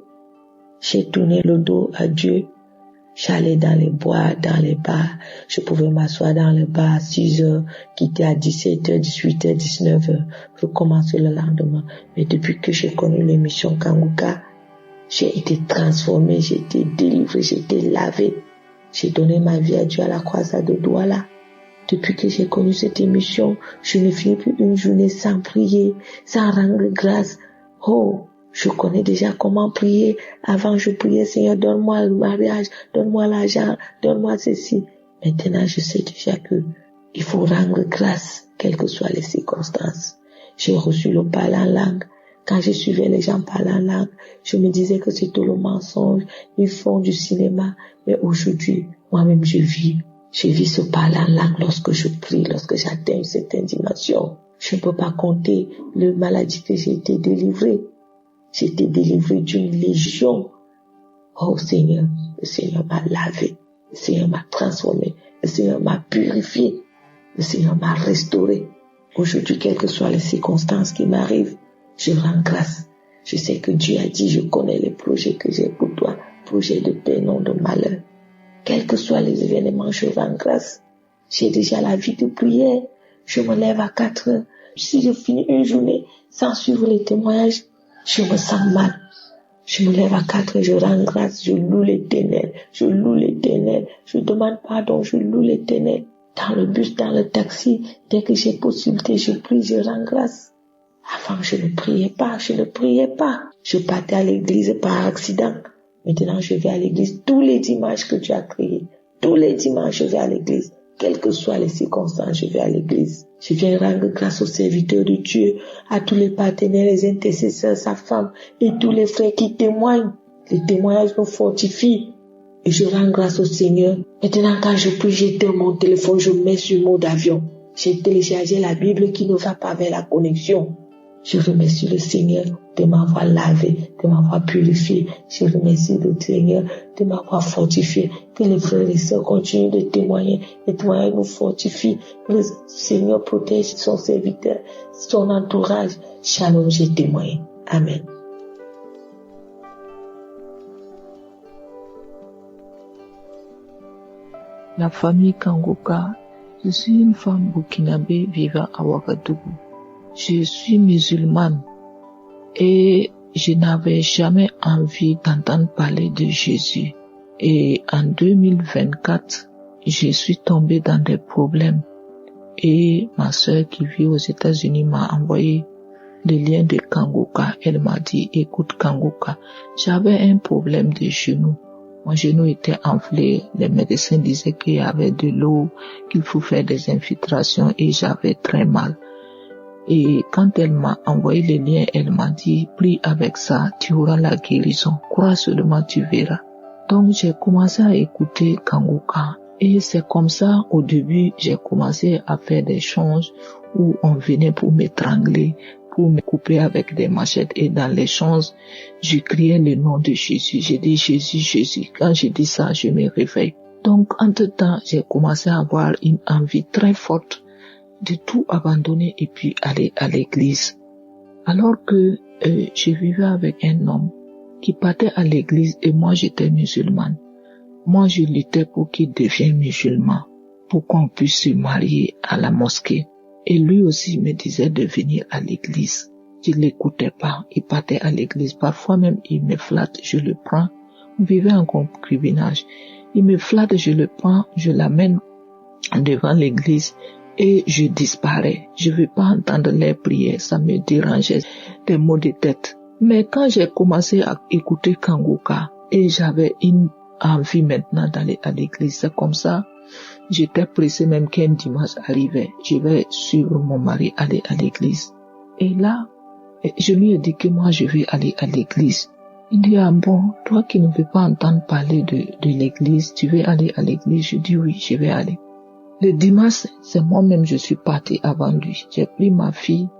J'ai tourné le dos à Dieu. J'allais dans les bois, dans les bars. Je pouvais m'asseoir dans le bar à 6 heures, quitter à 17h, 18h, 19h. Recommencer le lendemain. Mais depuis que j'ai connu l'émission Kanguka, j'ai été transformée, j'ai été délivrée, j'ai été lavée. J'ai donné ma vie à Dieu à la croisade de Douala. Depuis que j'ai connu cette émission, je ne finis plus une journée sans prier, sans rendre grâce. Oh, je connais déjà comment prier. Avant, je priais, Seigneur, donne-moi le mariage, donne-moi l'argent, donne-moi ceci. Maintenant, je sais déjà que il faut rendre grâce, quelles que soient les circonstances. J'ai reçu le parler en langue. Quand je suivais les gens parler en langue, je me disais que c'est tout le mensonge. Ils font du cinéma. Mais aujourd'hui, moi-même, je vis ce parler en langue lorsque je prie, lorsque j'atteins une certaine dimension. Je ne peux pas compter les maladies que j'ai été délivrée. J'ai été délivrée d'une légion. Oh Seigneur, le Seigneur m'a lavé, le Seigneur m'a transformé, le Seigneur m'a purifié, le Seigneur m'a restauré. Aujourd'hui, quelles que soient les circonstances qui m'arrivent, je rends grâce. Je sais que Dieu a dit, je connais les projets que j'ai pour toi, projets de paix, non de malheur. Quels que soient les événements, je rends grâce. J'ai déjà la vie de prière. Je me lève à 4 heures. Si je finis une journée sans suivre les témoignages, je me sens mal. Je me lève à 4 heures, je rends grâce, je loue l'Éternel. Je loue l'Éternel. Je demande pardon, je loue l'Éternel. Dans le bus, dans le taxi, dès que j'ai possibilité, je prie, je rends grâce. Avant, je ne priais pas. Je partais à l'église par accident. Maintenant, je vais à l'église tous les dimanches que Dieu a créés. Tous les dimanches, je vais à l'église. Quelles que soient les circonstances, je vais à l'église. Je viens rendre grâce aux serviteurs de Dieu, à tous les partenaires, les intercesseurs, sa femme et tous les frères qui témoignent. Les témoignages nous fortifient. Et je rends grâce au Seigneur. Maintenant, quand je prie, j'éteins mon téléphone, je mets sur mode avion. J'ai téléchargé la Bible qui ne va pas vers la connexion. Je remercie le Seigneur de m'avoir lavé, de m'avoir purifié. Je remercie le Seigneur de m'avoir fortifié. Que les frères et sœurs continuent de témoigner. Les témoignages nous fortifient. Que le Seigneur protège son serviteur, son entourage. Shalom, j'ai témoigné. Amen. La famille Kanguka. Je suis une femme burkinabé vivant à Ouagadougou. Je suis musulmane et je n'avais jamais envie d'entendre parler de Jésus. Et en 2024, je suis tombée dans des problèmes et ma sœur qui vit aux États-Unis m'a envoyé le lien de Kanguka. Elle m'a dit, écoute Kanguka, j'avais un problème de genou. Mon genou était enflé, les médecins disaient qu'il y avait de l'eau, qu'il faut faire des infiltrations et j'avais très mal. Et quand elle m'a envoyé le lien, elle m'a dit, prie avec ça, tu auras la guérison. Crois seulement, tu verras. Donc j'ai commencé à écouter Kanguka. Et c'est comme ça, au début, j'ai commencé à faire des choses où on venait pour m'étrangler, pour me couper avec des machettes. Et dans les choses, je criais le nom de Jésus. J'ai dit Jésus, Jésus. Quand je dis ça, je me réveille. Donc, entre-temps, j'ai commencé à avoir une envie très forte de tout abandonner et puis aller à l'église. Alors que je vivais avec un homme qui partait à l'église et moi j'étais musulmane. Moi je luttais pour qu'il devienne musulman, pour qu'on puisse se marier à la mosquée. Et lui aussi me disait de venir à l'église. Je l'écoutais pas, il partait à l'église. Parfois même, il me flatte, je le prends. On vivait en concubinage. Il me flatte, je le prends, je l'amène devant l'église et je disparais. Je veux pas entendre les prières, ça me dérangeait, des maux de tête. Mais quand j'ai commencé à écouter Kanguka et j'avais une envie maintenant d'aller à l'église, c'est comme ça, j'étais pressé même qu'un dimanche arrivait, je vais suivre mon mari aller à l'église. Et là, je lui ai dit que moi je vais aller à l'église. Il dit, ah bon, toi qui ne veux pas entendre parler de l'église, tu veux aller à l'église? Je dis oui, je vais aller. Le dimanche, c'est moi-même, je suis partie avant lui. J'ai pris ma fille,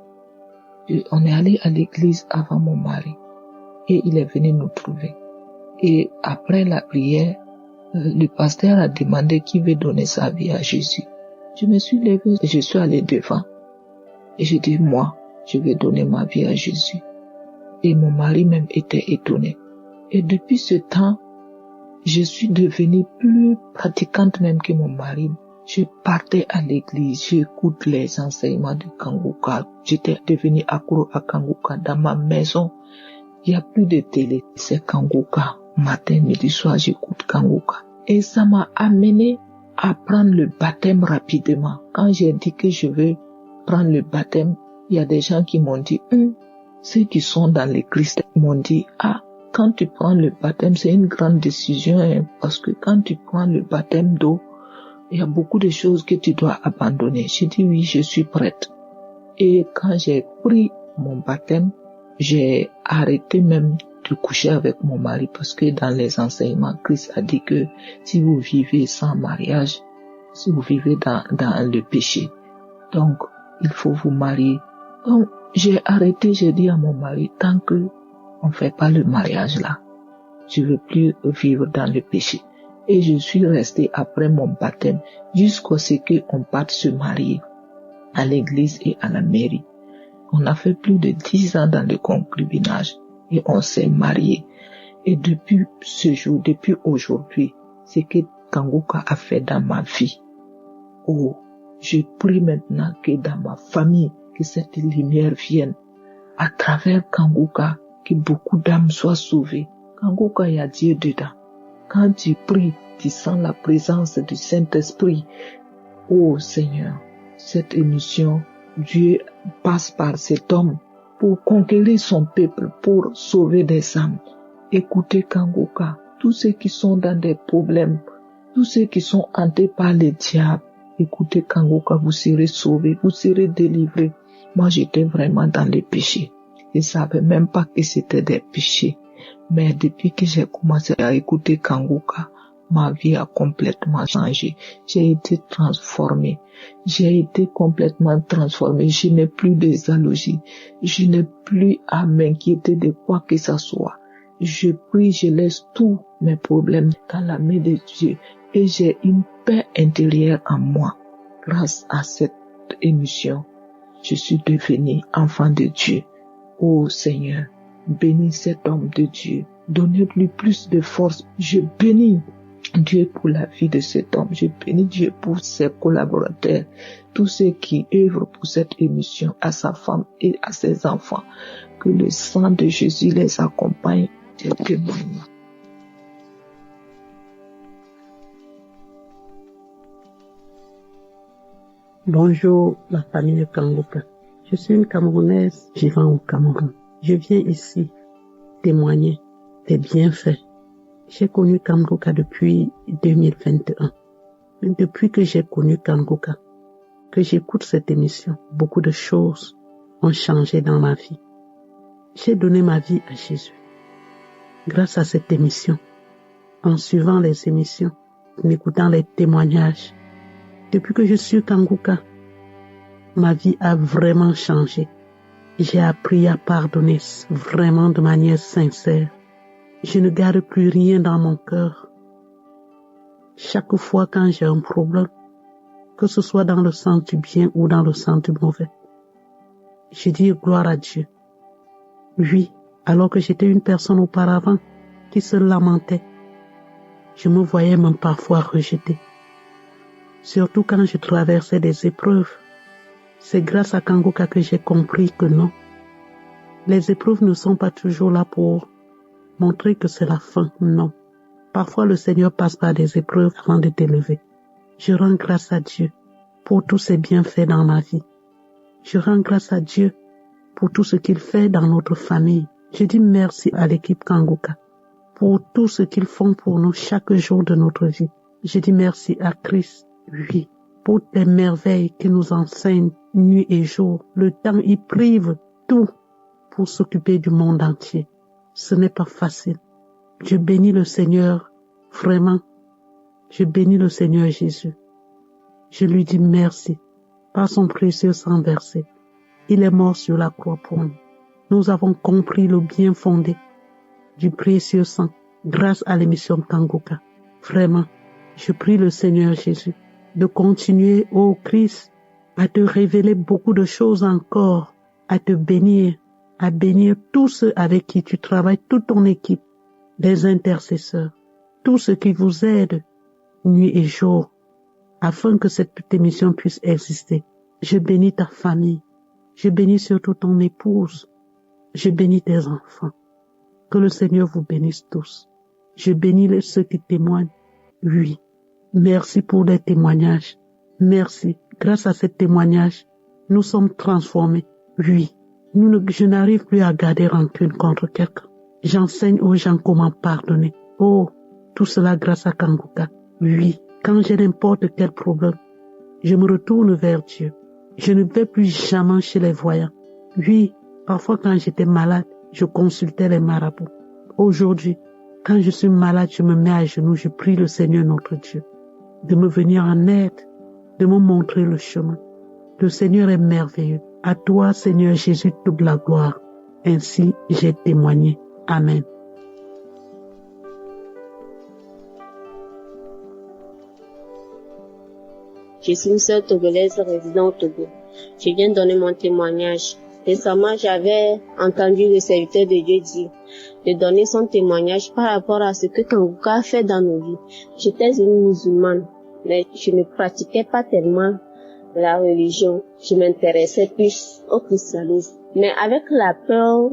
on est allé à l'église avant mon mari. Et il est venu nous trouver. Et après la prière, le pasteur a demandé qui veut donner sa vie à Jésus. Je me suis levée et je suis allée devant. Et j'ai dit, moi, je vais donner ma vie à Jésus. Et mon mari même était étonné. Et depuis ce temps, je suis devenue plus pratiquante même que mon mari. Je partais à l'église, j'écoute les enseignements de Kanguka. J'étais devenue accro à Kanguka. Dans ma maison, il n'y a plus de télé, c'est Kanguka. Matin, midi, soir, j'écoute Kanguka. Et ça m'a amené à prendre le baptême rapidement. Quand j'ai dit que je veux prendre le baptême, il y a des gens qui m'ont dit, ceux qui sont dans le Christ m'ont dit, quand tu prends le baptême, c'est une grande décision, parce que quand tu prends le baptême d'eau, il y a beaucoup de choses que tu dois abandonner. J'ai dit oui, je suis prête. Et quand j'ai pris mon baptême, j'ai arrêté même de coucher avec mon mari, parce que dans les enseignements, Christ a dit que si vous vivez sans mariage, si vous vivez dans le péché, donc il faut vous marier. Donc j'ai arrêté, j'ai dit à mon mari, tant que on fait pas le mariage là, je veux plus vivre dans le péché. Et je suis restée après mon baptême jusqu'à ce qu'on parte se marier à l'église et à la mairie. On a fait plus de 10 ans dans le concubinage et on s'est mariés. Et depuis ce jour, depuis aujourd'hui, c'est que Kanguka a fait dans ma vie. Oh, je prie maintenant que dans ma famille, que cette lumière vienne à travers Kanguka, que beaucoup d'âmes soient sauvées. Kanguka, il y a Dieu dedans. Quand tu pries, tu sens la présence du Saint-Esprit. Oh Seigneur, cette émission, Dieu passe par cet homme pour conquérir son peuple, pour sauver des âmes. Écoutez Kanguka, tous ceux qui sont dans des problèmes, tous ceux qui sont hantés par le diable, écoutez Kanguka, vous serez sauvés, vous serez délivrés. Moi, j'étais vraiment dans les péchés. Je ne savais même pas que c'était des péchés. Mais depuis que j'ai commencé à écouter Kanguka, ma vie a complètement changé. J'ai été transformée. J'ai été complètement transformée. Je n'ai plus de jalousie. Je n'ai plus à m'inquiéter de quoi que ce soit. Je prie, je laisse tous mes problèmes dans la main de Dieu. Et j'ai une paix intérieure en moi. Grâce à cette émission, je suis devenue enfant de Dieu. Oh Seigneur, bénis cet homme de Dieu. Donnez-lui plus de force. Je bénis Dieu pour la vie de cet homme. Je bénis Dieu pour ses collaborateurs, tous ceux qui œuvrent pour cette émission, à sa femme et à ses enfants. Que le sang de Jésus les accompagne des témoignages. Bonjour, la famille de Kanguka. Je suis une Camerounaise vivant au Cameroun. Je viens ici témoigner des bienfaits. J'ai connu Kanguka depuis 2021. Depuis que j'ai connu Kanguka, que j'écoute cette émission, beaucoup de choses ont changé dans ma vie. J'ai donné ma vie à Jésus. Grâce à cette émission, en suivant les émissions, en écoutant les témoignages, depuis que je suis Kanguka, ma vie a vraiment changé. J'ai appris à pardonner vraiment de manière sincère. Je ne garde plus rien dans mon cœur. Chaque fois quand j'ai un problème, que ce soit dans le sens du bien ou dans le sens du mauvais, je dis gloire à Dieu. Oui, alors que j'étais une personne auparavant qui se lamentait, je me voyais même parfois rejetée. surtout quand je traversais des épreuves. C'est grâce à Kanguka que j'ai compris que non. Les épreuves ne sont pas toujours là pour montrer que c'est la fin, non. Parfois le Seigneur passe par des épreuves avant de t'élever. Je rends grâce à Dieu pour tous ses bienfaits dans ma vie. Je rends grâce à Dieu pour tout ce qu'il fait dans notre famille. Je dis merci à l'équipe Kanguka pour tout ce qu'ils font pour nous chaque jour de notre vie. Je dis merci à Christ, oui, pour les merveilles qu'il nous enseigne nuit et jour. Le temps y prive tout pour s'occuper du monde entier. Ce n'est pas facile. Je bénis le Seigneur, vraiment. Je bénis le Seigneur Jésus. Je lui dis merci par son précieux sang versé. Il est mort sur la croix pour nous. Nous avons compris le bien fondé du précieux sang grâce à l'émission Kanguka. Vraiment, je prie le Seigneur Jésus de continuer, ô Christ, à te révéler beaucoup de choses encore, à te bénir, à bénir tous ceux avec qui tu travailles, toute ton équipe, les intercesseurs, tous ceux qui vous aident nuit et jour, afin que cette émission puisse exister. Je bénis ta famille, je bénis surtout ton épouse, je bénis tes enfants. Que le Seigneur vous bénisse tous. Je bénis ceux qui témoignent. Oui, merci pour les témoignages. Merci. Grâce à ces témoignages, nous sommes transformés. Oui, je n'arrive plus à garder rancune contre quelqu'un. J'enseigne aux gens comment pardonner. Oh, tout cela grâce à Kanguka. Oui, quand j'ai n'importe quel problème, je me retourne vers Dieu. Je ne vais plus jamais chez les voyants. Oui, parfois quand j'étais malade, je consultais les marabouts. Aujourd'hui, quand je suis malade, je me mets à genoux, je prie le Seigneur notre Dieu de me venir en aide, de me montrer le chemin. Le Seigneur est merveilleux. À toi, Seigneur Jésus, toute la gloire. Ainsi, j'ai témoigné. Amen. Je suis une sœur togolaise résidant au Togo. Je viens donner mon témoignage. Récemment, j'avais entendu le serviteur de Dieu dire de donner son témoignage par rapport à ce que Kanguka a fait dans nos vies. J'étais une musulmane, mais je ne pratiquais pas tellement la religion. Je m'intéressais plus au christianisme. Mais avec la peur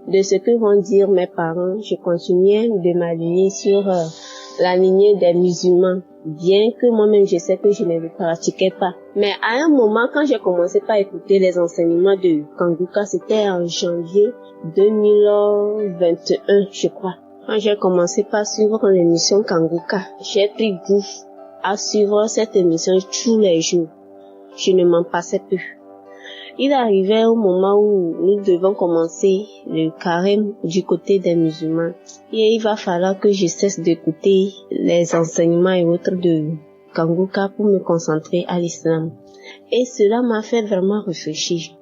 de ce que vont dire mes parents, je continuais de m'aligner sur la lignée des musulmans, bien que moi-même je sais que je ne le pratiquais pas. Mais à un moment, quand j'ai commencé par écouter les enseignements de Kanguka, c'était en janvier 2021, je crois. Quand j'ai commencé par suivre l'émission Kanguka, j'ai pris goût à suivre cette émission tous les jours. Je ne m'en passais plus. Il arrivait au moment où nous devons commencer le carême du côté des musulmans. Et il va falloir que je cesse d'écouter les enseignements et autres de Kanguka pour me concentrer à l'islam. Et cela m'a fait vraiment réfléchir.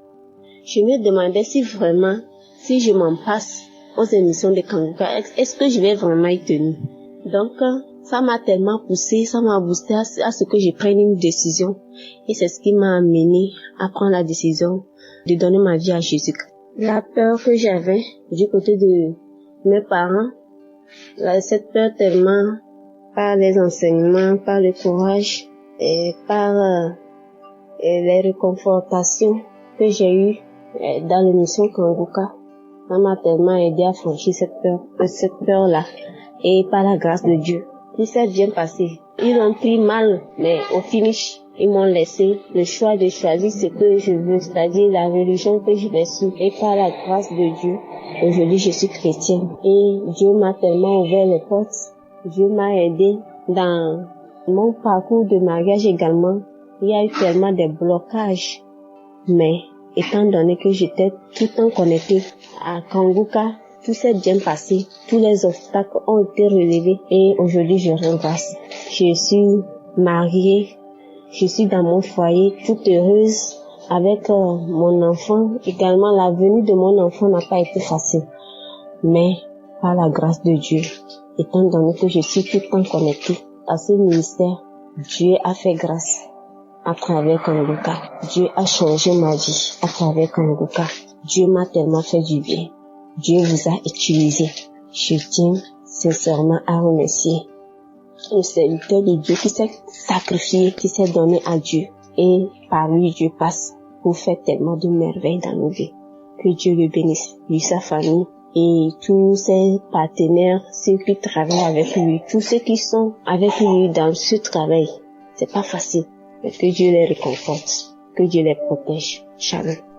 Je me demandais si je m'en passe aux émissions de Kanguka, est-ce que je vais vraiment y tenir? Donc, ça m'a tellement poussé, ça m'a boosté à ce que je prenne une décision. Et c'est ce qui m'a amené à prendre la décision de donner ma vie à Jésus-Christ. La peur que j'avais du côté de mes parents, cette peur tellement par les enseignements, par le courage et par les réconfortations que j'ai eues dans l'émission Kanguka, ça m'a tellement aidé à franchir cette peur-là. Et par la grâce de Dieu, tout s'est bien passé. Ils ont pris mal, mais au finish, ils m'ont laissé le choix de choisir ce que je veux, c'est-à-dire la religion que je vais suivre. Et par la grâce de Dieu, aujourd'hui je suis chrétienne. Et Dieu m'a tellement ouvert les portes. Dieu m'a aidé dans mon parcours de mariage également. Il y a eu tellement de blocages. Mais étant donné que j'étais tout le temps connectée à Kanguka, tout s'est bien passé. Tous les obstacles ont été relevés. Et aujourd'hui je rends grâce. Je suis mariée. Je suis dans mon foyer, toute heureuse avec mon enfant. Également, la venue de mon enfant n'a pas été facile. Mais, par la grâce de Dieu, étant donné que je suis tout le temps connectée à ce ministère, Dieu a fait grâce à travers Kanguka. Dieu a changé ma vie à travers Kanguka. Dieu m'a tellement fait du bien. Dieu vous a utilisé. Je tiens sincèrement à remercier un serviteur de Dieu qui s'est sacrifié, qui s'est donné à Dieu. Et par lui, Dieu passe pour faire tellement de merveilles dans nos vies. Que Dieu le bénisse, lui, sa famille et tous ses partenaires, ceux qui travaillent avec lui, tous ceux qui sont avec lui dans ce travail. C'est pas facile, mais que Dieu les réconforte, que Dieu les protège. Shalom.